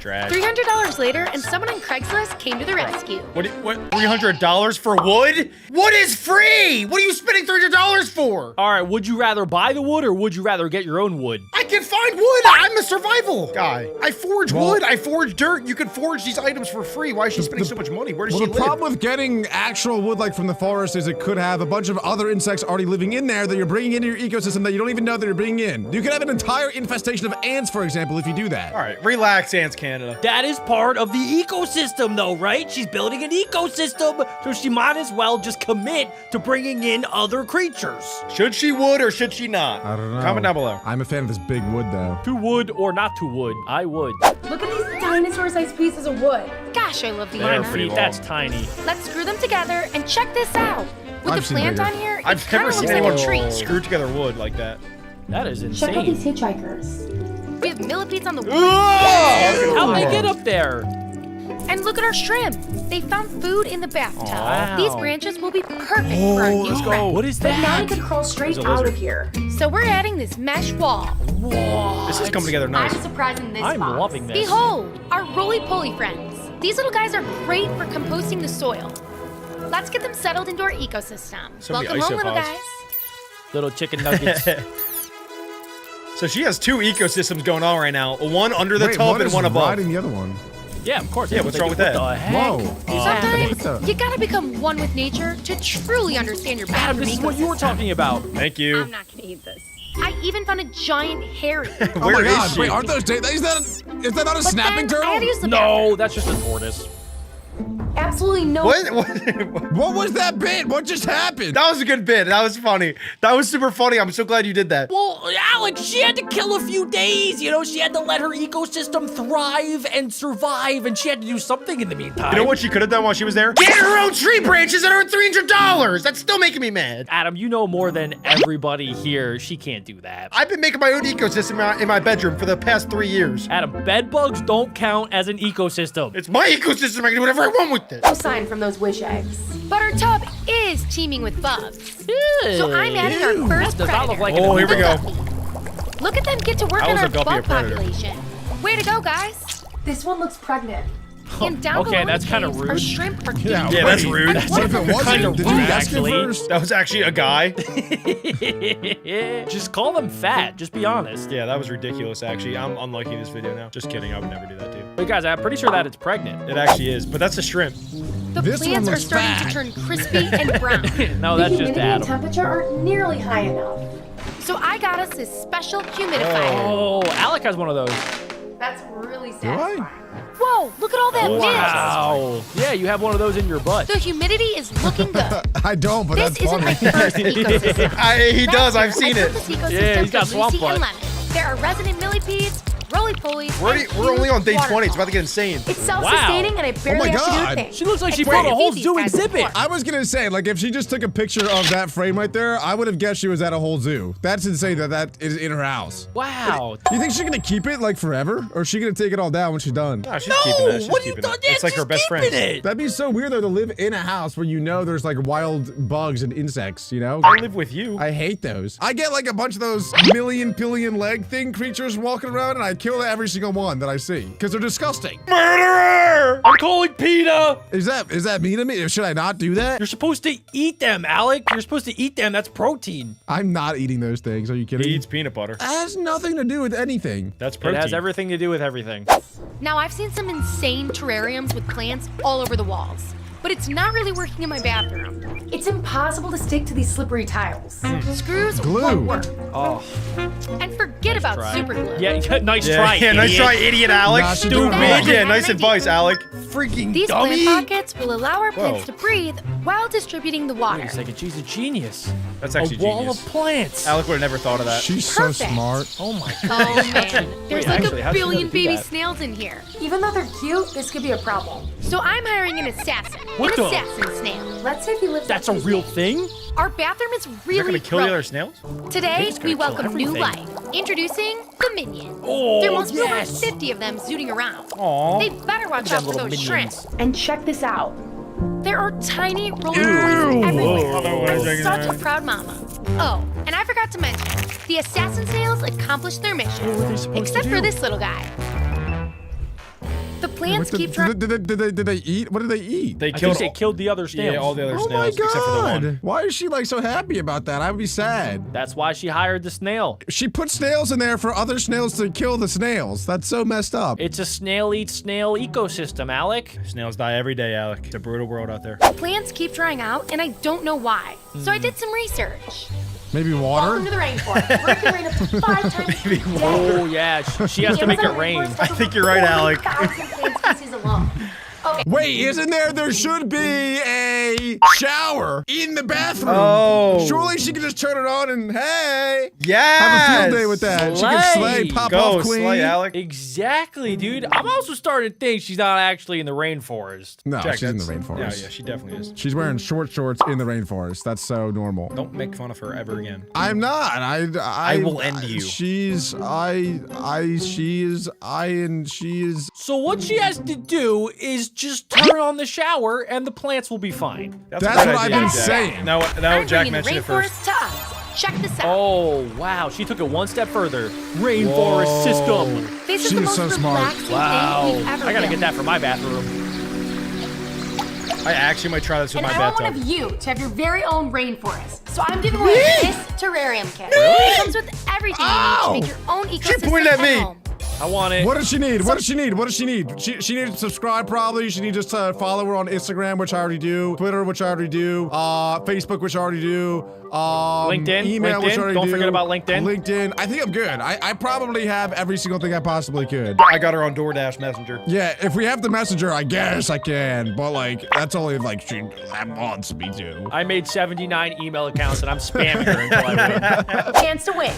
Trash. $300 later, and someone on Craigslist came to the rescue. What? $300 for wood? Wood is free. What are you spending $300 for? All right, would you rather buy the wood or would you rather get your own wood? I can find wood. I'm a survival guy. I forge wood. I forge dirt. You can forge these items for free. Why is she spending so much money? Where does Well, she the live? problem with getting actual wood like from the forest is it could have a bunch of other insects already living in there that you're bringing into your ecosystem that you don't even know that you're bringing in. You could have an entire infestation of ants, for example, if you do that. All right, relax, Ants Canada. That is part of the ecosystem, though, right? She's building an ecosystem, so she might as well just commit to bringing in other creatures. Should she wood or should she not? I don't know. Comment down below. I'm a fan of this big wood, though. To wood or not to wood, I would. Look at these dinosaur-sized pieces of wood. Gosh, I love the Their animals. feet, that's tiny. Let's screw them together and check this out. With I've the seen plant bigger. on here, it I've kind never of seen looks like anyone a tree. screw together wood like that. That is Check out these insane. hitchhikers. We have millipedes on the wood. How'd they get up there? And look at our shrimp. They found food in the bathtub. Wow. These branches will be perfect for our new Let's go. friend. What is But now that? they could crawl straight There's a out lizard. of here. So we're adding this mesh wall. This is coming together nice. I'm surprising this I'm box. loving this. Behold, our roly-poly friends. These little guys are great for composting the soil. Let's get them settled into our ecosystem. So many Welcome home, little isopods. guys. Little chicken nuggets. So she has two ecosystems going on right now. One under the Wait, tub what and is one above. riding the other one? Yeah, of course. Yeah, that's what's what wrong they with do. that? What the heck? Whoa. Sometimes what the- you gotta become one with nature to truly understand your Adam, bathroom this is what you were ecosystem. talking about. Thank you. I'm not gonna eat this. I even found a giant hairy. Oh Where my is god, she? wait, aren't those is that not a But snapping then I had to turtle? use the No, that's just a tortoise. Absolutely no. What? What was that bit? What just happened? That was a good bit. That was funny. That was super funny. I'm so glad you did that. Well, Alex, she had to kill a few days. You know, she had to let her ecosystem thrive and survive, and she had to do something in the meantime. You know what she could have done while she was there? Get her own tree branches and earn $300. That's still making me mad. Adam, you know more than everybody here. She can't do that. I've been making my own ecosystem in my bedroom for the past 3 years. Adam, bed bugs don't count as an ecosystem. It's my ecosystem. I can do whatever I want with it. No sign from those wish eggs. But our tub is teeming with bugs. So I'm adding our Ew, first that does not look predator. like Oh, here we go. Look at them get to work How on is our a guppy a bug predator? population. Way to go, guys. This one looks pregnant. And down Okay, below that's the kinda caves, rude. Our shrimp are Yeah, Yeah, that's wait. rude. What if it wasn't? Kinda Did you rude, ask him actually. first? That was actually a guy. Just call them fat. Just be honest. Yeah, that was ridiculous, actually. I'm unliking this video now. Just kidding. I would never do that to you. But guys, I'm pretty sure that it's pregnant. It actually is, but that's a shrimp. The This one plants are looks starting fat. to turn crispy and brown. No, The that's just humidity and Adam. temperature aren't nearly high enough. So I got us this special humidifier. Oh, Alec has one of those. That's really Do satisfying. I? Whoa, look at all that mist. Wow. Yeah, you have one of those in your butt. The humidity is looking good. I don't, but This that's isn't my funny. first ecosystem. He does. I've Last seen year, it. I built this ecosystem Yeah, he's got for swamp Lucy and butt. Lemon. There are resident millipedes, roly-polies, We're and only on day huge 20. It's about to get waterfalls. insane. It's self-sustaining and I barely have to do a God. thing. She looks like she It's brought a like whole these zoo guys exhibit. before. I was gonna say, like, if she just took a picture of that frame right there, I would have guessed she was at a whole zoo. That's insane that that is in her house. Wow. You think she's gonna keep it, like, forever? Or is she gonna take it all down when she's done? Nah, she's keeping that. She's what are you keeping doing? it. It's like her best friend. It. That'd be so weird, though, to live in a house where you know there's, like, wild bugs and insects, you know? I live with you. I hate those. I get, like, a bunch of those million leg thing creatures walking around, and I kill every single one that I see. Because they're disgusting. Murderer! I'm calling PETA. Is that mean to me? Should I not do that? You're supposed to eat them, Alec. You're supposed to eat them. That's protein. I'm not eating those things. Are you He kidding? eats peanut butter. That has nothing to do with anything. That's It protein. has everything to do with everything. Now, I've seen some insane terrariums with plants all over the walls, but it's not really working in my bathroom. It's impossible to stick to these slippery tiles. Screws Glue. won't work. Oh, And forget about try. super glue. Yeah, nice Yeah, try. yeah, nice idiot. try, idiot Alex. Nah, she's Stupid. doing bad. Yeah, nice Idea. advice, Alec. Freaking These dummy. plant pockets will allow our plants Whoa. to breathe while distributing the water. Wait a second. She's a genius. That's A actually wall genius. of plants. Alec would have never thought of that. She's Perfect. so smart. Oh my god. Oh man, there's Wait, like actually, a how'd she know billion to do baby that? snails in here. Even though they're cute, this could be a problem. So I'm hiring an assassin. What an the- assassin snail. Let's see if he lives That's up a to his real name. thing? Our bathroom is Is that really gonna kill the growing. other snails? Today, It's gonna we kill welcome new everything. life. Introducing the minions. Oh, There must be over yes. 50 of them zooting around. Aw. They better watch Look at out for them those little shrimp. minions. And check this out. There are tiny roller coasters everywhere. Oh, I'm such a proud mama. Oh, and I forgot to mention, the assassin snails accomplished their mission. Except for this little guy. The plants keep trying. Did they eat? What did they eat? They I think they killed the other snails. Yeah, all the other Oh my snails except for the one. god! Why is she like so happy about that? I would be sad. That's why she hired the snail. She put snails in there for other snails to kill the snails. That's so messed up. It's a snail eats snail ecosystem, Alec. Snails die every day, Alec. It's a brutal world out there. Plants keep trying out, and I don't know why. So I did some research. Maybe water? Welcome to the rainforest. Where it can rain up to 5 times a day. Oh yeah, she has to make it rain. I think you're right, Alec. 40,000 plant species alone. Okay. Wait, isn't there should be a shower in the bathroom. Oh. Surely she can just turn it on and hey. Yes. Have a field day with that. She can slay, Slay. pop Go, off queen. slay, Alec. Exactly, dude. I'm also starting to think she's not actually in the rainforest. No, Jack, she's in the that's- rainforest. Yeah, she definitely is. She's wearing short shorts in the rainforest. That's so normal. Don't make fun of her ever again. I'm not. I will end you. She is. So what she has to do is just turn on the shower and the plants will be fine. That's a what great I've idea, been Jack. saying. Now I'm Jack bringing the mentioned it first. rainforest to us. Check this out. Oh, wow. She took it one step further. Rainforest Whoa. system. This is She the is most so smart. relaxing Wow. thing we've ever I gotta built. get that for my bathroom. I actually might try this with And my I want one bathtub. of you to have your very own rainforest. So I'm giving away this terrarium kit. It comes with everything you need to make your own ecosystem pointed at me. home. I want it. What does she need? What does she need? What does she need? She needs to subscribe probably. She needs just to follow her on Instagram, which I already do. Twitter, which I already do. Facebook, which I already do. LinkedIn? Email, which I LinkedIn? already Don't do. forget about LinkedIn. LinkedIn. I think I'm good. I probably have every single thing I possibly could. I got her on DoorDash Messenger. Yeah, if we have the messenger, I guess I can. But like, that's only if like she wants me to. I made 79 email accounts and I'm spamming her until I win. Chance to win.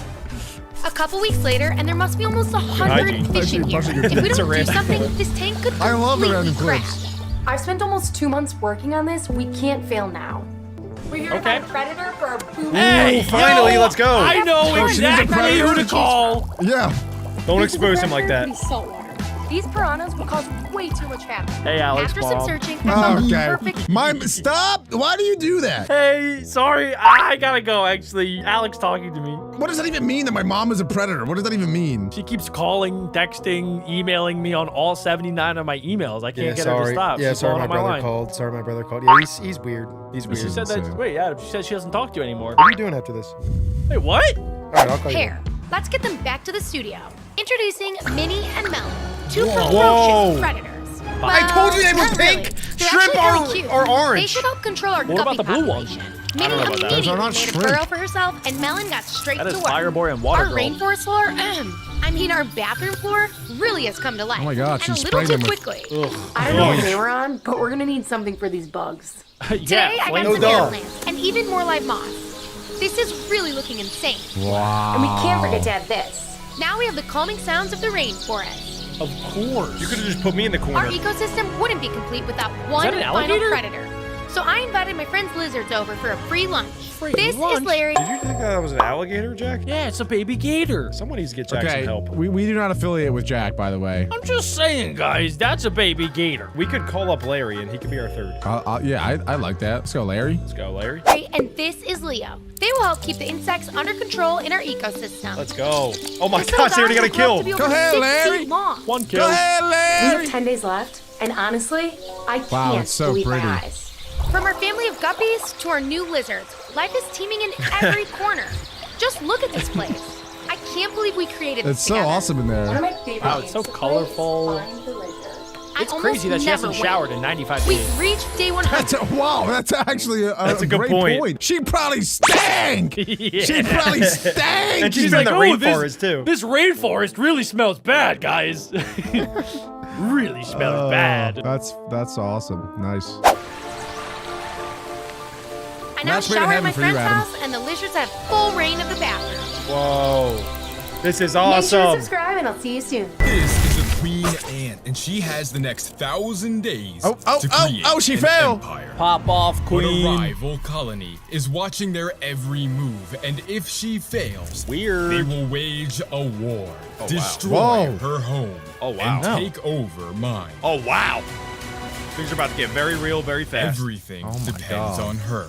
A couple weeks later, and there must be almost 100 hygiene. fish in here. If we It's a don't do risk. something, this tank could I love the completely random crash. clips. I've spent almost 2 months working on this. We can't fail now. We're here Okay. to find a predator for our food. Hey, finally, yo, let's go. I know So she's a exactly predator? who to call. Yeah. Don't expose him like that. Saltwater. These piranhas will cause way too much havoc. Hey, Alex, After some Mom. searching, I found the Okay. perfect. Stop. Why do you do that? Hey, sorry, I gotta go, actually. Alex talking to me. What does that even mean that my mom is a predator? What does that even mean? She keeps calling, texting, emailing me on all 79 of my emails. I can't get her to stop. Yeah, She's sorry, blowing my up my brother line. called. Sorry, my brother called. Yeah, he's weird. He's weird. She said that. insane. Wait, Adam, she said she doesn't talk to you anymore. What are you doing after this? Wait, what? All right, I'll call you. Here, let's get them back to the studio. Introducing Minnie and Melon, two Whoa. ferocious predators. I told you they were Not pink. really. They're Shrimp actually really cute. are orange. They should help control our What guppy about the blue population. ones? Minnie know about that. immediately Those are not made a shrimp. burrow for herself, and Melon got straight That to is work. Fireboy and Water Our Girl. rainforest floor, our bathroom floor, really has come to life. Oh my God, and she a little sprayed too them with- quickly. I don't know what they were on, but we're gonna need something for these bugs. Today, I flame- got some No air dog. plants and even more live moss. This is really looking insane. Wow. And we can't forget to add this. Now we have the calming sounds of the rainforest. Of course. You could have just put me in the Our corner. ecosystem wouldn't be complete without one that an final alligator? predator. So I invited my friends lizards over for a free lunch. Free This lunch? is Larry. Did you think that was an alligator, Jack? Yeah, it's a baby gator. Someone needs to get Jack Okay, some help. we do not affiliate with Jack, by the way. I'm just saying, guys, that's a baby gator. We could call up Larry and he could be our third. Yeah, I like that. Let's go, Larry. Let's go, Larry. And this is Leo. They will help keep the insects under control in our ecosystem. Let's go. Oh my This little gosh, they already guy got a will grow up kill. to be Go over ahead, 6 Larry. feet long. One kill. Go ahead, We Larry. have 10 days left, and honestly, I Wow, can't it's so believe pretty. my eyes. From our family of guppies to our new lizards, life is teeming in every corner. Just look at this place. I can't believe we created this It's so together. awesome in One of there. my favorite Wow, it's so games to play is colorful. Find the Lizard. I It's almost crazy that she never hasn't win. showered in 95 We've days. reached day 100. Wow, that's actually That's a good great point. She probably stank. Yeah. She probably stank. And she's in the rainforest too. This rainforest really smells bad, guys. Really smells bad. That's awesome. Nice. I now That's made in shower at heaven my for you, friend's Adam. house, and the lizards have full reign of the bathroom. Whoa. This is Make sure to awesome. subscribe, and I'll see you soon. This is the Queen Ant, and she has the next 1,000 days to create she an fell. empire. Pop off, But a queen. rival colony is watching their every move, and if she fails, Weird. they will wage a war, destroy Whoa. her home, Oh, wow. and take over mine. Oh, wow. Things are about to get very real very fast. Everything Oh my depends God. on her.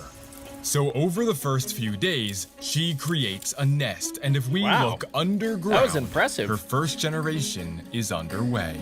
So over the first few days, she creates a nest, and if we look underground, That was impressive. her first generation is underway.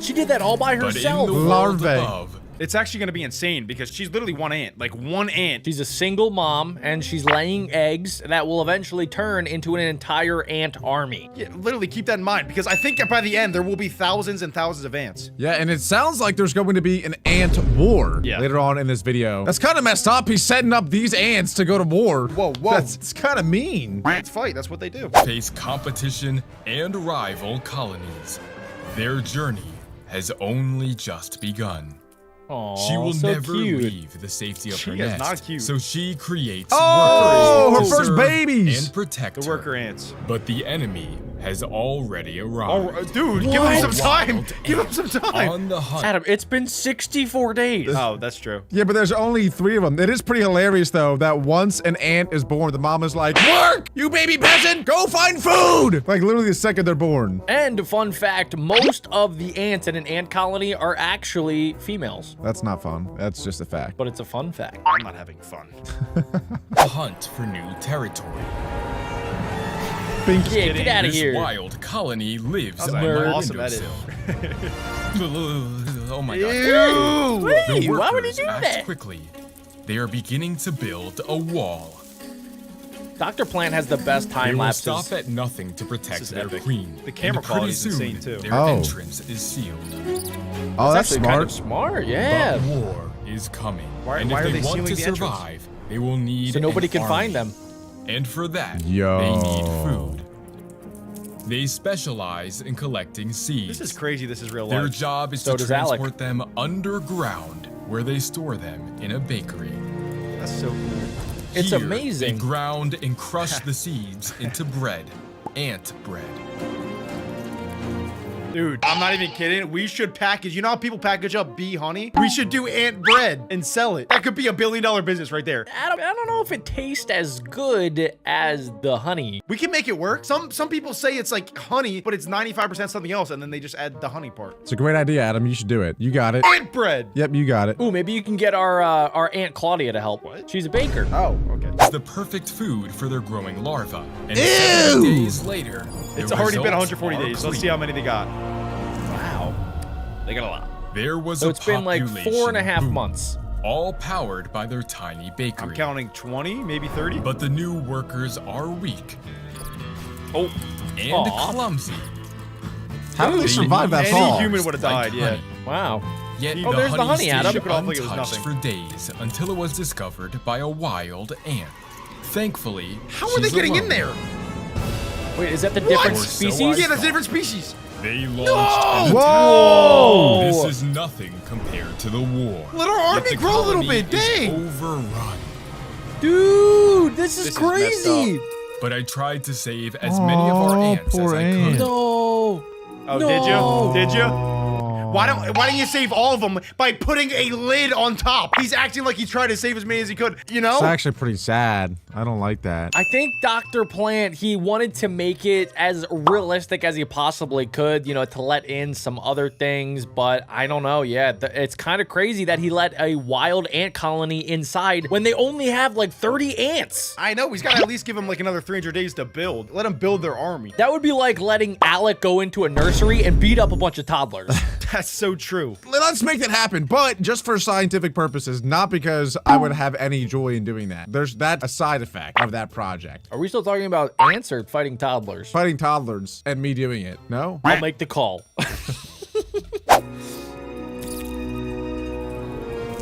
She did that all by But herself. in the world Larvae. above, It's actually gonna be insane because she's literally one ant. Like one ant. She's a single mom, and she's laying eggs that will eventually turn into an entire ant army. Yeah, literally keep that in mind because I think by the end there will be thousands and thousands of ants. Yeah, and it sounds like there's going to be an ant war later on in this video. That's kind of messed up. He's setting up these ants to go to war. Whoa, whoa. That's kind of mean. Ants fight, that's what they do. face competition and rival colonies. Their journey has only just begun. Aww, She will so never cute. leave the safety of She her is nest. not cute. So she creates Oh, workers her to first serve babies. and protect The her. worker ants. But the enemy has already arrived. Oh, dude, give him some time. Wild Give him ant some time. On the hunt. Adam, it's been 64 days. Oh, that's true. Yeah, but there's only 3 of them. It is pretty hilarious, though, that once an ant is born, the mom is like, work, you baby peasant, go find food. Like, literally the second they're born. And fun fact, most of the ants in an ant colony are actually females. That's not fun. That's just a fact. But it's a fun fact. I'm not having fun. A hunt for new territory. Pink. Yeah, get out of This here. wild colony lives That's on how my awesome that is. windowsill. Oh my god. Ew. The Hey, why would he workers do act that? quickly. They are beginning to build a wall. Dr. Plant has the best They time will lapses. stop at nothing to protect is their epic. queen. The camera And pretty quality is soon, insane, too. Their Oh. entrance is sealed. Oh, that's Actually smart. kind of smart, yeah. But war is coming. Why- and why if are they they want sealing to the entrance? survive, they will need So nobody an can find army. them. And for that, Yo. they need food. They specialize in collecting seeds. This is crazy. This is real Their life. job is So to does Alec. transport them underground, where they store them in a bakery. That's so cool. It's Here, amazing. They ground and crush the seeds into bread, ant bread. Dude, I'm not even kidding. We should package. You know how people package up bee honey? We should do ant bread and sell it. That could be $1 billion business right there. Adam, I don't know if it tastes as good as the honey. We can make it work. Some people say it's like honey, but it's 95% something else, and then they just add the honey part. It's a great idea, Adam. You should do it. You got it. Ant bread. Yep, you got it. Ooh, maybe you can get our Aunt Claudia to help. What? She's a baker. Oh, okay. It's the perfect food for their growing larvae. And Ew! 70 days later, It's the already been results 140 are days. Let's see clear. how many they got. Wow. They got a lot. There was So a it's been like population 4.5 boom, months. all powered by their tiny bakery. I'm counting 20, maybe 30. But the new workers are weak Oh, and Aw. clumsy. How did they They survive that need Any fall? human would have Like died, yeah. honey. wow. Yet Oh, there's the honey, stayed Adam. Shook it off like it was untouched nothing. for days until it was discovered by a wild ant. Thankfully, How are they she's getting in alone. there? Wait, is that the different Or so species? I Yeah, that's a different species. They launched Whoa! This is nothing compared to the war. Let our Yet army the grow a little colony bit, is dang. overrun. Dude, this is This is messed crazy. But I tried to save as many of our Aw, ants as poor I ant. could. No. Oh, No. did you? Why don't you save all of them by putting a lid on top? He's acting like he tried to save as many as he could, you know? It's actually pretty sad. I don't like that. I think Dr. Plant, he wanted to make it as realistic as he possibly could, you know, to let in some other things, but I don't know. Yeah, it's kind of crazy that he let a wild ant colony inside when they only have like 30 ants. I know, he's got to at least give them like another 300 days to build. Let them build their army. That would be like letting Alec go into a nursery and beat up a bunch of toddlers. That's so true. Let's make that happen, but just for scientific purposes, not because I would have any joy in doing that. There's that a side effect of that project. Are we still talking about ants or fighting toddlers? Fighting toddlers and me doing it. No? I'll make the call.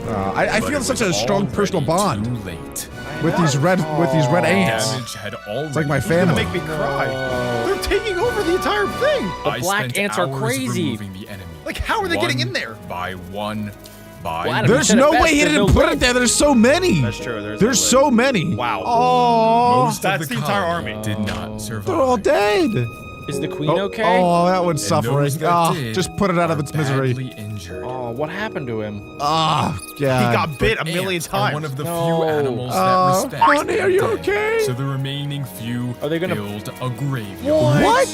I But feel it such was a strong personal already bond too late. with these red ants. Damage had already It's like my It's gonna family. make me cry. They're taking over the entire thing. I black spent ants are hours crazy. removing the enemy. Like, how are they getting One in there? By one, by Well, Adam, one. There's said it no best, way he there's didn't no put lid. it there. There's so many. That's true. There's There's so many. Wow. Oh, Most That's of the entire colony army. did not survive. they're all dead. Is the queen okay? Oh, that one's And suffering. those that Ah, did just put it out of are its misery. badly injured. Oh, what happened to him? Ah, He God. got bit a million Ants are times. one of the No. few animals Oh, that respect honey, are you their dead. okay? So the remaining few Are they gonna- build a graveyard. What?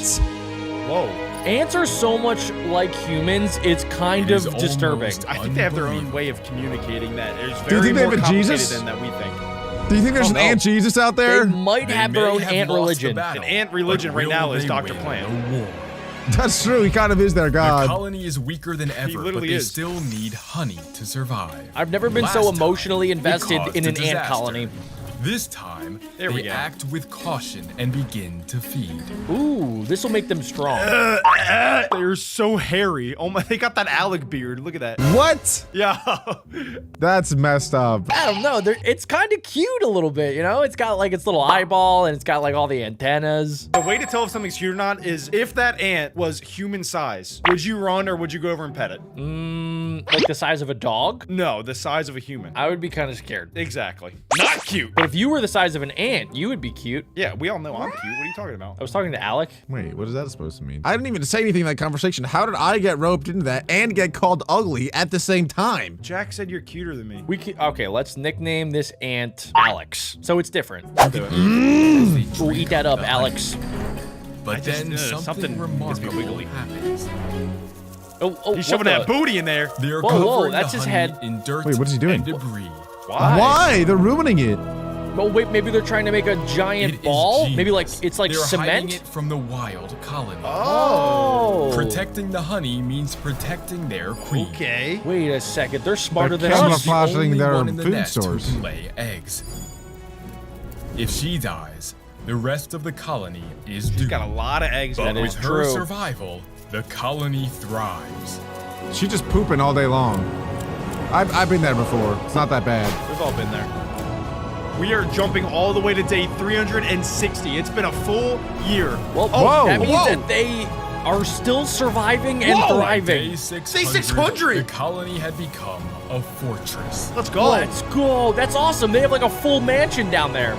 Whoa. Ants are so much like humans, it's kind It is of disturbing. almost I think they have their own unbelievable. way of communicating that. It's Do you very think they more have a complicated Jesus? than that we think. Do you think there's Oh, an no. ant Jesus out They there? might They have their may own have ant lost the religion. battle, An ant religion but right now will is they Dr. win Plant. the war? That's true. He kind of is their The god. colony is weaker than ever, but literally they is. still need honey to survive. I've never been Last so time, emotionally it invested caused in a an ant disaster. colony. This time, There we they go. act with caution and begin to feed. Ooh, this will make them strong. They're so hairy. Oh my, they got that Alec beard. Look at that. What? Yeah. That's messed up. I don't know. It's kind of cute a little bit, you know? It's got like its little eyeball and it's got like all the antennas. The way to tell if something's cute or not is if that ant was human size, would you run or would you go over and pet it? Like the size of a dog? No, the size of a human. I would be kind of scared. Exactly. Not cute. But if you were the size of an ant, you would be cute. Yeah, we all know I'm cute. What are you talking about? I was talking to Alec. Wait, what is that supposed to mean? I didn't even say anything in that conversation. How did I get roped into that and get called ugly at the same time? Jack said you're cuter than me. Okay, let's nickname this ant Alex. So it's different. We'll eat that up, Alex. But then something something gets me remarkable wiggly. happens. Oh, He's shoving that booty in there. They are Whoa, whoa, covering that's the his honey head. in dirt Wait, what is he doing? and debris. Why? They're ruining it. Oh wait, maybe they're trying to make a giant It is ball? genius. Maybe like it's like They're hiding cement? it from the wild colony. Oh. Protecting the honey means protecting their queen. Okay. Wait a second, they're smarter They're than camera us. The only flashing their one in the food nest who stores. can lay eggs. If she dies, the rest of the colony is doomed. Got a lot of eggs But in it. with her true. survival, the colony thrives. She's just pooping all day long. I've been there before. It's not that bad. We've all been there. We are jumping all the way to day 360. It's been a full year. Well, Whoa, that means whoa. that they are still surviving and Whoa, thriving. Day 600, Day 600. the colony had become a fortress. Let's go. Let's go. That's awesome. They have like a full mansion down there.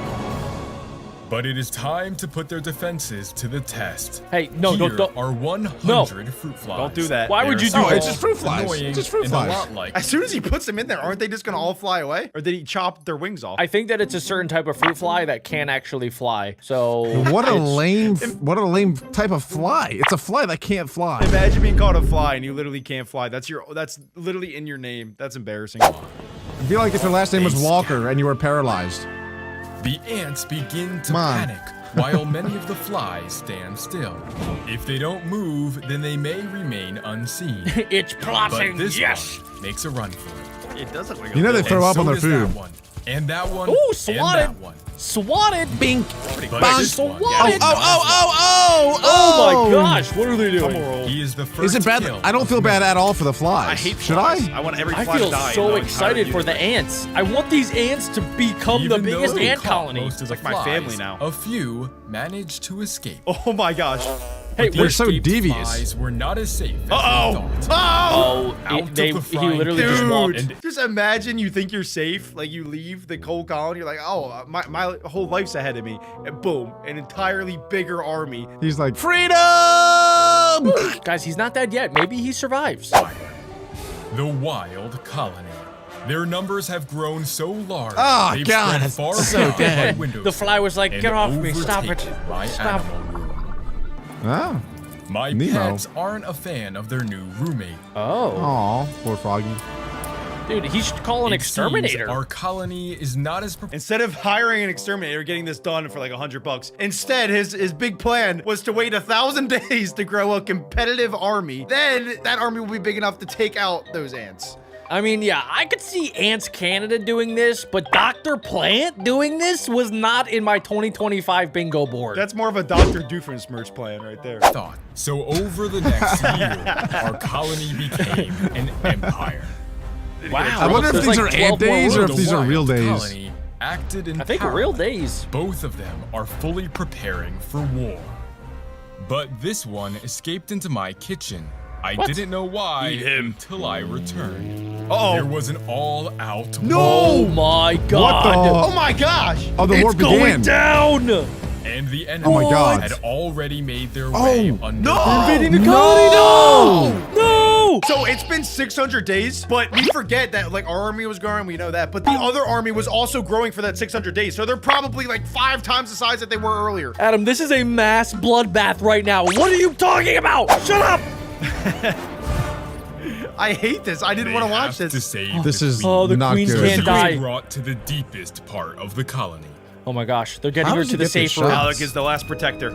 But it is time to put their defenses to the test. Hey, no, Here don't. are 100 fruit flies. Don't do that. Why would you do Oh, that? it's just fruit flies. Annoying It's just fruit and flies. a lot like As soon as he puts them in there, aren't they just gonna all fly away? Or did he chop their wings off? I think that it's a certain type of fruit fly that can actually fly. So What a it's- lame type of fly. It's a fly that can't fly. Imagine being called a fly and you literally can't fly. That's literally in your name. That's embarrassing. I feel like if your last name was Walker and you were paralyzed. the ants begin to Come on. panic while many of the flies stand still. If they don't move, then they may remain unseen. It's But plotting. this Yes. one makes a run for it. It does look like You know they And throw up so on their does food. That one, and that one. Ooh, and swatted. that one. Swatted. Bink. But Bonk. this one, Swatted. Oh Oh my gosh, what are they doing? he is the first Is it bad? kill I don't feel of bad many. at all for the flies. I hate Should flies. I? I want every I fly feel to die. in so the excited entire for the universe. ants. I want these ants to become the Even though biggest they ant caught colony. Most of the It's like my flies, family now. A few managed to escape. Oh my gosh. Hey, The They're so escaped devious. Flies were not as safe as Uh-oh. they thought. Oh, Out of the he frying literally pan. just walked. And Just imagine you think you're safe, like you leave the cold colony, you're like, oh, my whole life's ahead of me, and boom, an entirely bigger army. He's like, freedom! Guys, he's not dead yet. Maybe he survives. fire. The wild colony. Their numbers have grown so large. Oh, they've God, spread it's far so beyond good. my windows The fly was like, and get off me, stop it. overtaken by Stop. animal room. Oh. My Nemo. pets aren't a fan of their new roommate. Oh. Aw, poor Froggy. Dude, he should call an It seems exterminator. Our colony is not as prepared. Instead of hiring an exterminator, getting this done for like $100, instead his big plan was to wait 1,000 days to grow a competitive army. Then that army will be big enough to take out those ants. I mean, yeah, I could see Ants Canada doing this, but Dr. Plant doing this was not in my 2025 bingo board. That's more of a Dr. Doofenshmirtz plan right there. thought. So over the next year, our colony became an empire. Wow. I wonder if there's these like are 12 ant days more or rooms. if these are real wild days. colony acted in I think power. real days. Both of them are fully preparing for war. But this one escaped into my kitchen. I didn't know why Eat him. until I returned. Uh-oh. There was an all-out Oh war, my What god. the? Oh my gosh! Oh, the war It's going began. down. and the enemy Oh my God. had already made their way Oh, under. no! Invading the no! colony. No. No. do? So it's been 600 days, but we forget that like our army was growing, we know that, but the other army was also growing for that 600 days. So they're probably like 5 times the size that they were earlier. Adam, this is a mass bloodbath right now. What are you talking about? Shut up! I hate this. I didn't want to watch To this. save This the is Oh, the not queens good. can't die. brought to the deepest part of the colony. Oh my gosh, they're getting How her did to you the get this safe room. shot? Alec is the last protector.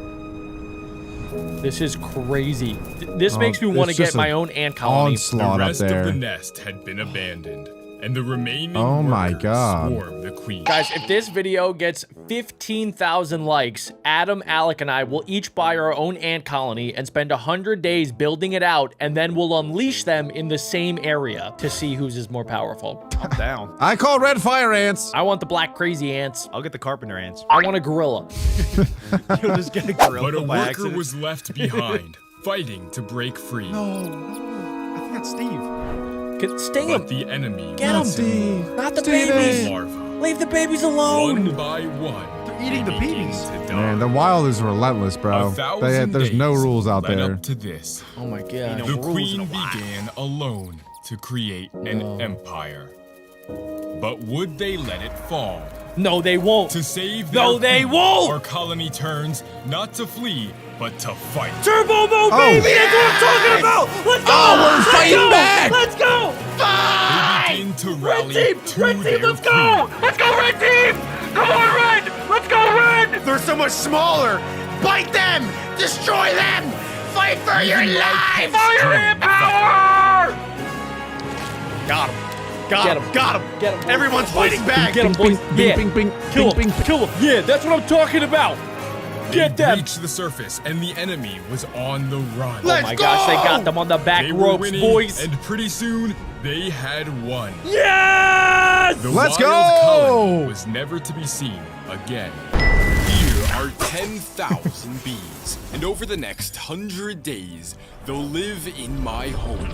This is crazy. This Oh, makes me want to it's get just my an own ant colony. Onslaught The up rest of the there. nest had been abandoned, and the remaining Oh my workers God. swarmed the queen. Guys, if this video gets 15,000 likes, Adam, Alec, and I will each buy our own ant colony and spend 100 days building it out, and then we'll unleash them in the same area to see whose is more powerful. I'm down. I call red fire ants. I want the black crazy ants. I'll get the carpenter ants. I want a gorilla. You'll just get a gorilla But a by worker accident. was left behind, fighting to break free. No, I think that's Steve. Sting But him. the enemy Get him. was Steve. Not the Steven. babies. larva. Leave the babies alone. One by one, They're eating the began babies. to die. Man, the wild is relentless, bro. 1,000 There's no days rules out led there. Up to this, Oh my god. know, the rules in queen a while. began alone to create an empire. But would they let it fall? No, they won't. To save No, their they queen, won't! Our colony turns not to flee, but to fight. Turbo mode, baby! That's what I'm talking about! Let's go! Oh, we're Let's fighting go! back! Let's go! They begin to Red rally team! to Red team, their let's go! queen. Let's go, red team! Come on, red! Let's go, red! They're so much smaller. Bite them! Destroy them! Fight for your life! Fire and power! Got him. Got Get him. him. Got him. Get him. Everyone's fighting back. Get him, boys. Yeah. Bing, bing, Kill bing, him. bing, Kill him. Yeah, that's what I'm talking about. Get They them. reached the surface, and the enemy was on the run. Oh my gosh, they got them on the back They were ropes, winning, boys. and pretty soon they had won. Yes! The Let's wild go! colony was never to be seen again. Here are 10,000 bees, and over the next 100 days, they'll live in my home.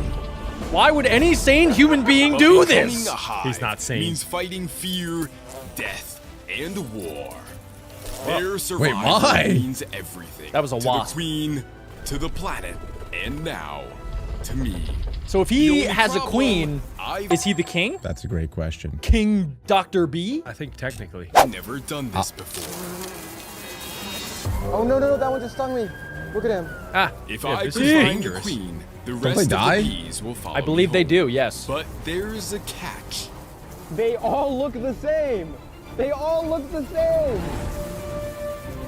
Why would any sane human being But do becoming this? a hive He's not sane. means fighting fear, death, and war. Their survival why? means everything. That was a to wasp. the queen, to the planet, and now to me. So if The he only has a problem queen, I've is he the king? That's a great question. King Dr. B? I think technically. never done this before. Oh no, that one just stung me. Look at him. Ah, If Yeah, I this could is find the dangerous. queen, the they rest of die? the bees will follow I believe me they home. do, yes. But there's a catch. They all look the same. They all look the same.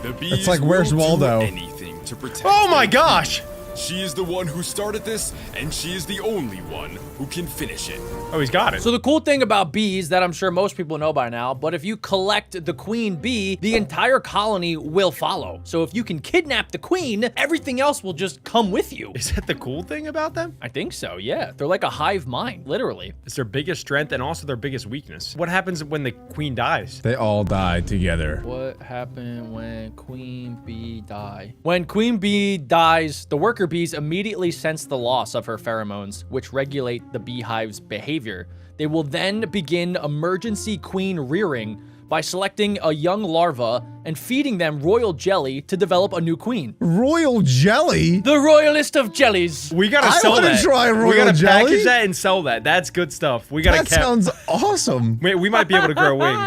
The bees like, where's will Waldo? do anything to protect Oh my their gosh! queen. She is the one who started this, and she is the only one who can finish it. Oh, he's got it. So the cool thing about bees that I'm sure most people know by now, but if you collect the queen bee, the entire colony will follow. So if you can kidnap the queen, everything else will just come with you. Is that the cool thing about them? I think so, yeah. They're like a hive mind, literally. It's their biggest strength and also their biggest weakness. What happens when the queen dies? They all died together. What happened when queen bee die? When queen bee dies, the worker bees immediately sense the loss of her pheromones, which regulate the beehive's behavior. They will then begin emergency queen rearing by selecting a young larva and feeding them royal jelly to develop a new queen. Royal jelly? The royalist of jellies. We gotta I sell wanna that. try we royal gotta jelly. package that and sell that. That's good stuff. We gotta That sounds awesome. we might be able to grow wings.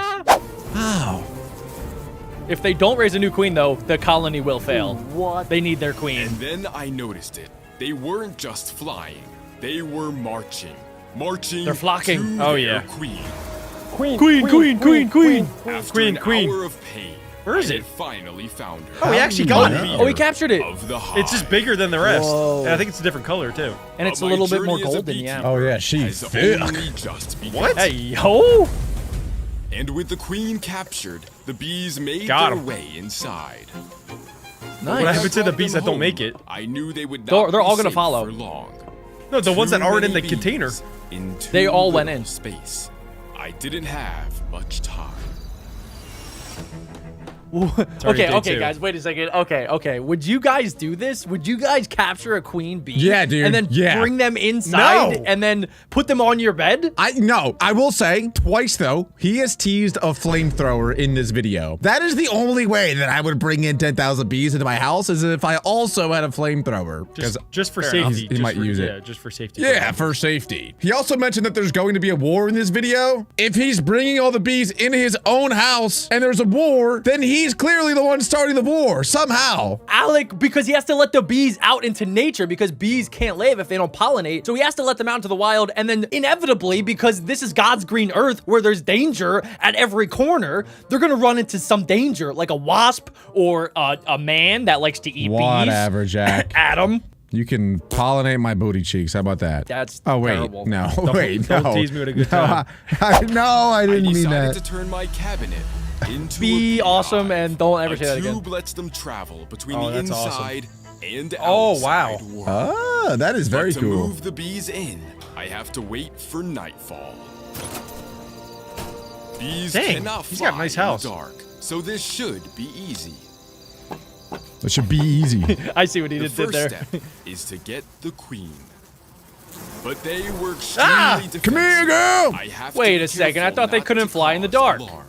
Wow. If they don't raise a new queen, though, the colony will fail. What? They need their queen. And then I noticed it. They weren't just flying. They were marching. Marching They're flocking. to Oh, their yeah. queen. Queen. After Queen, an queen. hour of pain, Where is I it? finally found her. Oh, we actually got it. Oh, he captured it. Of the hive. It's just bigger than the rest. Whoa. And I think it's a different color too. And it's a My little bit journey more as a golden, beekeeper yeah. Oh, yeah, she's has thick. only just begun. What? Hey, yo. And with the queen captured, the bees made Got their 'em. way inside. Nice. What happened to the Brought bees them that don't home. make it? I knew they would They're not all be gonna safe follow. for long. No, the ones that Too aren't in many the container. bees in too They all went little in. Space. I didn't have much time. Okay, day 2. guys, wait a second. Okay. Would you guys do this? Would you guys capture a queen bee? Yeah, dude. And then Yeah. bring them inside No. and then put them on your bed? I will say twice though, he has teased a flamethrower in this video. That is the only way that I would bring in 10,000 bees into my house is if I also had a flamethrower. Just for Fair safety. enough. He might use it. Yeah, just for safety. Yeah, for safety. He also mentioned that there's going to be a war in this video. If he's bringing all the bees in his own house and there's a war, then he's clearly the one starting the war somehow. Alec, because he has to let the bees out into nature because bees can't live if they don't pollinate. So he has to let them out into the wild. And then inevitably, because this is God's green earth where there's danger at every corner, they're going to run into some danger like a wasp or a man that likes to eat bees. Whatever, Jack. Adam. You can pollinate my booty cheeks. How about that? That's Oh, wait. terrible. No. Don't no. tease me with a good No, time. I didn't mean decided that. to turn my cabinet into Be a awesome beehive. and don't ever A say that again. tube lets them travel between Oh, the that's awesome. inside and Oh, wow. outside world. Ah, that is very But to cool. move the bees in, I have to wait for nightfall. Bees Dang, cannot he's fly got a nice in house. the dark, so this should be easy. It should be easy. I see what he The did first there. step is to get the queen. But they were extremely defensive. Come here, girl! I have to Wait be a second, I careful thought they not couldn't to fly in the cause dark. alarm.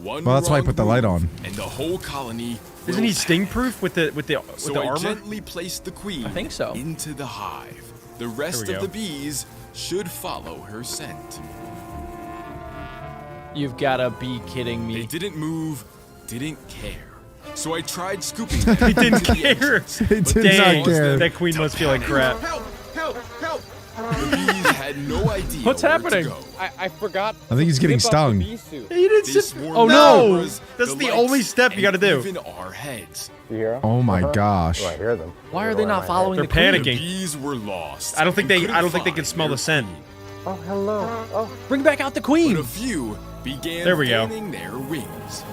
One Well, that's why I wrong put the light move, on. And the whole colony Isn't will he sting proof with the So the I armor? gently placed the queen I think so. into the hive. The rest we of go. the bees should follow her scent. You've got to be kidding They me. didn't move, didn't care. So I tried scooping them. He didn't into the care. entrance, He but did they not caused care. them That queen to must feel like panic. crap. The bees had no idea What's where happening? to go. I forgot. I think he's getting Zip up the stung. bee suit. He didn't They sit. swarmed Oh, the no. cameras, That's the lights, only step you gotta do. and even our heads. You hear 'em? Oh my gosh. Oh, I hear them. Why are they not following They're the queen? The panicking. bees were lost. I don't think and they. I don't couldn't think they can find smell their the scent. queen. Oh, hello. Oh, Bring back out the queen. But a few began There we go. fanning their wings.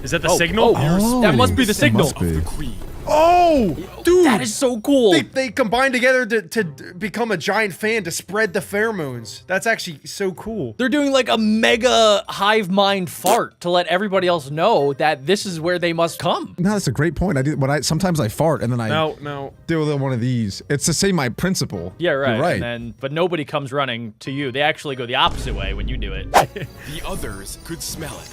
Is that the signal? Oh. That must be the It signal. must be. The queen. Oh, dude. That is so cool. They combined together to become a giant fan to spread the pheromones. That's actually so cool. They're doing like a mega hive mind fart to let everybody else know that this is where they must come. No, that's a great point. Sometimes I fart and then I No. do one of these. It's the same my principle. Yeah, right. You're right. But nobody comes running to you. They actually go the opposite way when you do it. The others could smell it.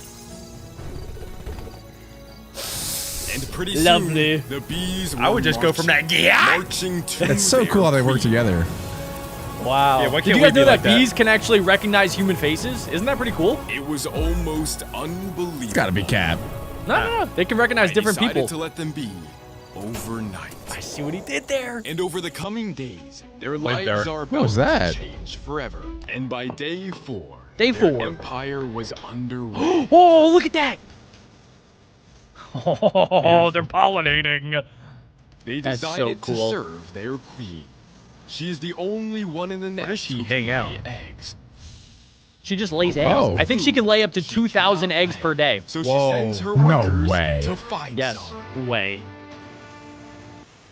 And pretty Lovely. soon, the bees were I would just go from that. Yeah. marching to It's so cool how they work together. Wow. Yeah, why Did can't you we guys be know like that that? bees can actually recognize human faces? Isn't that pretty cool? It was almost unbelievable. It's gotta be Cap. No. They can recognize I different decided people. to let them be overnight. I see what he did there. And over the coming days, their Wait, lives there. are What was about that? to change forever. And by day 4, Day their 4. empire was underway. Oh, look at that. Oh, they're pollinating. They That's so decided cool. to serve their queen. She is the only one in the nest does she who hang can out? lay eggs. She just lays eggs. Oh. I think she can lay up to 2,000 eggs per day. So Whoa, she sends her no workers way. to find Yes, some. way.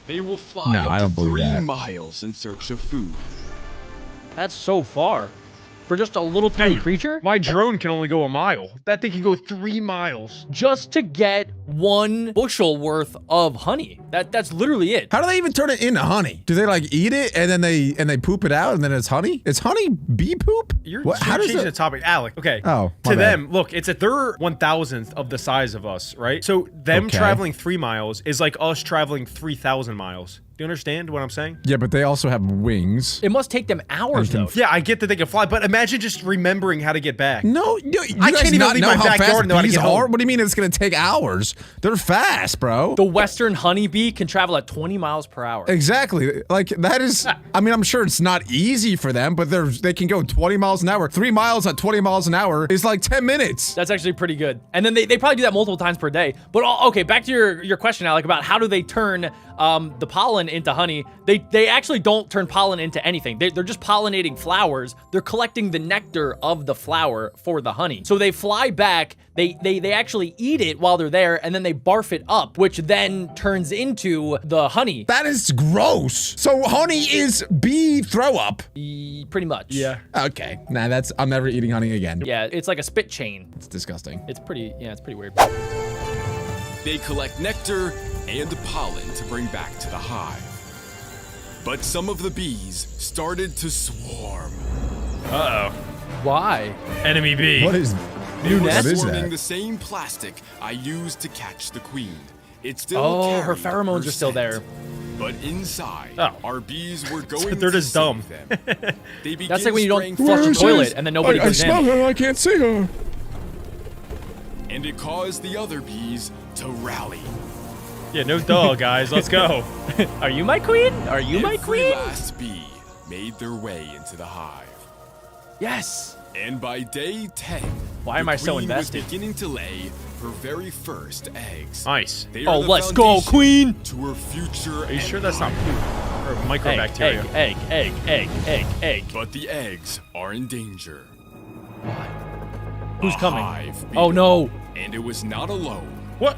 They will fly No, up I to don't believe 3 that. miles in search of food. That's so far. For just a little tiny creature? My drone can only go a mile. That thing can go 3 miles. Just to get 1 bushel worth of honey. That's literally it. How do they even turn it into honey? Do they like eat it and then they poop it out and then it's honey? Is honey bee poop? You're How does changing it? the topic, Alec. Okay. Oh, my to bad. them, look, it's they're 1,000th of the size of us, right? So them Okay. traveling 3 miles is like us traveling 3,000 miles. Do you understand what I'm saying? Yeah, but they also have wings. It must take them hours, And though. Yeah, I get that they can fly, but imagine just remembering how to get back. No, you I guys can't even not leave know my how backyard fast and know how to bees get home. are? What do you mean it's gonna take hours? They're fast, bro. The western honeybee can travel at 20 miles per hour. Exactly. Like that is. I mean, I'm sure it's not easy for them, but they can go 20 miles an hour. 3 miles at 20 miles an hour is like 10 minutes. That's actually pretty good. And then they probably do that multiple times per day. But okay, back to your question, Alec, about how do they turn the pollen into honey. They actually don't turn pollen into anything. They're just pollinating flowers. They're collecting the nectar of the flower for the honey. So they fly back, they actually eat it while they're there, and then they barf it up, which then turns into the honey. That is gross. So honey is bee throw up. Pretty much. Yeah. Okay. Nah, I'm never eating honey again. Yeah, it's like a spit chain. It's disgusting. It's pretty weird. They collect nectar and pollen to bring back to the hive. But some of the bees started to swarm. Uh-oh. Why? Enemy bee. What is? They were What is swarming that? the same plastic I used to catch the queen. It still Oh, her carried pheromones are still scent. there. But inside, Oh. our bees were going They're to just dumb. save them. They began That's like when you spraying don't flush a fertilizer, toilet and then nobody goes in. her. I can't see her. and it caused the other bees to rally. Yeah, no duh, guys. Let's go. Are you my queen? Are you my Every queen? last bee made their way into the hive. Yes. And by day 10, Why the am I so queen invested? was beginning to lay her very first eggs. Nice. They Oh, are the let's go, foundation queen. To her future. Are you sure that's not poop or microbacteria? Egg. But the eggs are in danger. Who's A coming? hive Oh beetle. no. And it was not alone. What?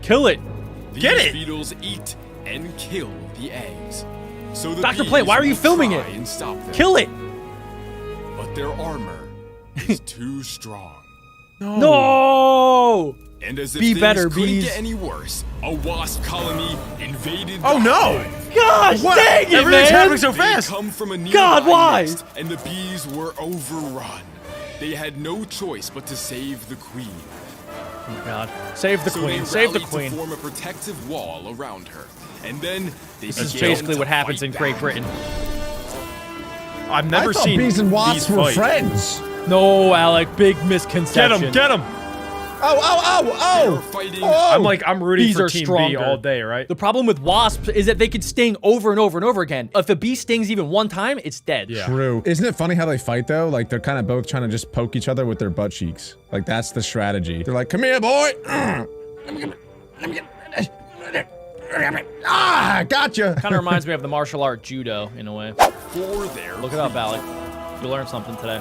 Kill it. These Get it! beetles eat and kill the eggs. So the Dr. bees Plant, why are you will filming try it? And stop them. Kill it. But their armor is too strong. No. And as if Be things better, couldn't bees. get any worse, a wasp colony invaded. Oh the no! hive. Gosh, What? dang it, Everything's man. happening so They fast. come from a nearby God, why? nest, and the bees were overrun. They had no choice but to save the queen. Oh my God. Save the So queen. they Save the rallied queen. to form a protective wall around her, and then they This is began basically to what happens fight in Great back. Britain. I've never I thought seen bees and wasps bees were fight. friends. No, Alec. Big Get misconception. him! Get him! They were fighting. I'm rooting Bees for are Team B stronger. all day, right? The problem with wasps is that they could sting over and over and over again. If a bee stings even one time, it's dead. Yeah. True. Isn't it funny how they fight though? Like they're kind of both trying to just poke each other with their butt cheeks. Like that's the strategy. They're like, "Come here, boy." Ah, gotcha. Kind of reminds me of the martial art judo in a way. For their Look it up, queen. Alec. You learned something today.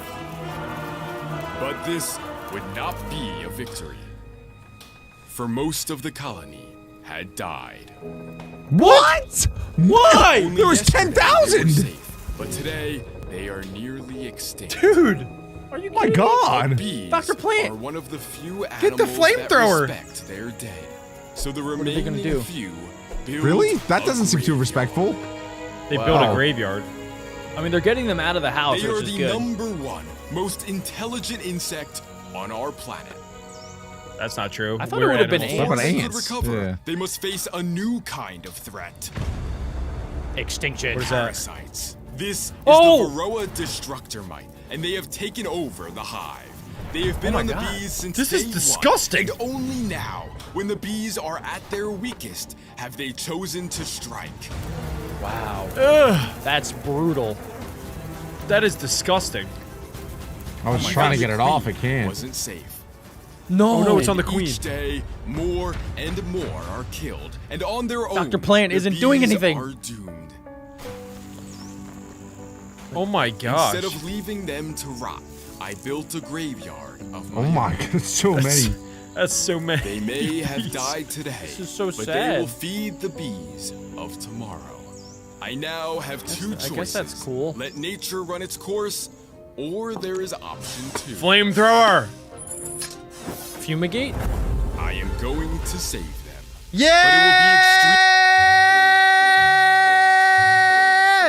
But this would not be a victory. For most of the colony had died. What? Why? Only There was yesterday they were 10,000. safe, but today they are nearly extinct. Dude! Are you My kidding me? God. Bees Dr. Plant. are one of the few Get the animals that flamethrower. respect their dead. So the are they remaining gonna do? few build Really? That a doesn't seem too graveyard. respectful. They built a Wow. graveyard. I mean, they're getting them out of the house, They are which is the good. #1 most intelligent insect on our planet. That's not true. I thought We're it would've been animals. What about Before they ants? could recover, Yeah. they must face a new kind of threat. Extinction. What is that? Parasites. This is Oh! the Varroa destructor mite, and they have taken over the hive. They have been my on the God. bees since This day is one, disgusting. and only now, when the bees are at their weakest, have they chosen to strike. Wow. Ugh, That's brutal. that is disgusting. I was trying to get it off. I can't. Wasn't safe. No. Oh no, it's on the queen. Each day, more and more are killed, and on their own, Dr. Plant the isn't doing bees anything. Are doomed. Oh my gosh. Instead of leaving them to rot, I built a graveyard of my Oh my God, so many. That's so many. They may have died today, This is so but sad. they will feed the bees of tomorrow. I now have two I choices. guess that's cool. Let nature run its course, or there is option 2. Flamethrower. Fumigate? I am going to save them. Yeah.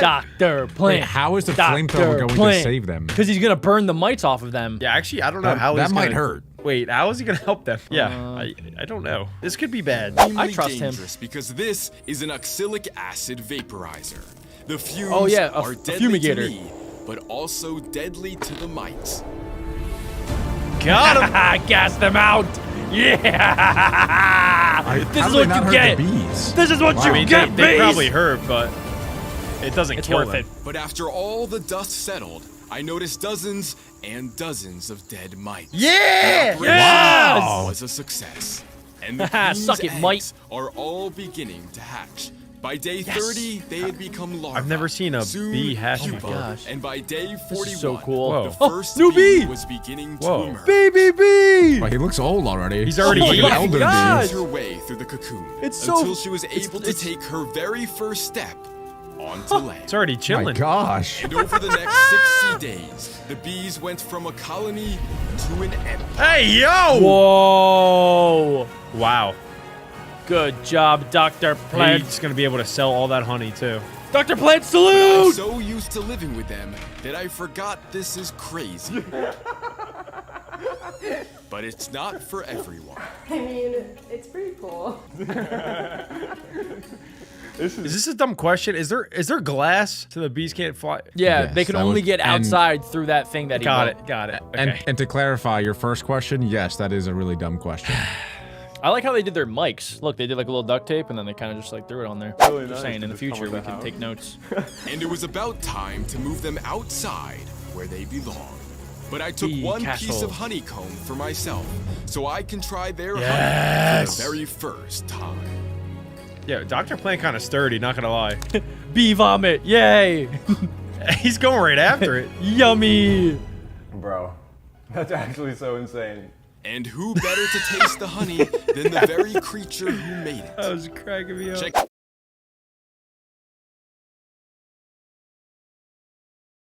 But it will be Dr. Plant. Wait, how is the Dr. flamethrower going to Plant. save them? Because he's gonna burn the mites off of them. Yeah, actually, I don't know That- how that he's might gonna- hurt. Wait, how is he gonna help them? Yeah, I don't know. This could be bad. extremely trust him. dangerous because this is an oxalic acid vaporizer. The fumes Oh, yeah, a are deadly fumigator. to me, but also deadly to the mites. Got him. Gas them out. Yeah. This How is do they what not you hurt get. the bees? This is what Wow. you I mean, get, they bees. probably hurt, but it doesn't It's kill worth them. it. But after all the dust settled, I noticed dozens and dozens of dead mites. Yeah! The Yes! operation was a success. And the queen's Suck it, eggs mite. are all beginning to hatch. By day 30, they had become larvae. I've never seen a Soon, bee hatch pupa, before. gosh. And by day 41, is so cool. Whoa. the Oh, first new bee! was beginning to Whoa. emerge. Baby bee. Well, he looks old already. He's already He's like an eating. elder God. bee. Her way through the cocoon It's so- until she was able to it's- take her very first step onto land. It's already My chilling. gosh. And over the next 60 days, the bees went from a colony to an empire. Hey, yo! Whoa. Wow. Good job, Dr. Plant. He's gonna be able to sell all that honey too. Dr. Plant, I'm salute! so used to living with them that I forgot this is crazy. But it's not for everyone. I mean, it's pretty cool. Is this a dumb question? Is there glass so the bees can't fly? Yeah, Yes, they can that only was- get and- outside through that thing that he Got built. it. Got it. Okay. And to clarify your first question, yes, that is a really dumb question. I like how they did their mics. Look, they did like a little duct tape and then they kind of just like threw it on there. Really Just nice saying, to in the just come future with we the can house. take notes. And it was about time to move them outside where they belong. But I took Bee one castle. piece of honeycomb for myself, so I can try their honey Yes. for the very first time. Yeah, Dr. Plant kind of sturdy, not gonna lie. Bee vomit, yay! He's going right after it. Yummy! Bro, that's actually so insane. And who better to taste the honey than the very creature who made it? That was cracking me up. Check